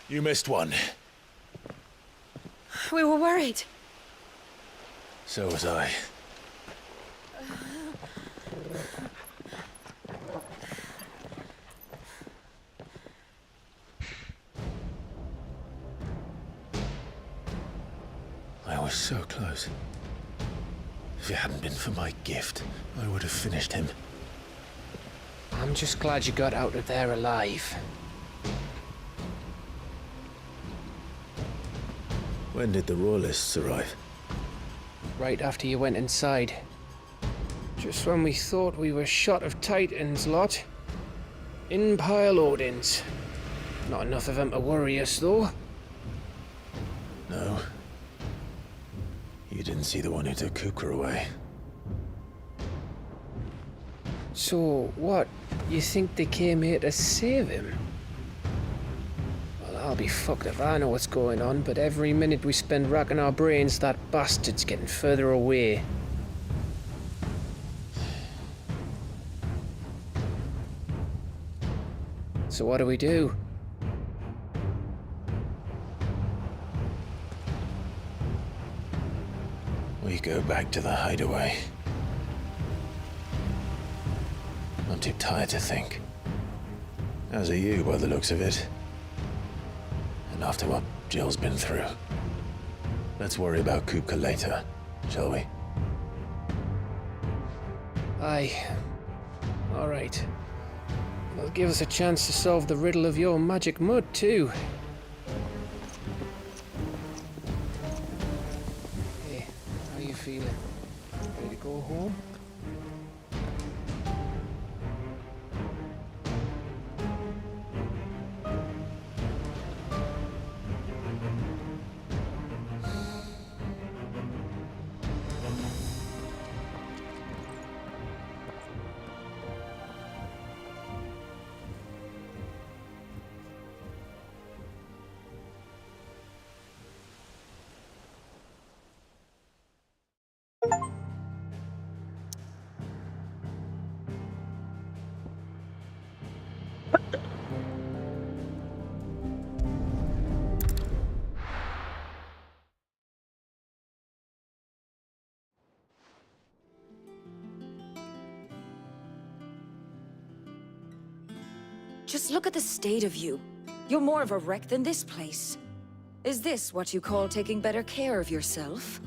You missed one. We were worried. So was I. I was so close. If it hadn't been for my gift, I would have finished him. I'm just glad you got out of there alive. When did the Royalists arrive? Right after you went inside. Just when we thought we were shot of Titans, lot. In pile Odins. Not enough of them to worry us, though. No. You didn't see the one who took Kupka away. So, what? You think they came here to save him? Well, I'll be fucked if I know what's going on, but every minute we spend racking our brains, that bastard's getting further away. So what do we do? We go back to the hideaway. I'm too tired to think. As are you, by the looks of it. And after what Jill's been through. Let's worry about Kupka later, shall we? Aye. All right. It'll give us a chance to solve the riddle of your magic mud, too. Hey, how you feeling? Ready to go home? Just look at the state of you. You're more of a wreck than this place. Is this what you call taking better care of yourself?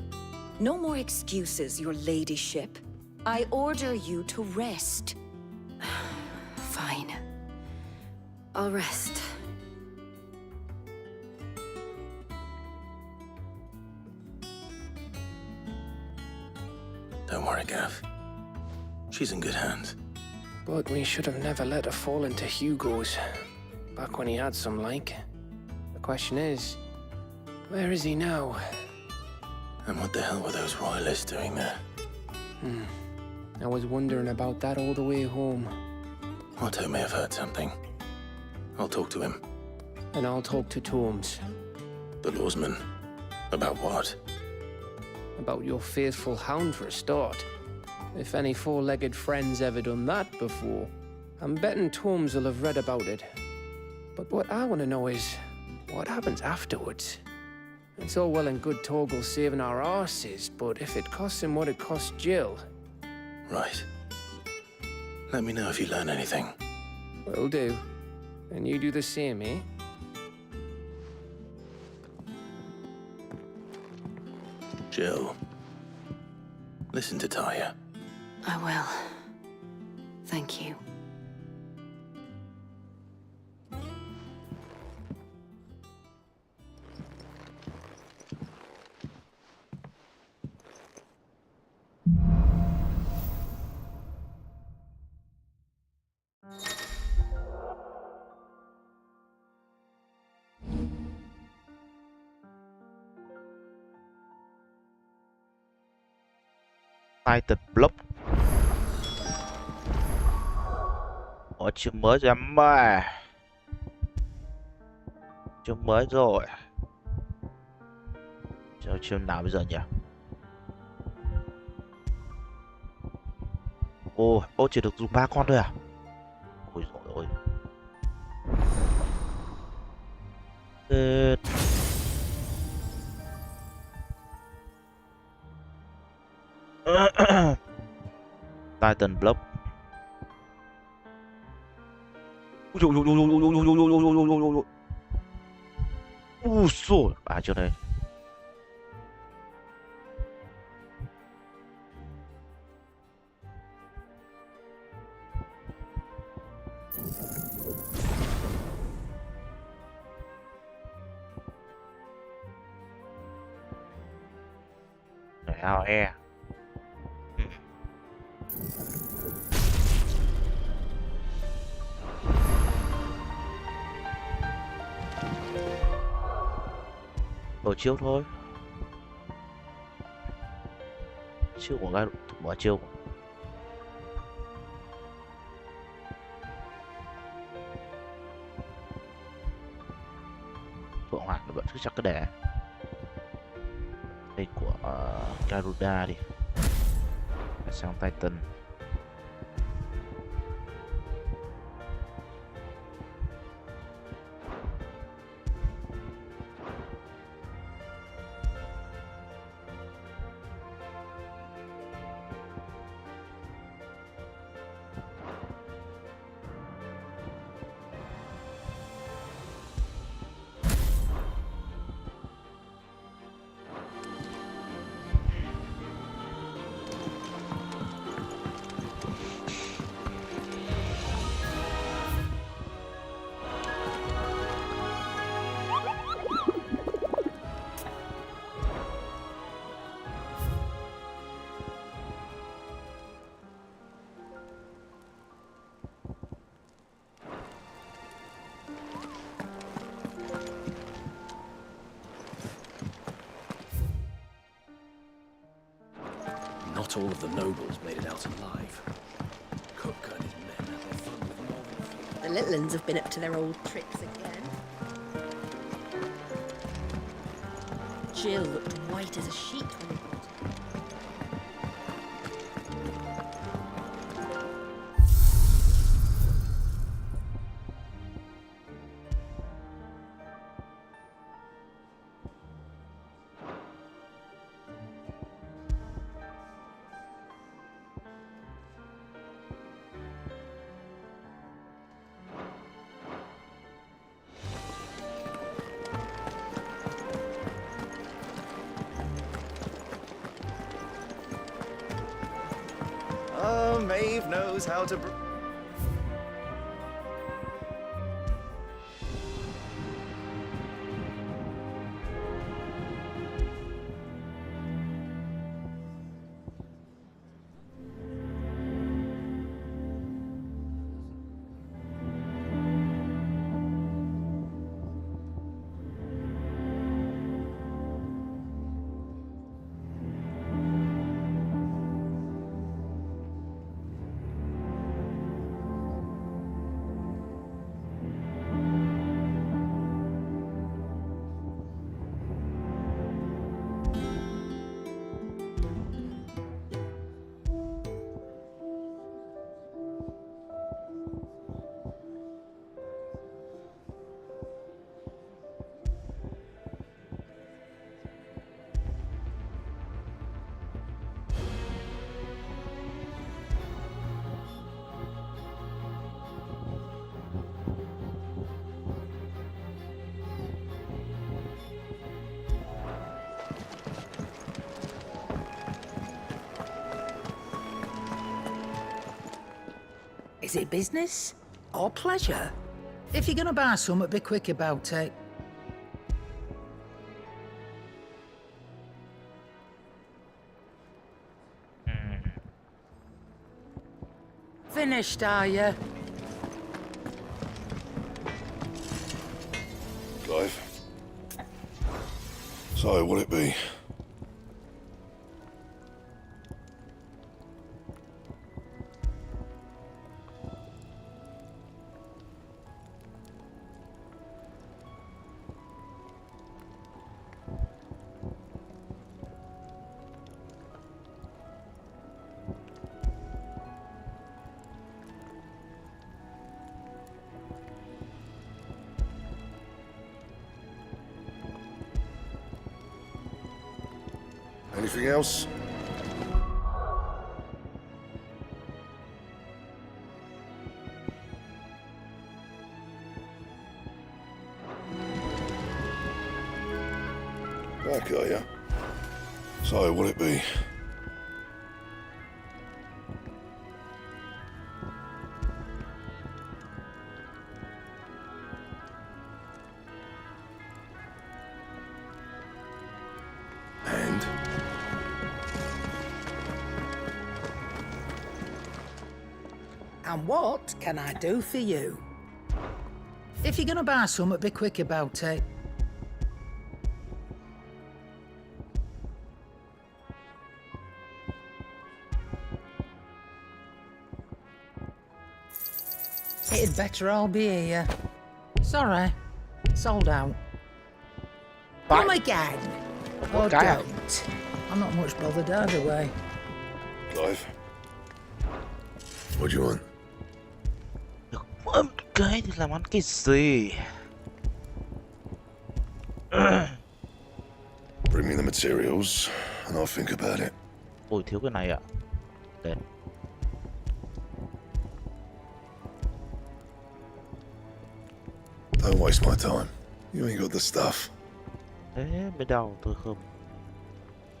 No more excuses, your ladyship. I order you to rest. Fine. I'll rest. Don't worry, Gav. She's in good hands. But we should have never let her fall into Hugo's. Back when he had some like. The question is, where is he now? And what the hell were those royalists doing there? I was wondering about that all the way home. Otto may have heard something. I'll talk to him. And I'll talk to Tomes. The lawsman. About what? About your faithful hound for a start. If any four-legged friend's ever done that before, I'm betting Tomes will have read about it. But what I want to know is, what happens afterwards? It's all well and good Torgal saving our arses, but if it costs him what it cost Jill... Right. Let me know if you learn anything. Will do. And you do the same, eh? Jill. Listen to Taya. I will. Thank you. Titan Block. Ủa, chương mới rồi em ơi. Chương mới rồi. Chơi chương nào bây giờ nhỉ? Ô chỉ được dùng 3 con thôi à? Ôi dồi ôi. Titan Block. Xô à chỗ này. Ao e. Mở chiêu thôi. Chiêu của gai mở chiêu. Phượng Hoàng vẫn cứ chắc cái đẻ. Đây của Garuda đi. Sang Titan. Not all of the nobles made it out alive. Cook and his men had their fun with Morgan. The little ones have been up to their old tricks again. Jill looked white as a sheet when we got her. Maeve knows how to... Is it business or pleasure? If you're gonna buy something, be quick about it. Finished, are you? Clive. So, will it be? Anything else? Back, are ya? So, will it be? And? And what can I do for you? If you're gonna buy something, be quick about it. It'd better all be here. Sorry, sold out. Come again. Or don't. I'm not much bothered either way. Clive? What do you want? Một cái thì làm ăn cái gì? Bring me the materials, and I'll think about it. Ôi, thiếu cái này ạ. Để. Don't waste my time. You ain't got the stuff. Thế mới đầu tôi không.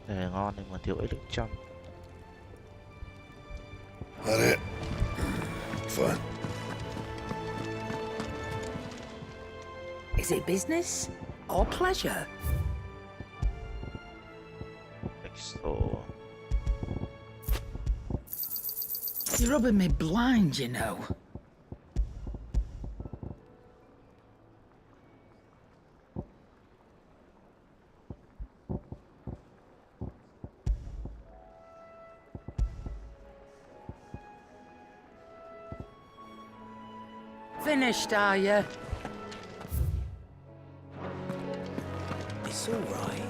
Để ngon nhưng mà thiếu ấy được trăm. That it? Fine. Is it business or pleasure? So. You're rubbing me blind, you know. Finished, are you? It's all right.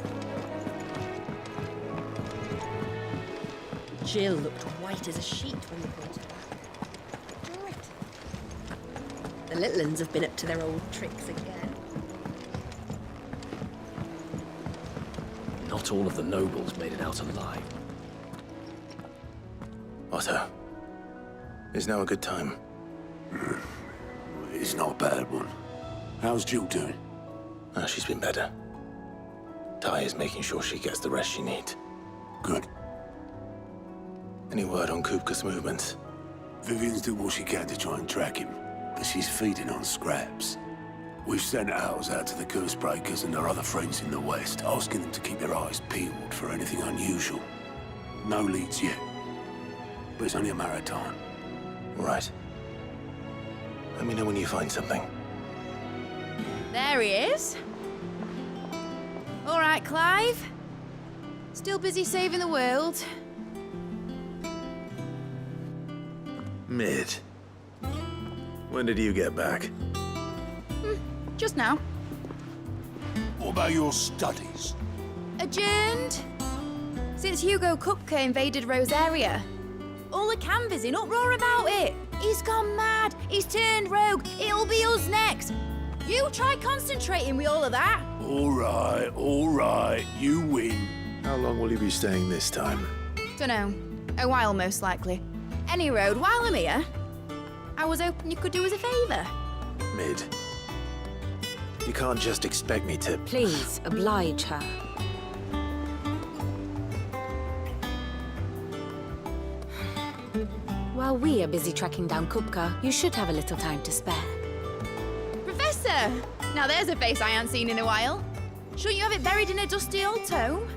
Jill looked white as a sheet when you pointed that. Right. The little uns have been up to their old tricks again. Not all of the nobles made it out alive. Otto, is now a good time? It's not a bad one. How's Jill doing? She's been better. Ty is making sure she gets the rest she needs. Good. Any word on Kupka's movements? Vivian's doing what she can to try and track him, but she's feeding on scraps. We've sent ours out to the Cursebreakers and their other friends in the West, asking them to keep their eyes peeled for anything unusual. No leads yet, but it's only a matter of time. Right. Let me know when you find something. There he is. All right, Clive. Still busy saving the world. Mid. When did you get back? Just now. What about your studies? Adjourned. Since Hugo Kupka invaded Rosaria. All the canvass in uproar about it. He's gone mad. He's turned rogue. It'll be us next. You try concentrating with all of that. All right. You win. How long will you be staying this time? Dunno. A while, most likely. Any road, while I'm here, I was hoping you could do us a favour. Mid. You can't just expect me to... Please, oblige her. While we are busy tracking down Kupka, you should have a little time to spare. Professor! Now there's a face I haven't seen in a while. Shouldn't you have it buried in a dusty old tome?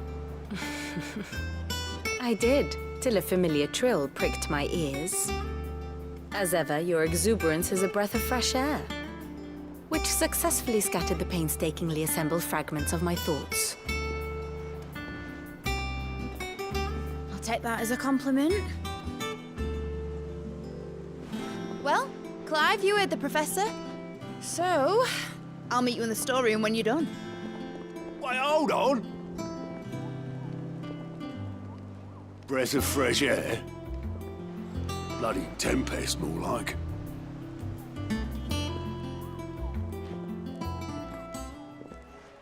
I did, till a familiar trill pricked my ears. As ever, your exuberance is a breath of fresh air, which successfully scattered the painstakingly assembled fragments of my thoughts. I'll take that as a compliment. Well, Clive, you heard the Professor. So, I'll meet you in the storeroom when you're done. Wait, hold on! Breath of fresh air? Bloody tempest, more like.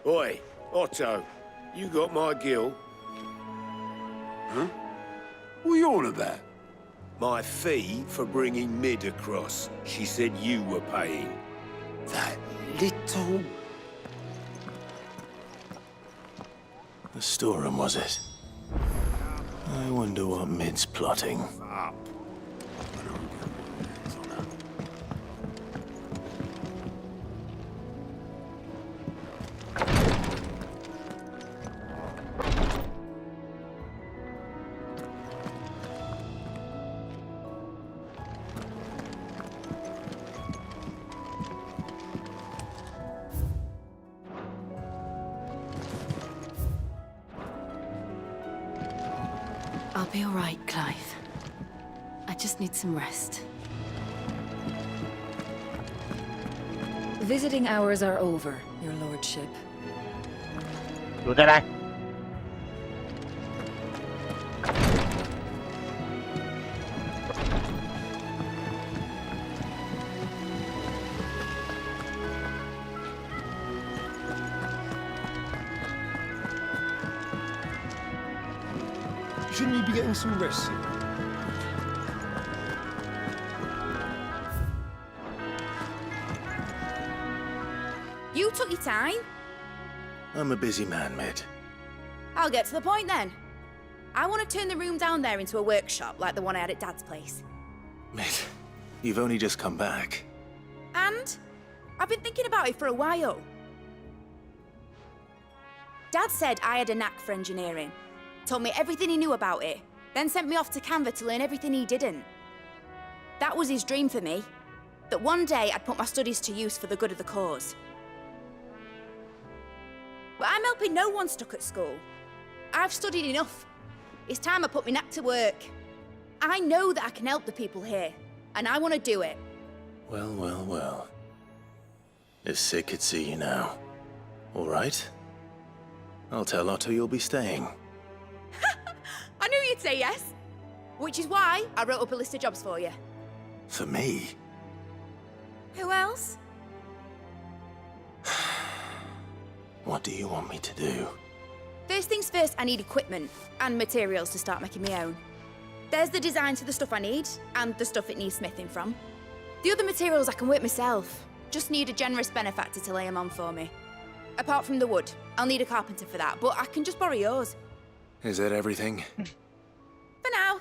Oi, Otto, you got my gill? Huh? What are you on about? My fee for bringing Mid across. She said you were paying. That little... The storeroom, was it? I wonder what Mid's plotting. Up. I'll be all right, Clive. I just need some rest. Visiting hours are over, your lordship. Vô tới đây. Shouldn't you be getting some rest soon? You took your time. I'm a busy man, Mid. I'll get to the point then. I want to turn the room down there into a workshop like the one I had at Dad's place. Mid, you've only just come back. And I've been thinking about it for a while. Dad said I had a knack for engineering. Told me everything he knew about it, then sent me off to Canva to learn everything he didn't. That was his dream for me, that one day I'd put my studies to use for the good of the cause. But I'm helping no one stuck at school. I've studied enough. It's time I put my knack to work. I know that I can help the people here, and I want to do it. Well, well, well. If Sid could see you now. All right? I'll tell Otto you'll be staying. I knew you'd say yes. Which is why I wrote up a list of jobs for you. For me? Who else? What do you want me to do? First things first, I need equipment and materials to start making my own. There's the designs for the stuff I need, and the stuff it needs smithing from. The other materials I can work myself. Just need a generous benefactor to lay them on for me. Apart from the wood, I'll need a carpenter for that, but I can just borrow yours. Is that everything? For now.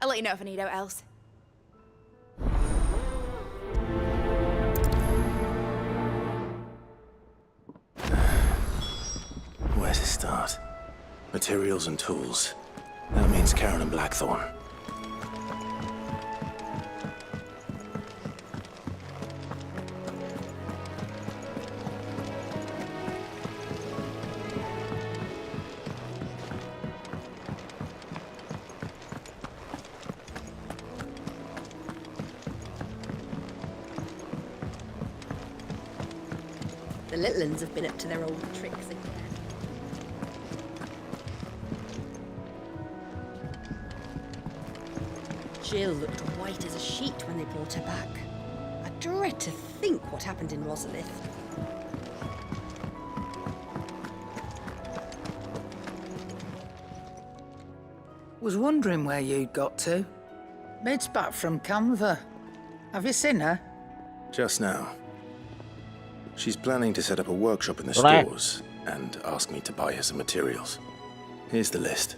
I'll let you know if I need out else. Where to start? Materials and tools. That means Karen and Blackthorn. The little uns have been up to their old tricks again. Jill looked white as a sheet when they brought her back. I dread to think what happened in Rosalith. Was wondering where you'd got to. Mid's back from Canva. Have you seen her? Just now. She's planning to set up a workshop in the Right. stores and ask me to buy her some materials. Here's the list.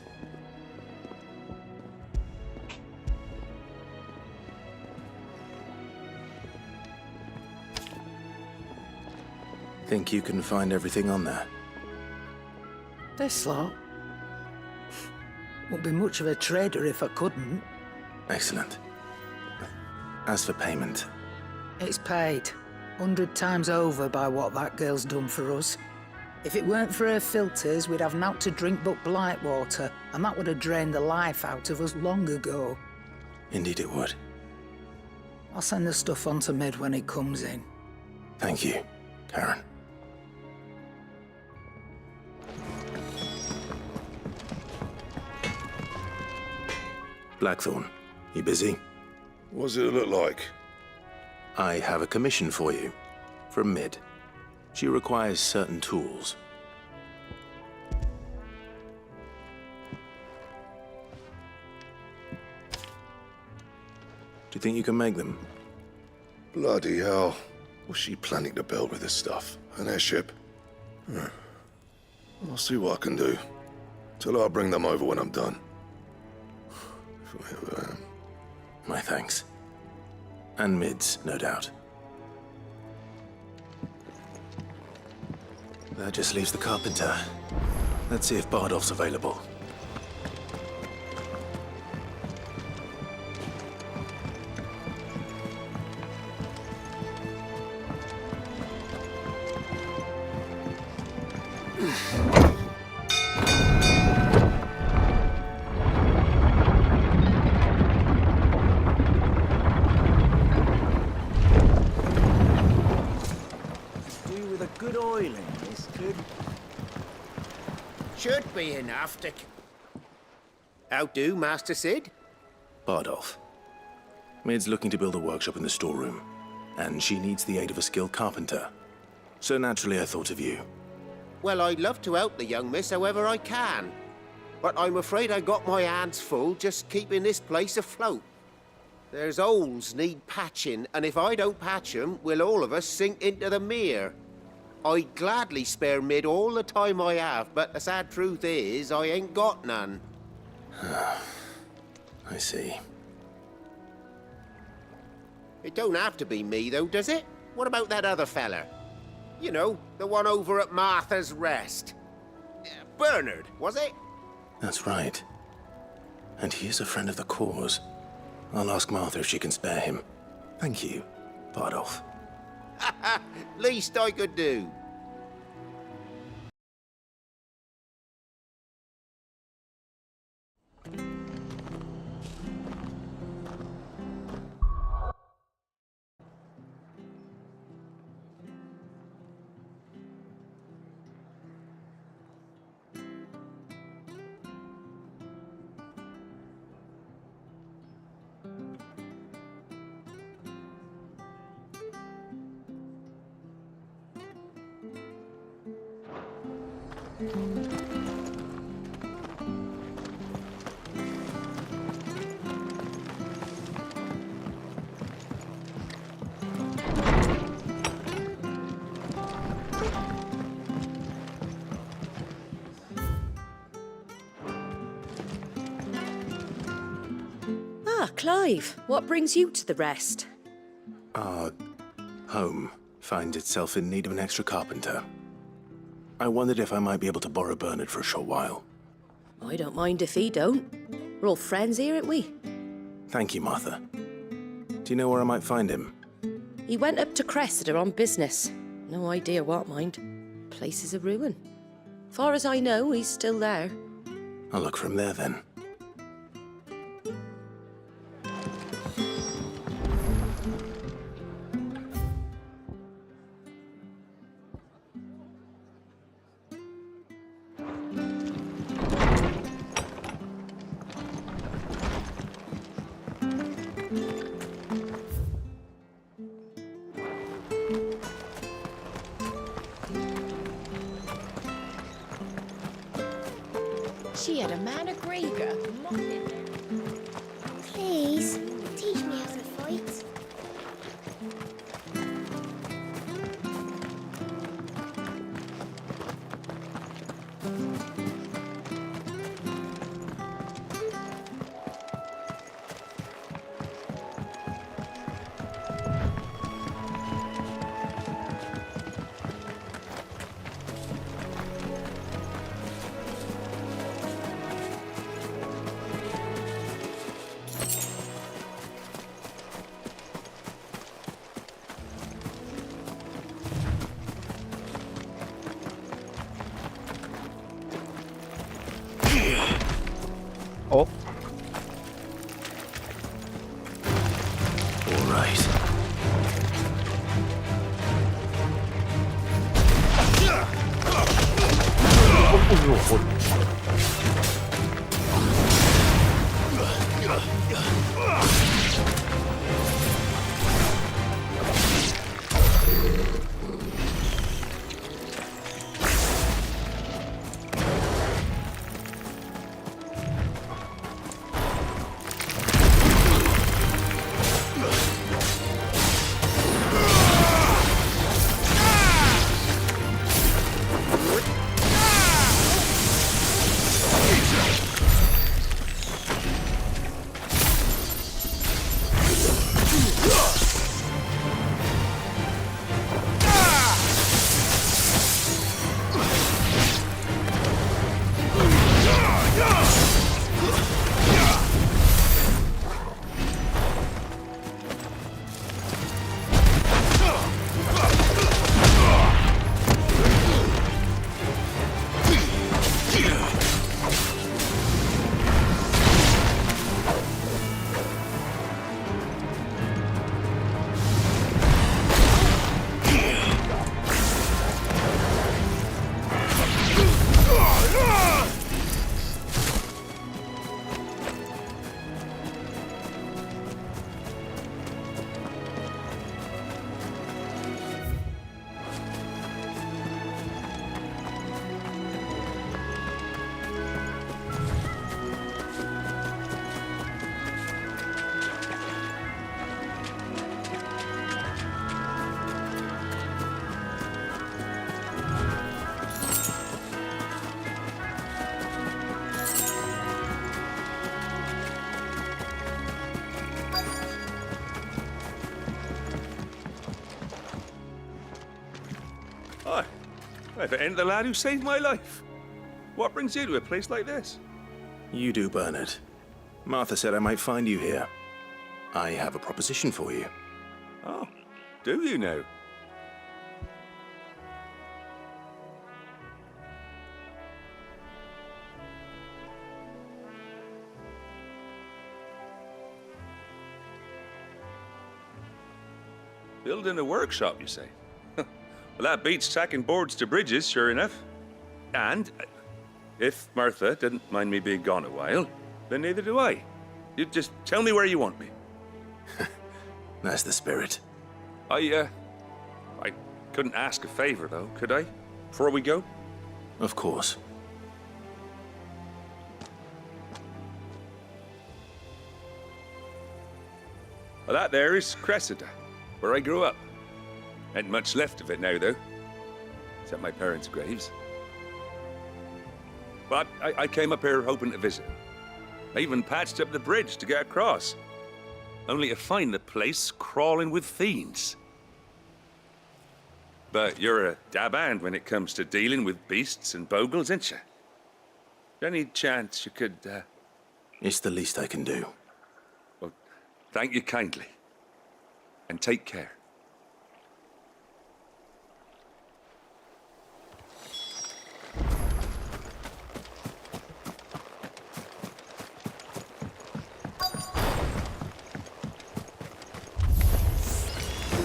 Think you can find everything on there? This lot? Wouldn't be much of a trader if I couldn't. Excellent. As for payment... It's paid. 100 times over by what that girl's done for us. If it weren't for her filters, we'd have naught to drink but blight water, and that would have drained the life out of us long ago. Indeed it would. I'll send the stuff on to Mid when it comes in. Thank you, Karen. Blackthorn, you busy? What does it look like? I have a commission for you, from Mid. She requires certain tools. Do you think you can make them? Bloody hell. What's she planning to build with this stuff? An airship? I'll see what I can do. Tell her I'll bring them over when I'm done. If I ever am. My thanks. And Mid's, no doubt. That just leaves the carpenter. Let's see if Bardolph's available. Good oiling, this could... Should be enough to... How do, Master Sid? Bardolph. Mid's looking to build a workshop in the storeroom, and she needs the aid of a skilled carpenter. So naturally I thought of you. Well, I'd love to help the young miss however I can. But I'm afraid I got my hands full just keeping this place afloat. There's holes need patching, and if I don't patch them, we'll all of us sink into the mere. I'd gladly spare Mid all the time I have, but the sad truth is, I ain't got none. I see. It don't have to be me, though, does it? What about that other fella? You know, the one over at Martha's Rest. Bernard, was it? That's right. And he is a friend of the cause. I'll ask Martha if she can spare him. Thank you, Bardolph. Least I could do. Clive, what brings you to the Rest? Our home finds itself in need of an extra carpenter. I wondered if I might be able to borrow Bernard for a short while. I don't mind if he don't. We're all friends here, ain't we? Thank you, Martha. Do you know where I might find him? He went up to Cressida on business. No idea what, mind. Place is a ruin. Far as I know, he's still there. I'll look for him there, then. She had a man of Grieger. Please, teach me how to fight. Ủa? All right. Hi. If it ain't the lad who saved my life. What brings you to a place like this? You do, Bernard. Martha said I might find you here. I have a proposition for you. Oh, do you now? Building a workshop, you say? Well, that beats tacking boards to bridges, sure enough. And if Martha didn't mind me being gone a while, then neither do I. You just tell me where you want me. That's the spirit. I couldn't ask a favor, though, could I? Before we go? Of course. Well, that there is Cressida, where I grew up. Ain't much left of it now, though. Except my parents' graves. But I came up here hoping to visit. I even patched up the bridge to get across. Only to find the place crawling with fiends. But you're a dab hand when it comes to dealing with beasts and bogles, ain't you? Any chance you could, It's the least I can do. Well, thank you kindly. And take care.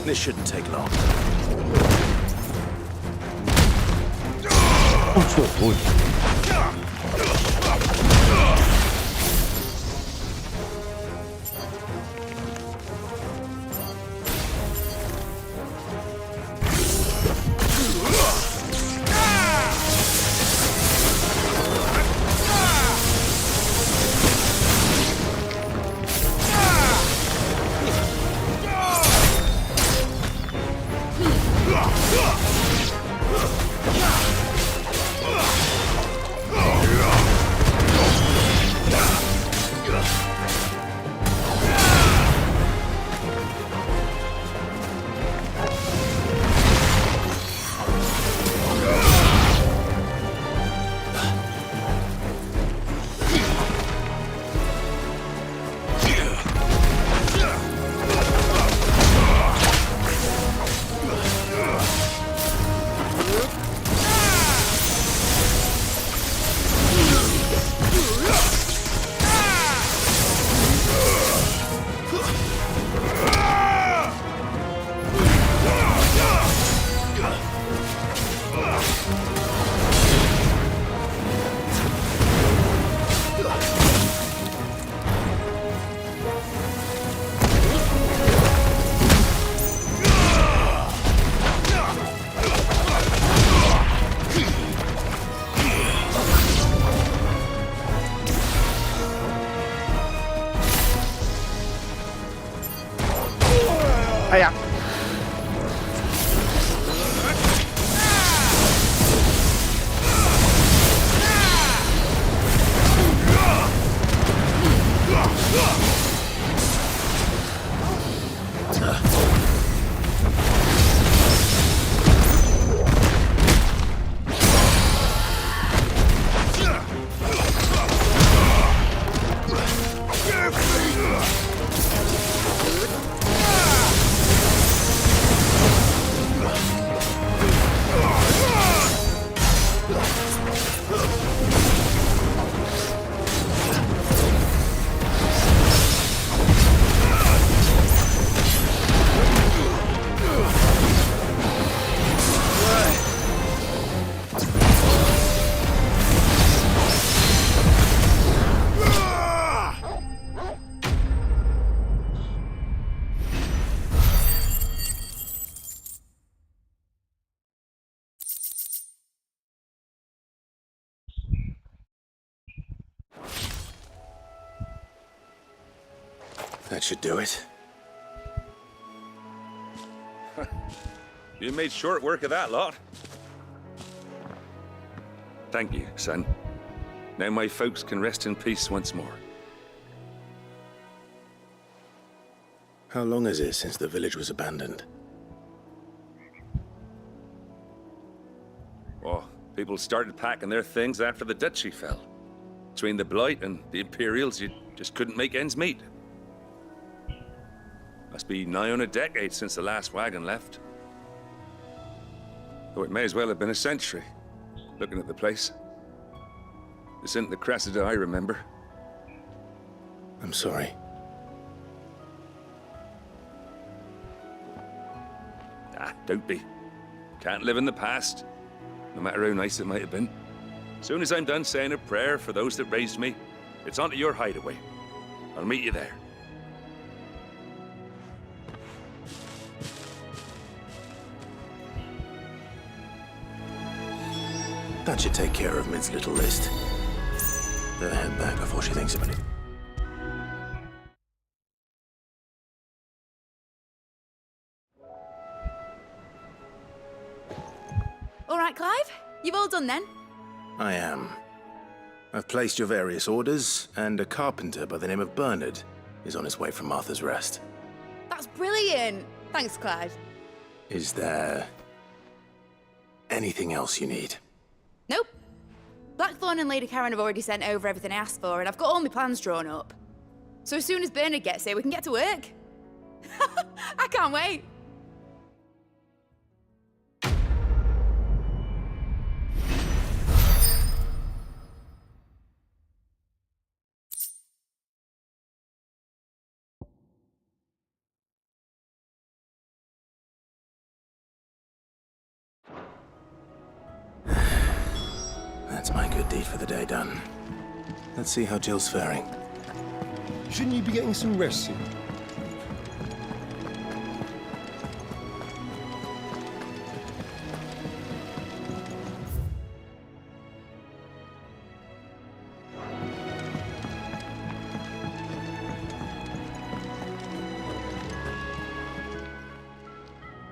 This shouldn't take long. Aya. That should do it. You made short work of that lot. Thank you, son. Now my folks can rest in peace once more. How long is it since the village was abandoned? Oh, people started packing their things after the duchy fell. Between the Blight and the Imperials, you just couldn't make ends meet. Must be nigh on a decade since the last wagon left. Though it may as well have been a century, looking at the place. This isn't the Cressida I remember. I'm sorry. Ah, don't be. Can't live in the past, no matter how nice it might have been. Soon as I'm done saying a prayer for those that raised me, it's on to your hideaway. I'll meet you there. That should take care of Mid's little list. Better head back before she thinks about it. All right, Clive. You've all done then? I am. I've placed your various orders, and a carpenter by the name of Bernard is on his way from Martha's Rest. That's brilliant. Thanks, Clive. Is there anything else you need? Nope. Blackthorn and Lady Karen have already sent over everything I asked for, and I've got all my plans drawn up. So as soon as Bernard gets here, we can get to work. I can't wait. That's my good deed for the day done. Let's see how Jill's faring. Shouldn't you be getting some rest soon?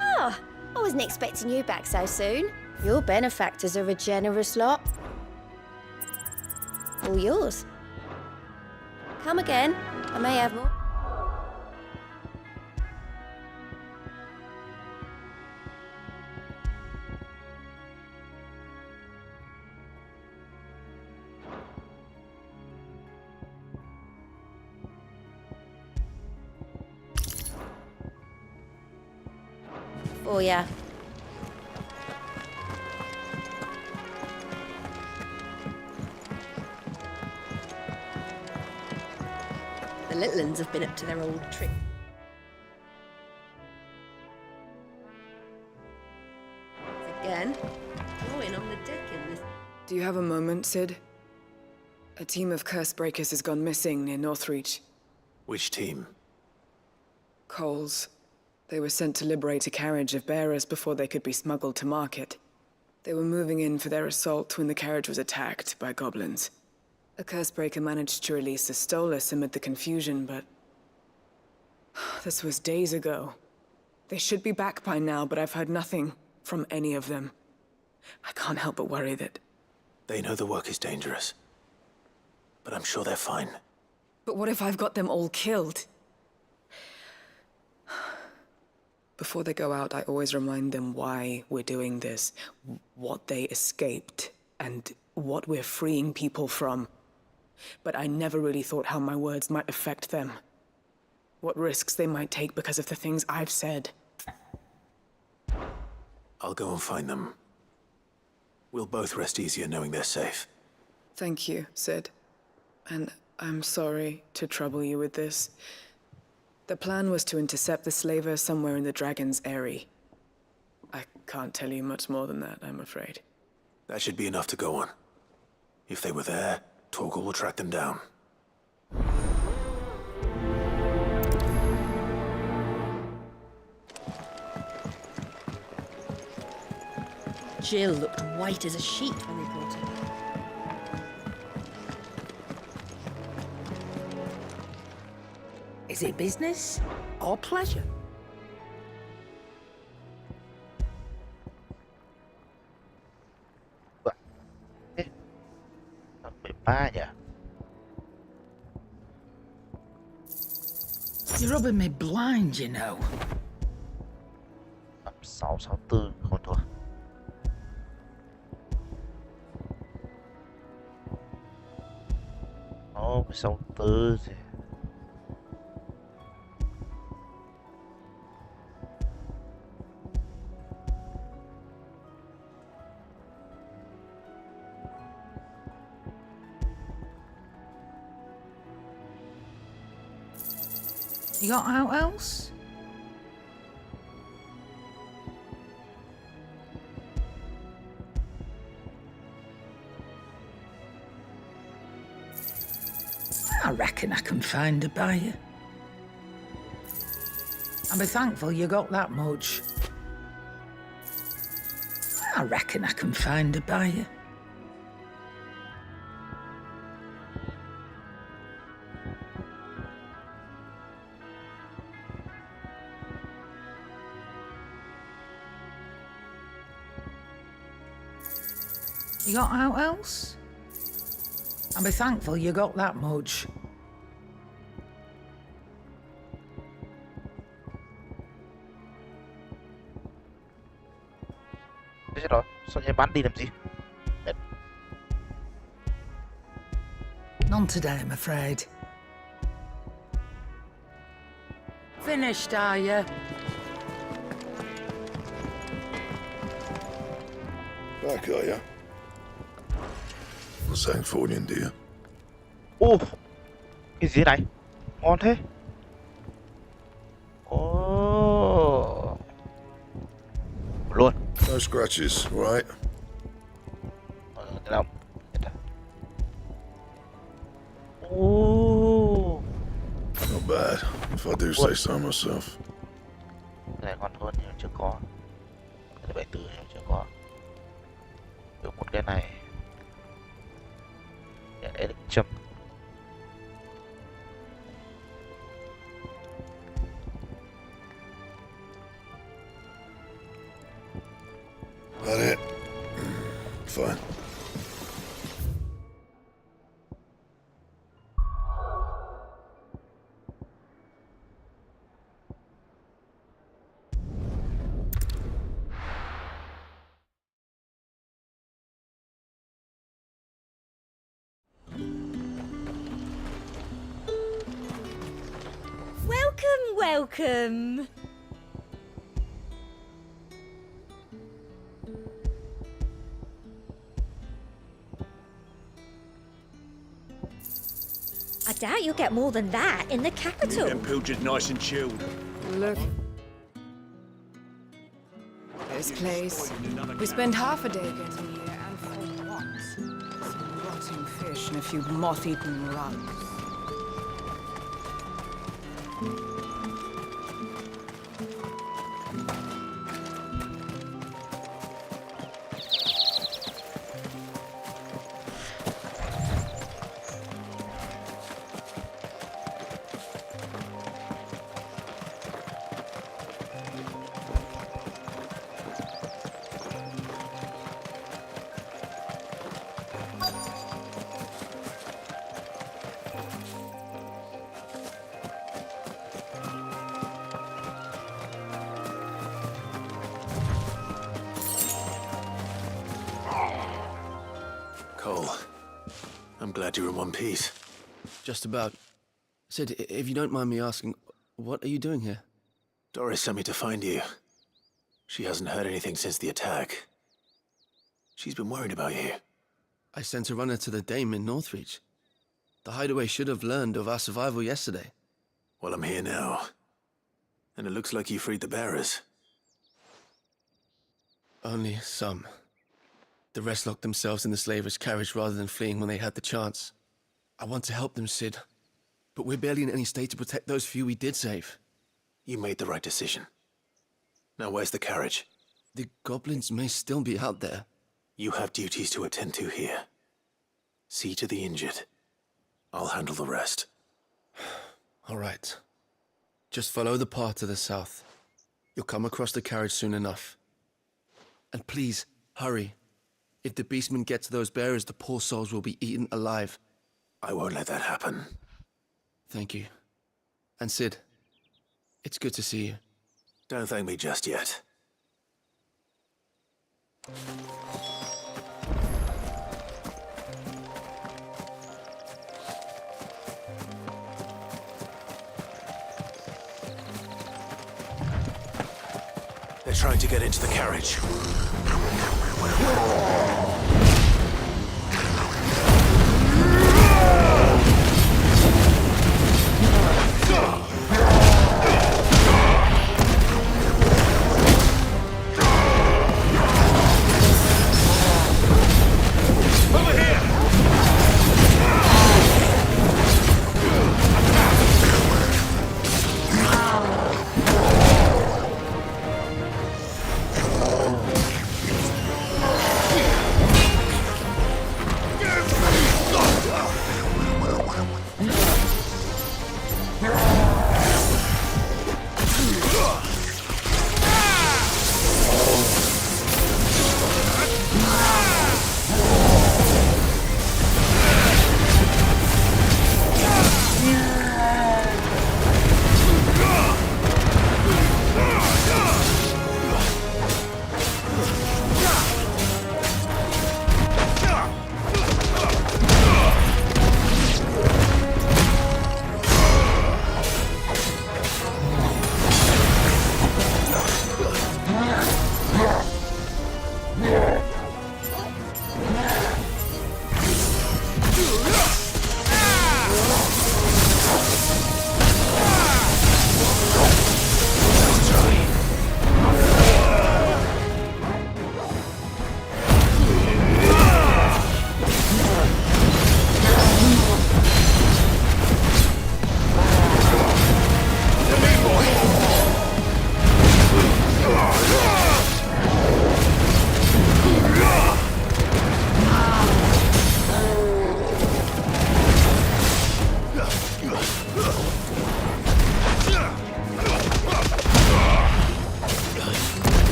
Oh, I wasn't expecting you back so soon. Your benefactors are a generous lot. All yours. Come again. I may have more. For ya. The little uns have been up to their old trick. Again, drawing on the deck in this. Do you have a moment, Sid? A team of curse breakers has gone missing near Northreach. Which team? Coles. They were sent to liberate a carriage of bearers before they could be smuggled to market. They were moving in for their assault when the carriage was attacked by goblins. A cursebreaker managed to release a Stolas amid the confusion, but... this was days ago. They should be back by now, but I've heard nothing from any of them. I can't help but worry that... They know the work is dangerous. But I'm sure they're fine. But what if I've got them all killed? Before they go out, I always remind them why we're doing this, what they escaped, and what we're freeing people from. But I never really thought how my words might affect them. What risks they might take because of the things I've said. I'll go and find them. We'll both rest easier knowing they're safe. Thank you, Sid. And I'm sorry to trouble you with this. The plan was to intercept the slaver somewhere in the Dragon's Eyrie. I can't tell you much more than that, I'm afraid. That should be enough to go on. If they were there, Torgal will track them down. Jill looked white as a sheet when they brought her. Is it business or pleasure? You're rubbing me blind, you know. 664 không thua. Ồ, 64 thì You got out else? I reckon I can find a buyer. I'll be thankful you got that much. I reckon I can find a buyer. You got out else? I'll be thankful you got that much. Thế rồi, sao nhảy bắn đi làm gì? None today, I'm afraid. Finished, are you? Back, are ya? What's that for you, dear? Ô, cái gì này? Ngon thế. Ồ. Luôn. No scratches, right? Đâu? Ồ. Not bad, if I do say so myself. Cái này ngon hơn nhưng chưa có. Cái này 74 nhưng chưa có. Được một cái này. Để được châm. That it? Fine. Welcome. I doubt you'll get more than that in the capital. Them pilchards nice and chilled. Look. This place. We spend half a day getting here, and for what? Some rotting fish and a few moth-eaten rugs. Cole, I'm glad you're in one piece. Just about. Sid, if you don't mind me asking, what are you doing here? Doris sent me to find you. She hasn't heard anything since the attack. She's been worried about you. I sent a runner to the Dame in Northreach. The Hideaway should have learned of our survival yesterday. Well, I'm here now. And it looks like you freed the bearers. Only some. The rest locked themselves in the slavers' carriage rather than fleeing when they had the chance. I want to help them, Sid. But we're barely in any state to protect those few we did save. You made the right decision. Now where's the carriage? The goblins may still be out there. You have duties to attend to here. See to the injured. I'll handle the rest. All right. Just follow the path to the south. You'll come across the carriage soon enough. And please, hurry. If the beastmen get to those bearers, the poor souls will be eaten alive. I won't let that happen. Thank you. And Sid, it's good to see you. Don't thank me just yet. They're trying to get into the carriage.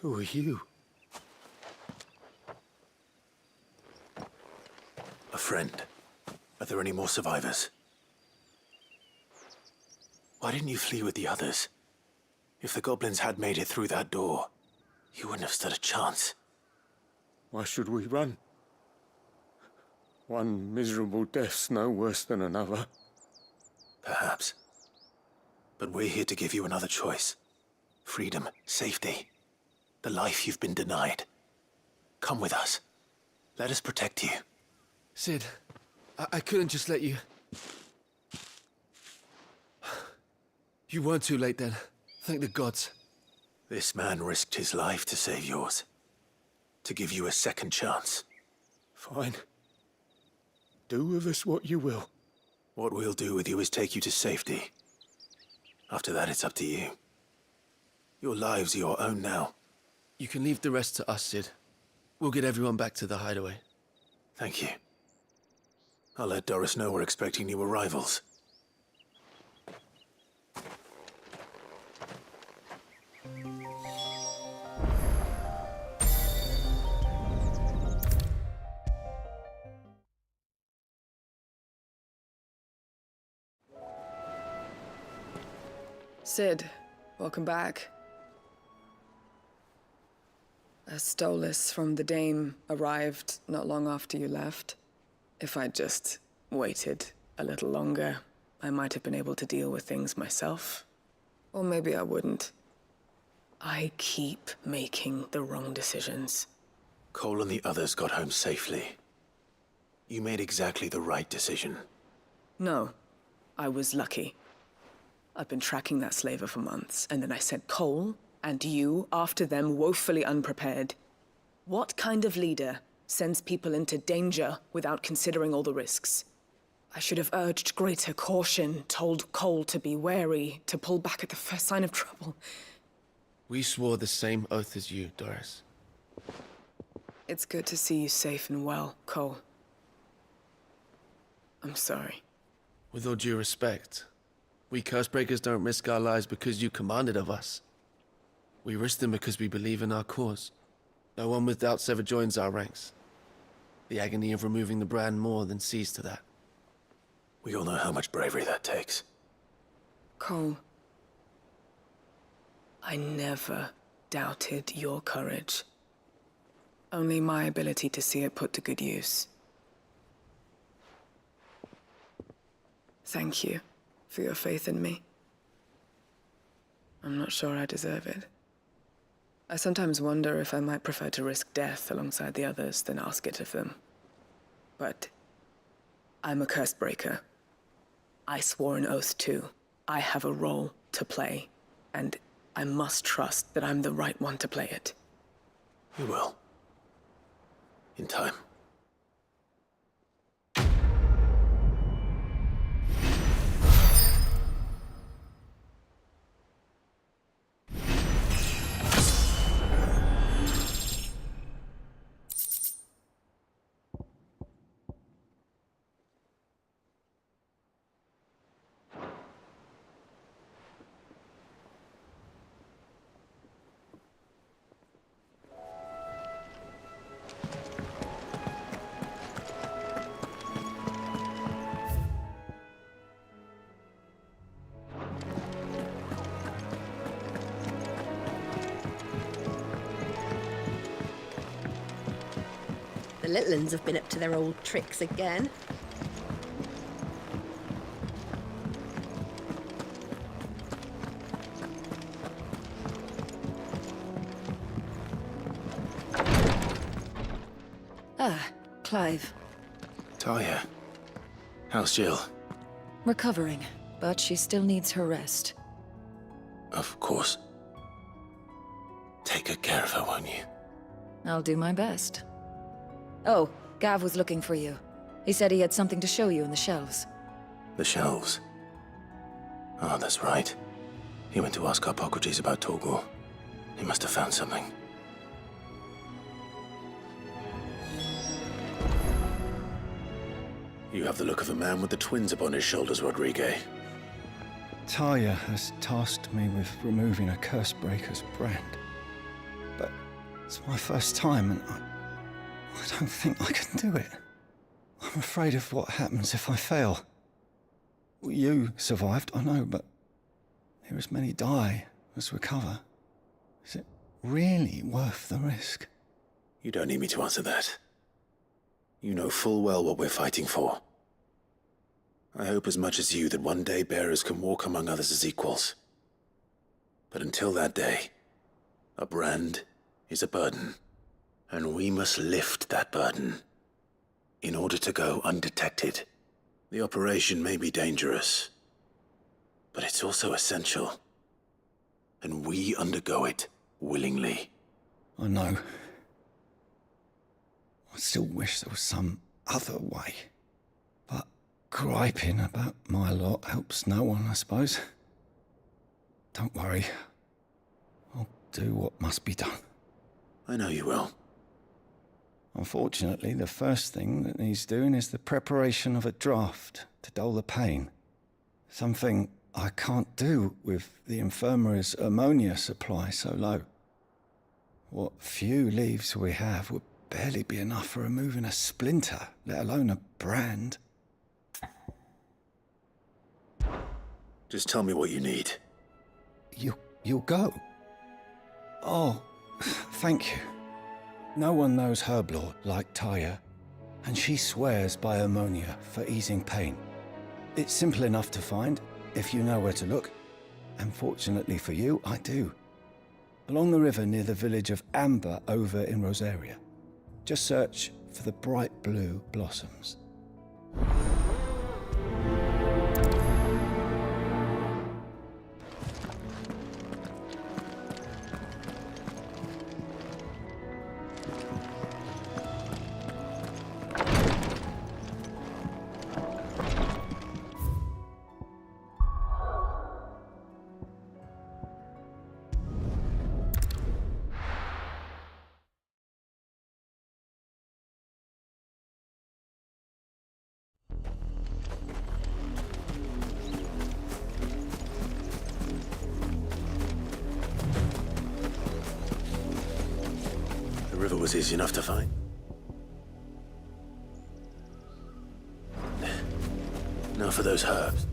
Who are you? A friend. Are there any more survivors? Why didn't you flee with the others? If the goblins had made it through that door, you wouldn't have stood a chance. Why should we run? One miserable death's no worse than another. Perhaps. But we're here to give you another choice. Freedom, safety. The life you've been denied. Come with us. Let us protect you. Sid, I couldn't just let you... You weren't too late then. Thank the gods. This man risked his life to save yours. To give you a second chance. Fine. Do with us what you will. What we'll do with you is take you to safety. After that, it's up to you. Your lives are your own now. You can leave the rest to us, Sid. We'll get everyone back to the hideaway. Thank you. I'll let Doris know we're expecting new arrivals. Sid, welcome back. A Stolas from the Dame arrived not long after you left. If I'd just waited a little longer, I might have been able to deal with things myself. Or maybe I wouldn't. I keep making the wrong decisions. Cole and the others got home safely. You made exactly the right decision. No, I was lucky. I've been tracking that slaver for months, and then I sent Cole and you after them, woefully unprepared. What kind of leader sends people into danger without considering all the risks? I should have urged greater caution, told Cole to be wary, to pull back at the first sign of trouble. We swore the same oath as you, Doris. It's good to see you safe and well, Cole. I'm sorry. With all due respect, we Cursebreakers don't risk our lives because you commanded of us. We risk them because we believe in our cause. No one with doubts ever joins our ranks. The agony of removing the brand more than sees to that. We all know how much bravery that takes. Cole, I never doubted your courage. Only my ability to see it put to good use. Thank you for your faith in me. I'm not sure I deserve it. I sometimes wonder if I might prefer to risk death alongside the others than ask it of them. But I'm a Cursebreaker. I swore an oath too. I have a role to play, and I must trust that I'm the right one to play it. You will. In time. The little uns have been up to their old tricks again. Ah, Clive. Talia. How's Jill? Recovering, but she still needs her rest. Of course. Take good care of her, won't you? I'll do my best. Oh, Gav was looking for you. He said he had something to show you in the shelves. The shelves. Oh, that's right. He went to ask Harpocrates about Torgor. He must have found something. You have the look of a man with the twins upon his shoulders, Rodrigue. Talia has tasked me with removing a Cursebreaker's brand. But it's my first time, and I don't think I can do it. I'm afraid of what happens if I fail. You survived, I know, but there as many die as recover. Is it really worth the risk? You don't need me to answer that. You know full well what we're fighting for. I hope as much as you that one day bearers can walk among others as equals. But until that day, a brand is a burden, and we must lift that burden in order to go undetected. The operation may be dangerous, but it's also essential, and we undergo it willingly. I know. I still wish there was some other way. But griping about my lot helps no one, I suppose. Don't worry. I'll do what must be done. I know you will. Unfortunately, the first thing that needs doing is the preparation of a draft to dull the pain. Something I can't do with the infirmary's ammonia supply so low. What few leaves we have would barely be enough for removing a splinter, let alone a brand. Just tell me what you need, You'll go? Oh, thank you. No one knows herb lore like Taya, and she swears by ammonia for easing pain. It's simple enough to find, if you know where to look. And fortunately for you, I do. Along the river near the village of Amber over in Rosaria. Just search for the bright blue blossoms. The river was easy enough to find. Now for those herbs.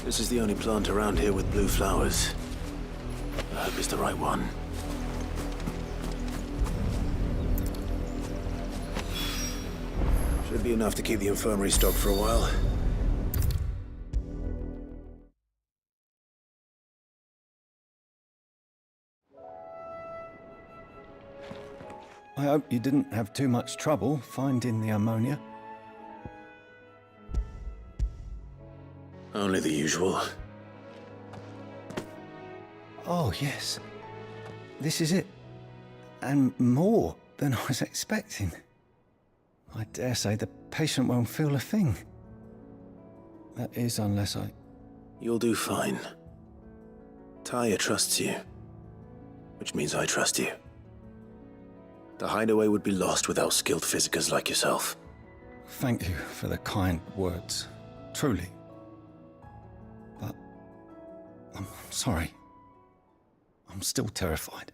This is the only plant around here with blue flowers. I hope it's the right one. Should be enough to keep the infirmary stocked for a while. I hope you didn't have too much trouble finding the ammonia. Only the usual. Oh, yes. This is it. And more than I was expecting. I dare say the patient won't feel a thing. That is, unless I... You'll do fine. Taya trusts you, which means I trust you. The hideaway would be lost without skilled physicers like yourself. Thank you for the kind words. Truly. But I'm sorry. I'm still terrified.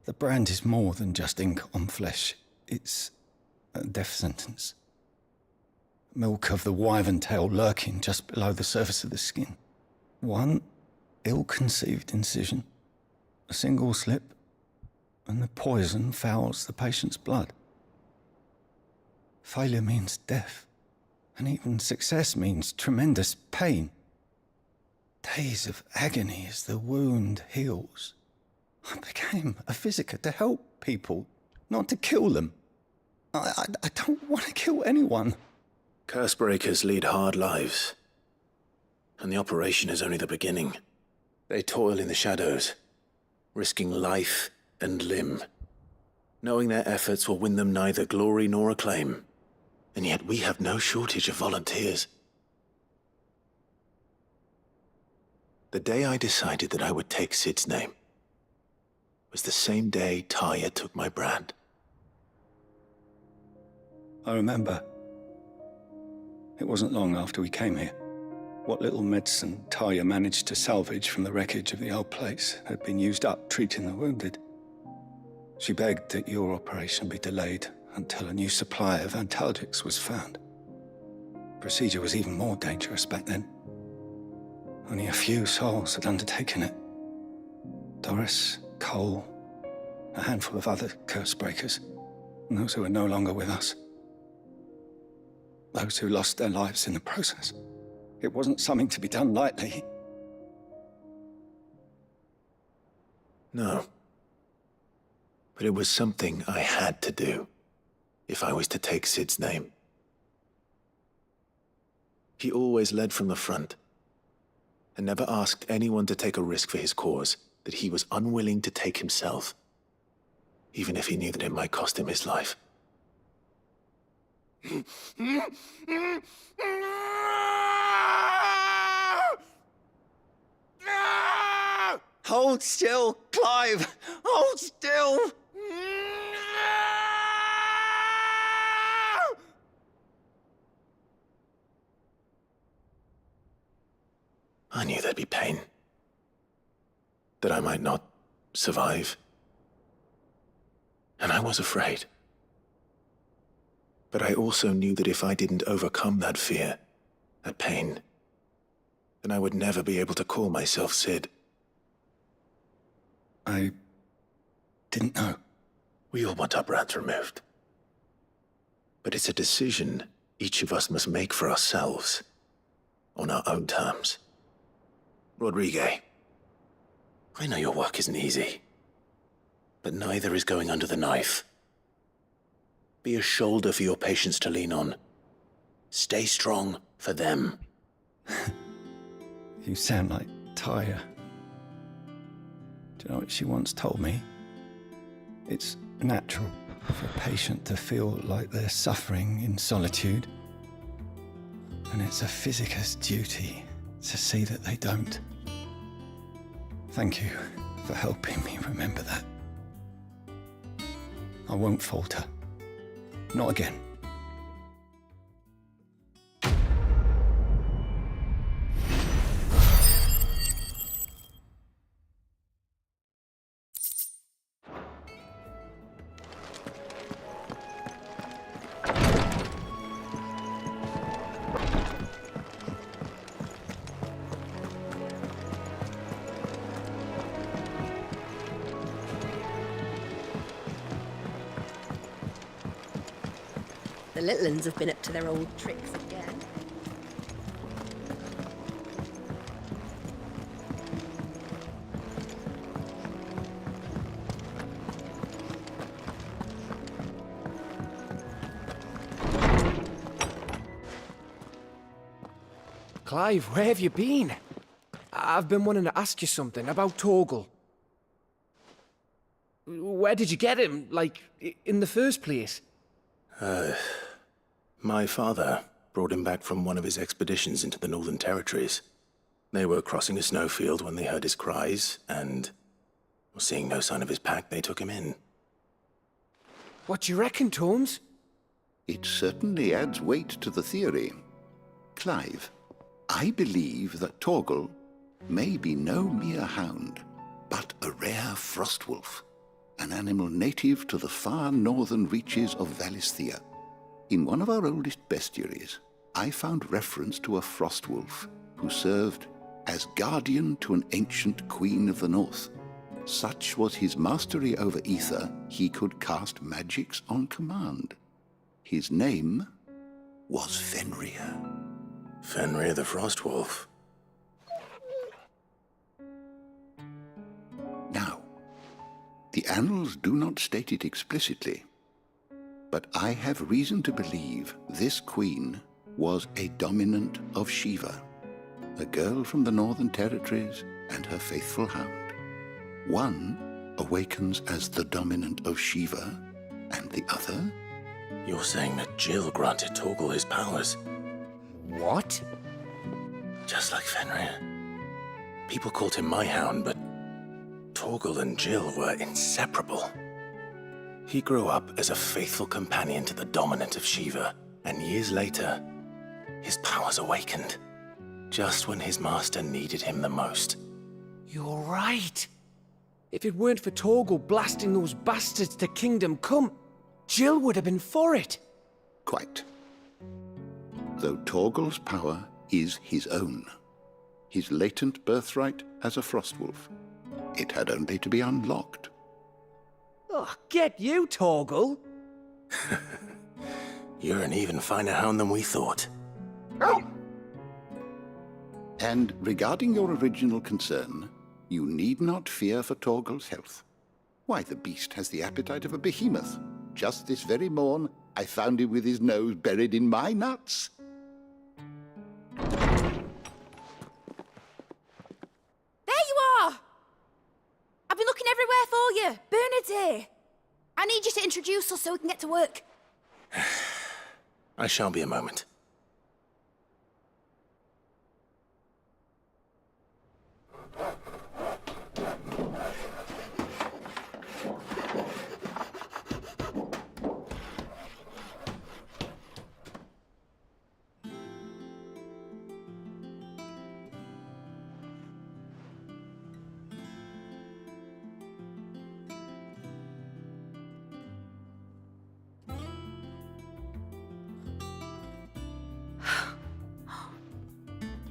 The brand is more than just ink on flesh. It's a death sentence. Milk of the wyvern tail lurking just below the surface of the skin. One ill-conceived incision, a single slip, and the poison fouls the patient's blood. Failure means death, and even success means tremendous pain. Days of agony as the wound heals. I became a physiker to help people, not to kill them. I don't want to kill anyone. Cursebreakers lead hard lives, and the operation is only the beginning. They toil in the shadows, risking life and limb, knowing their efforts will win them neither glory nor acclaim. And yet we have no shortage of volunteers. The day I decided that I would take Sid's name was the same day Taya took my brand. I remember. It wasn't long after we came here. What little medicine Taya managed to salvage from the wreckage of the old place had been used up treating the wounded. She begged that your operation be delayed until a new supply of antalgics was found. Procedure was even more dangerous back then. Only a few souls had undertaken it. Doris, Cole, a handful of other curse breakers, and those who are no longer with us. Those who lost their lives in the process. It wasn't something to be done lightly. No. But it was something I had to do, if I was to take Sid's name. He always led from the front, and never asked anyone to take a risk for his cause that he was unwilling to take himself, even if he knew that it might cost him his life. Hold still, Clive! Hold still! I knew there'd be pain. That I might not survive. And I was afraid. But I also knew that if I didn't overcome that fear, that pain, then I would never be able to call myself Sid. I didn't know. We all want our brands removed. But it's a decision each of us must make for ourselves, on our own terms. Rodrigue, I know your work isn't easy, but neither is going under the knife. Be a shoulder for your patients to lean on. Stay strong for them. You sound like Taya. Do you know what she once told me? It's natural for a patient to feel like they're suffering in solitude. And it's a physicist's duty to see that they don't. Thank you for helping me remember that. I won't falter. Not again. The little uns have been up to their old tricks again. Clive, where have you been? I've been wanting to ask you something about Torgal. Where did you get him, like, in the first place? My father brought him back from one of his expeditions into the Northern Territories. They were crossing a snowfield when they heard his cries, and, seeing no sign of his pack, they took him in. What do you reckon, Torms? It certainly adds weight to the theory. Clive, I believe that Torgal may be no mere hound, but a rare frostwolf, an animal native to the far northern reaches of Valisthea. In one of our oldest bestiaries, I found reference to a frostwolf who served as guardian to an ancient queen of the north. Such was his mastery over ether, he could cast magics on command. His name was Fenrir. Fenrir the Frostwolf. Now, the annals do not state it explicitly, but I have reason to believe this queen was a dominant of Shiva, a girl from the Northern Territories and her faithful hound. One awakens as the dominant of Shiva, and the other? You're saying that Jill granted Torgal his powers? What? Just like Fenrir. People called him my hound, but Torgal and Jill were inseparable. He grew up as a faithful companion to the dominant of Shiva, and years later, his powers awakened, just when his master needed him the most. You're right. If it weren't for Torgal blasting those bastards to Kingdom Come, Jill would have been for it. Quite. Though Torgal's power is his own, his latent birthright as a Frostwolf, it had only to be unlocked. Oh, get you, Torgal! You're an even finer hound than we thought. And regarding your original concern, you need not fear for Torgal's health. Why, the beast has the appetite of a behemoth. Just this very morn, I found him with his nose buried in my nuts. There you are! I've been looking everywhere for you. Bernard's here. I need you to introduce us so we can get to work. I shall be a moment.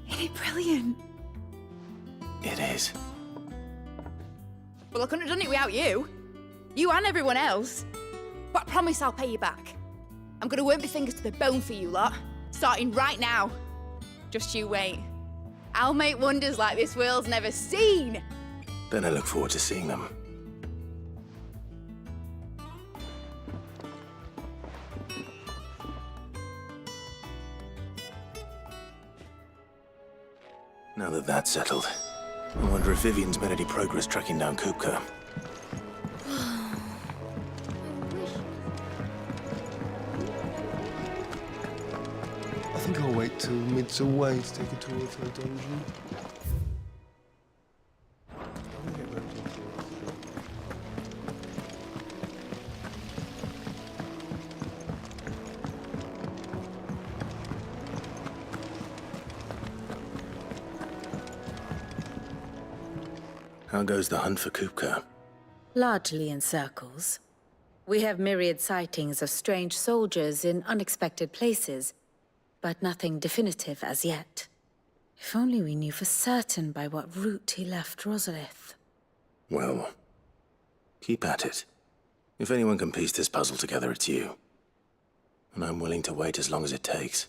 Isn't it brilliant? It is. Well, I couldn't have done it without you. You and everyone else. But I promise I'll pay you back. I'm gonna work my fingers to the bone for you lot, starting right now. Just you wait. I'll make wonders like this world's never seen. Then I look forward to seeing them. Now that that's settled, I wonder if Vivian's made any progress tracking down Kupka. I think I'll wait till mid's away to take her towards her dungeon. How goes the hunt for Kupka? Largely in circles. We have myriad sightings of strange soldiers in unexpected places, but nothing definitive as yet. If only we knew for certain by what route he left Rosalith. Well, keep at it. If anyone can piece this puzzle together, it's you. And I'm willing to wait as long as it takes.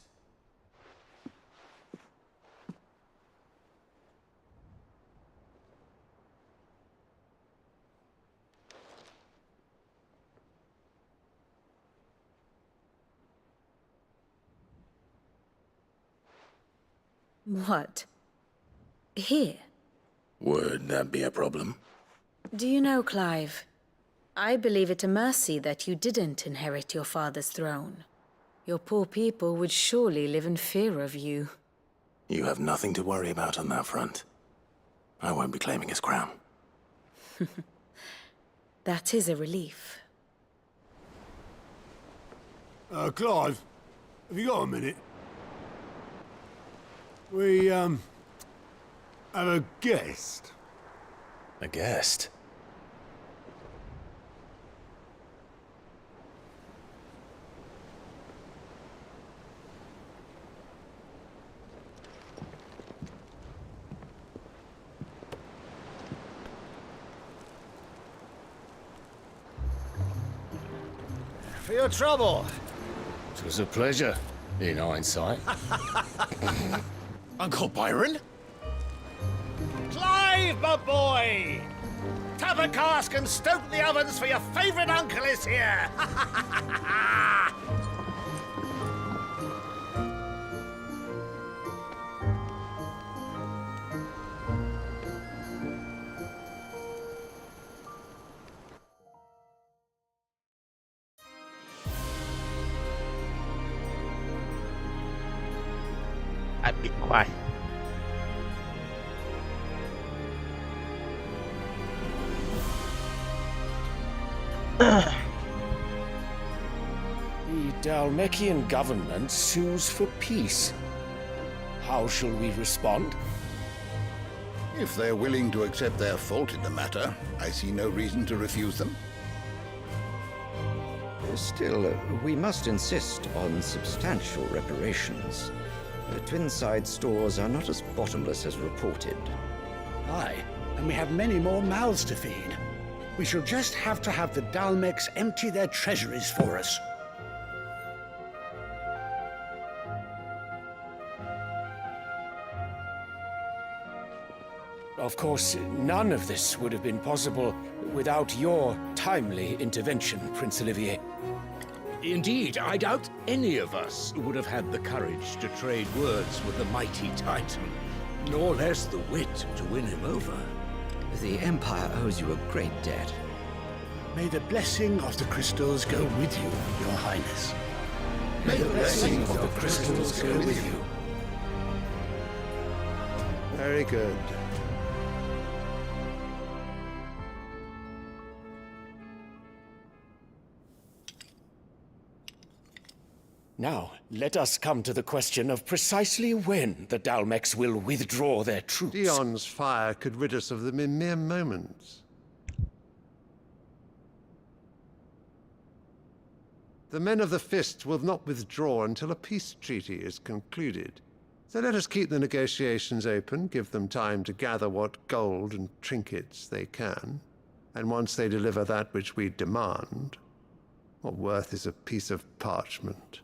What? Here? Would that be a problem? Do you know, Clive? I believe it a mercy that you didn't inherit your father's throne. Your poor people would surely live in fear of you. You have nothing to worry about on that front. I won't be claiming his crown. That is a relief. Clive, have you got a minute? We, have a guest. A guest? For your trouble. It was a pleasure, in hindsight. Uncle Byron? Clive, my boy! Tap a cask and stoke the ovens for your favourite uncle is here! I'd be quiet. The Dalmekian government sues for peace. How shall we respond? If they're willing to accept their fault in the matter, I see no reason to refuse them. Still, we must insist on substantial reparations. The Twinside stores are not as bottomless as reported. Aye, and we have many more mouths to feed. We shall just have to have the Dalmex empty their treasuries for us. Of course, none of this would have been possible without your timely intervention, Prince Olivier. Indeed, I doubt any of us would have had the courage to trade words with the mighty Titan, nor less the wit to win him over. The Empire owes you a great debt. May the blessing of the crystals go with you, Your Highness. May the blessing of the crystals go with you. Very good. Now, let us come to the question of precisely when the Dalmex will withdraw their troops. Dion's fire could rid us of them in mere moments. The men of the Fist will not withdraw until a peace treaty is concluded. So let us keep the negotiations open, give them time to gather what gold and trinkets they can, and once they deliver that which we demand, what worth is a piece of parchment?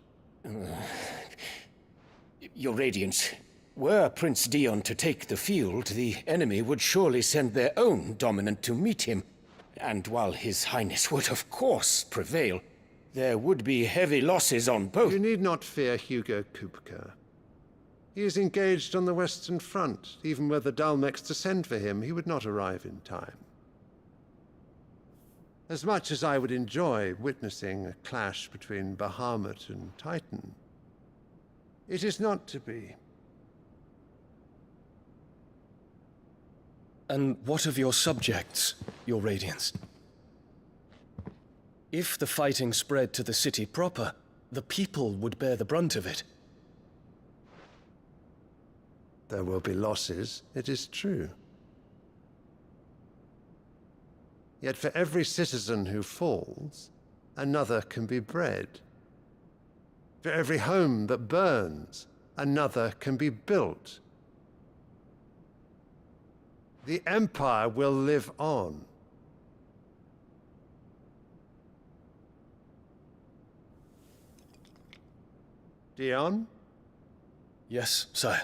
Your Radiance, were Prince Dion to take the field, the enemy would surely send their own dominant to meet him. And while His Highness would of course prevail, there would be heavy losses on both. You need not fear Hugo Kupka. He is engaged on the Western Front. Even were the Dalmex to send for him, he would not arrive in time. As much as I would enjoy witnessing a clash between Bahamut and Titan, it is not to be. And what of your subjects, Your Radiance? If the fighting spread to the city proper, the people would bear the brunt of it. There will be losses, it is true. Yet for every citizen who falls, another can be bred. For every home that burns, another can be built. The Empire will live on. Dion? Yes, sire.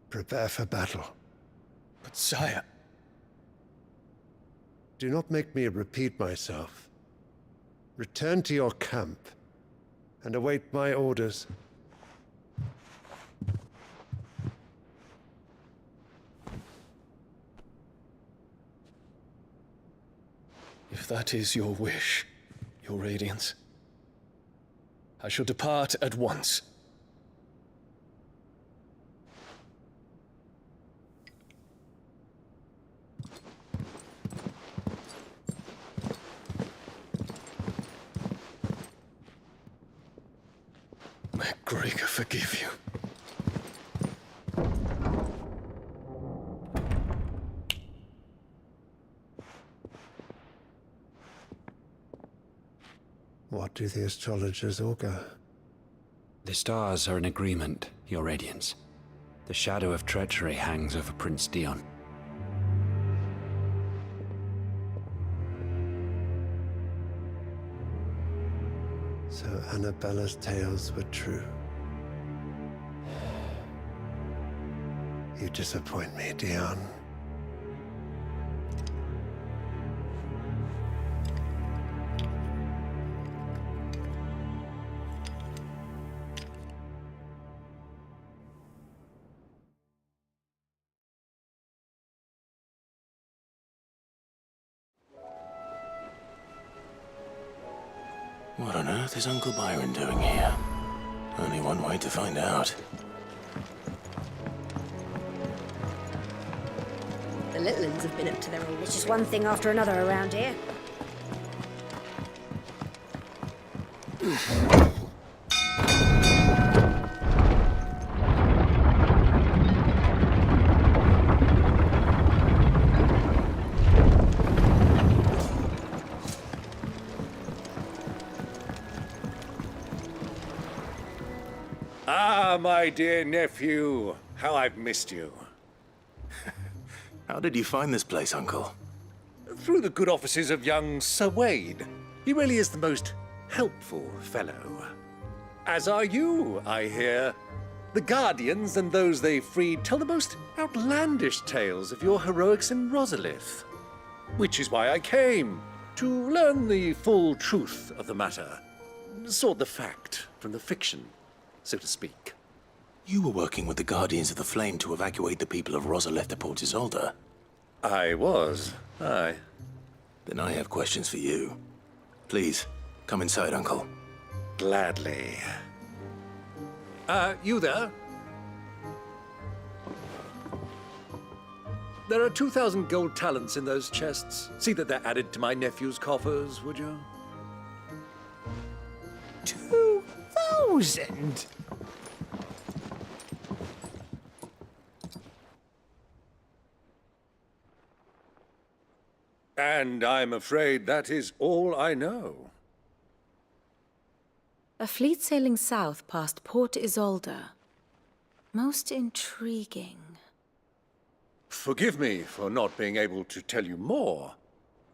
Prepare for battle. But sire... Do not make me repeat myself. Return to your camp and await my orders. If that is your wish, Your Radiance, I shall depart at once. May Gregor forgive you. What do the astrologers augur? The stars are in agreement, Your Radiance. The shadow of treachery hangs over Prince Dion. So Annabella's tales were true. You disappoint me, Dion. What on earth is Uncle Byron doing here? Only one way to find out. The little ones have been up to their old. It's just one thing after another around here. Ah, my dear nephew, how I've missed you. How did you find this place, Uncle? Through the good offices of young Sir Wade. He really is the most helpful fellow. As are you, I hear. The Guardians and those they freed tell the most outlandish tales of your heroics in Rosalith. Which is why I came, to learn the full truth of the matter. Sort the fact from the fiction, so to speak. You were working with the Guardians of the Flame to evacuate the people of Rosalith to Port Isolde. I was, aye. Then I have questions for you. Please, come inside, Uncle. Gladly. You there? There are 2,000 gold talents in those chests. See that they're added to my nephew's coffers, would you? 2,000? And I'm afraid that is all I know. A fleet sailing south past Port Isolde. Most intriguing. Forgive me for not being able to tell you more.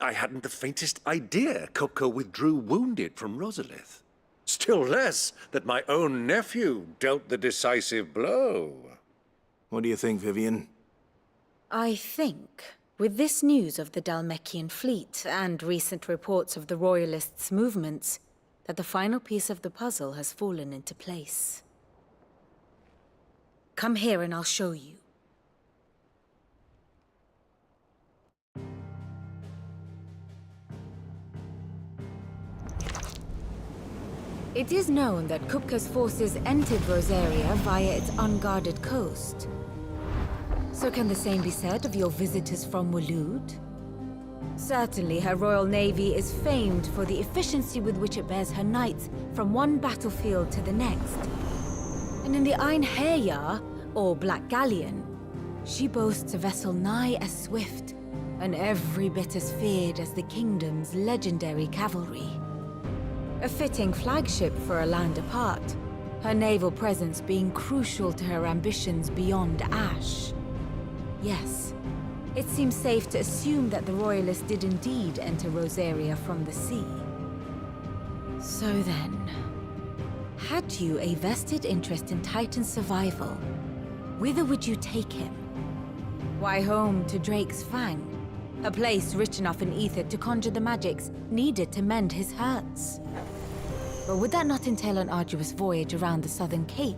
I hadn't the faintest idea Kupka withdrew wounded from Rosalith. Still less that my own nephew dealt the decisive blow. What do you think, Vivian? I think, with this news of the Dhalmekian fleet and recent reports of the Royalists' movements, that the final piece of the puzzle has fallen into place. Come here and I'll show you. It is known that Kupka's forces entered Rosaria via its unguarded coast. So can the same be said of your visitors from Waloed? Certainly, her Royal Navy is famed for the efficiency with which it bears her knights from one battlefield to the next. And in the Einherjar, or Black Galleon, she boasts a vessel nigh as swift and every bit as feared as the kingdom's legendary cavalry. A fitting flagship for a land apart, her naval presence being crucial to her ambitions beyond Ash. Yes, it seems safe to assume that the Royalists did indeed enter Rosaria from the sea. So then, had you a vested interest in Titan's survival, whither would you take him? Why, home to Drake's Fang, a place rich enough in ether to conjure the magics needed to mend his hurts. But would that not entail an arduous voyage around the southern cape?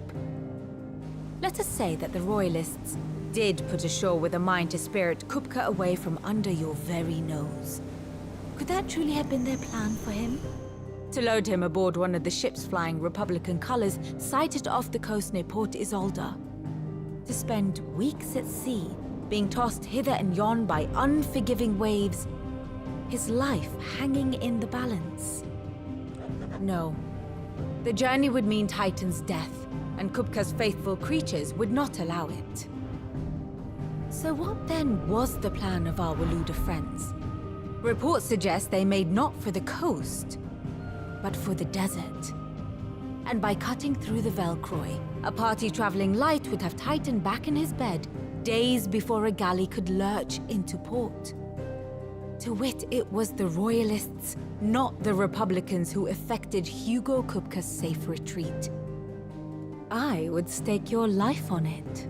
Let us say that the Royalists did put ashore with a mind to spirit Kupka away from under your very nose. Could that truly have been their plan for him? To load him aboard one of the ships flying Republican colors sighted off the coast near Port Isolde? To spend weeks at sea, being tossed hither and yon by unforgiving waves, his life hanging in the balance? No. The journey would mean Titan's death, and Kupka's faithful creatures would not allow it. So what then was the plan of our Waluda friends? Reports suggest they made not for the coast, but for the desert. And by cutting through the Velcroy, a party traveling light would have Titan back in his bed days before a galley could lurch into port. To wit, it was the Royalists, not the Republicans, who effected Hugo Kupka's safe retreat. I would stake your life on it.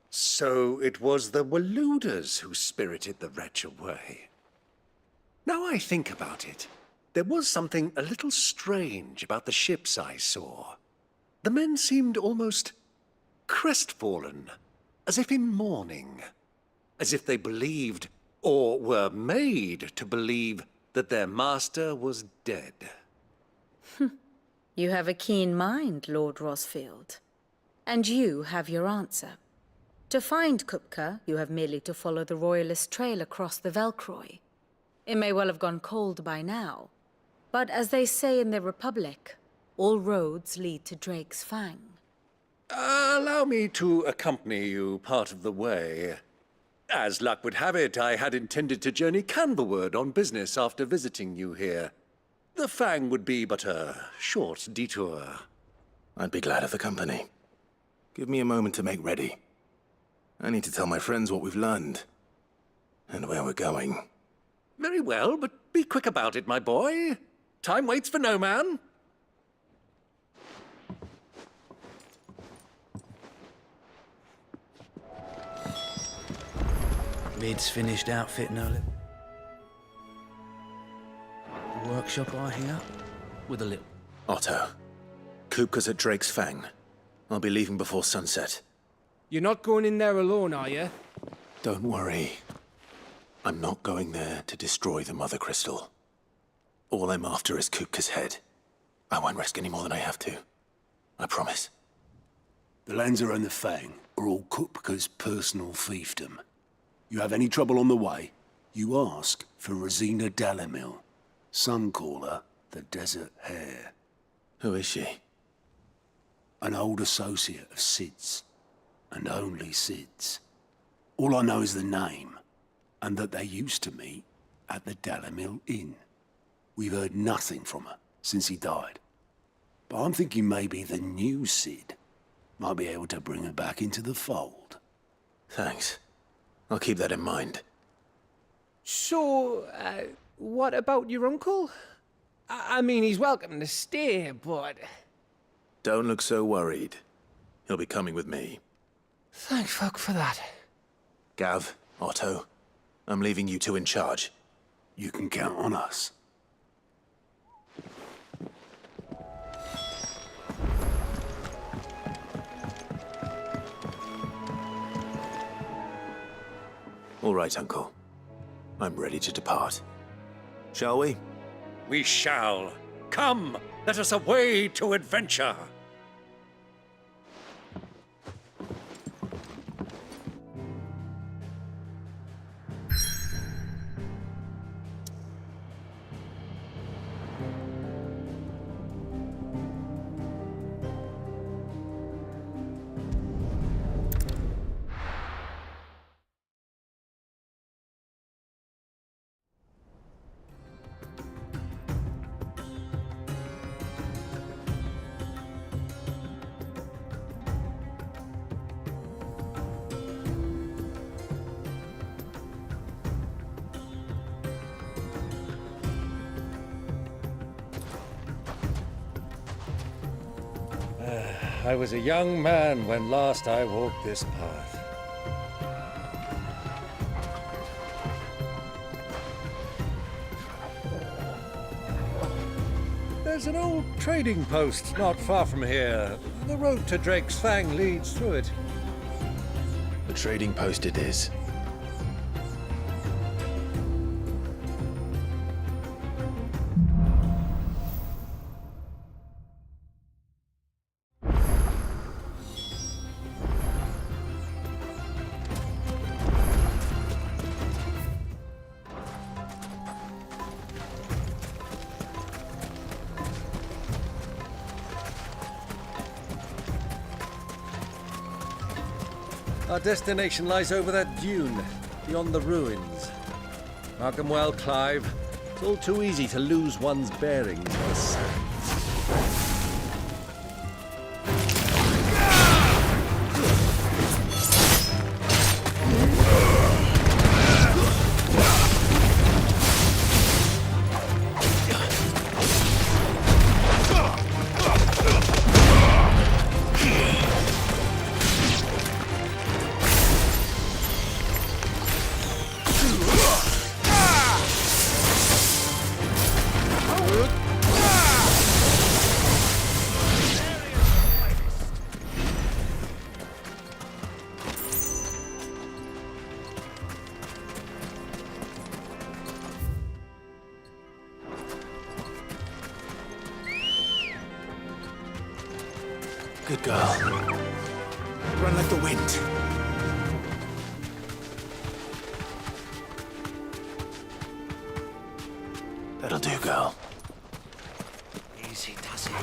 So it was the Waluders who spirited the wretch away. Now I think about it, there was something a little strange about the ships I saw. The men seemed almost crestfallen, as if in mourning, as if they believed, or were made to believe, that their master was dead. You have a keen mind, Lord Rosfield. And you have your answer. To find Kupka, you have merely to follow the Royalist trail across the Velcroy. It may well have gone cold by now, but as they say in the Republic, all roads lead to Drake's Fang. Allow me to accompany you part of the way. As luck would have it, I had intended to journey Canberward on business after visiting you here. The Fang would be but a short detour. I'd be glad of the company. Give me a moment to make ready. I need to tell my friends what we've learned. And where we're going. Very well, but be quick about it, my boy. Time waits for no man. Mid's finished outfitting her little workshop, I hear, with a little... Otto, Kupka's at Drake's Fang. I'll be leaving before sunset. You're not going in there alone, are you? Don't worry. I'm not going there to destroy the Mother Crystal. All I'm after is Kupka's head. I won't risk any more than I have to. I promise. The Lancer and the Fang are all Kupka's personal fiefdom. You have any trouble on the way, you ask for Rosina Dalamil. Some call her the Desert Hare. Who is she? An old associate of Sid's, and only Sid's. All I know is the name, and that they used to meet at the Dalamil Inn. We've heard nothing from her since he died. But I'm thinking maybe the new Sid might be able to bring her back into the fold. Thanks. I'll keep that in mind. So, what about your uncle? I mean, he's welcome to stay, but... Don't look so worried. He'll be coming with me. Thank fuck for that. Gav, Otto, I'm leaving you two in charge. You can count on us. All right, Uncle. I'm ready to depart. Shall we? We shall. Come, let us away to adventure. I was a young man when last I walked this path. There's an old trading post not far from here. The road to Drake's Fang leads through it. The trading post it is. Our destination lies over that dune, beyond the ruins. Mark 'em well, Clive. It's all too easy to lose one's bearings in the sand. Good girl. Run like the wind. That'll do, girl. Easy does it.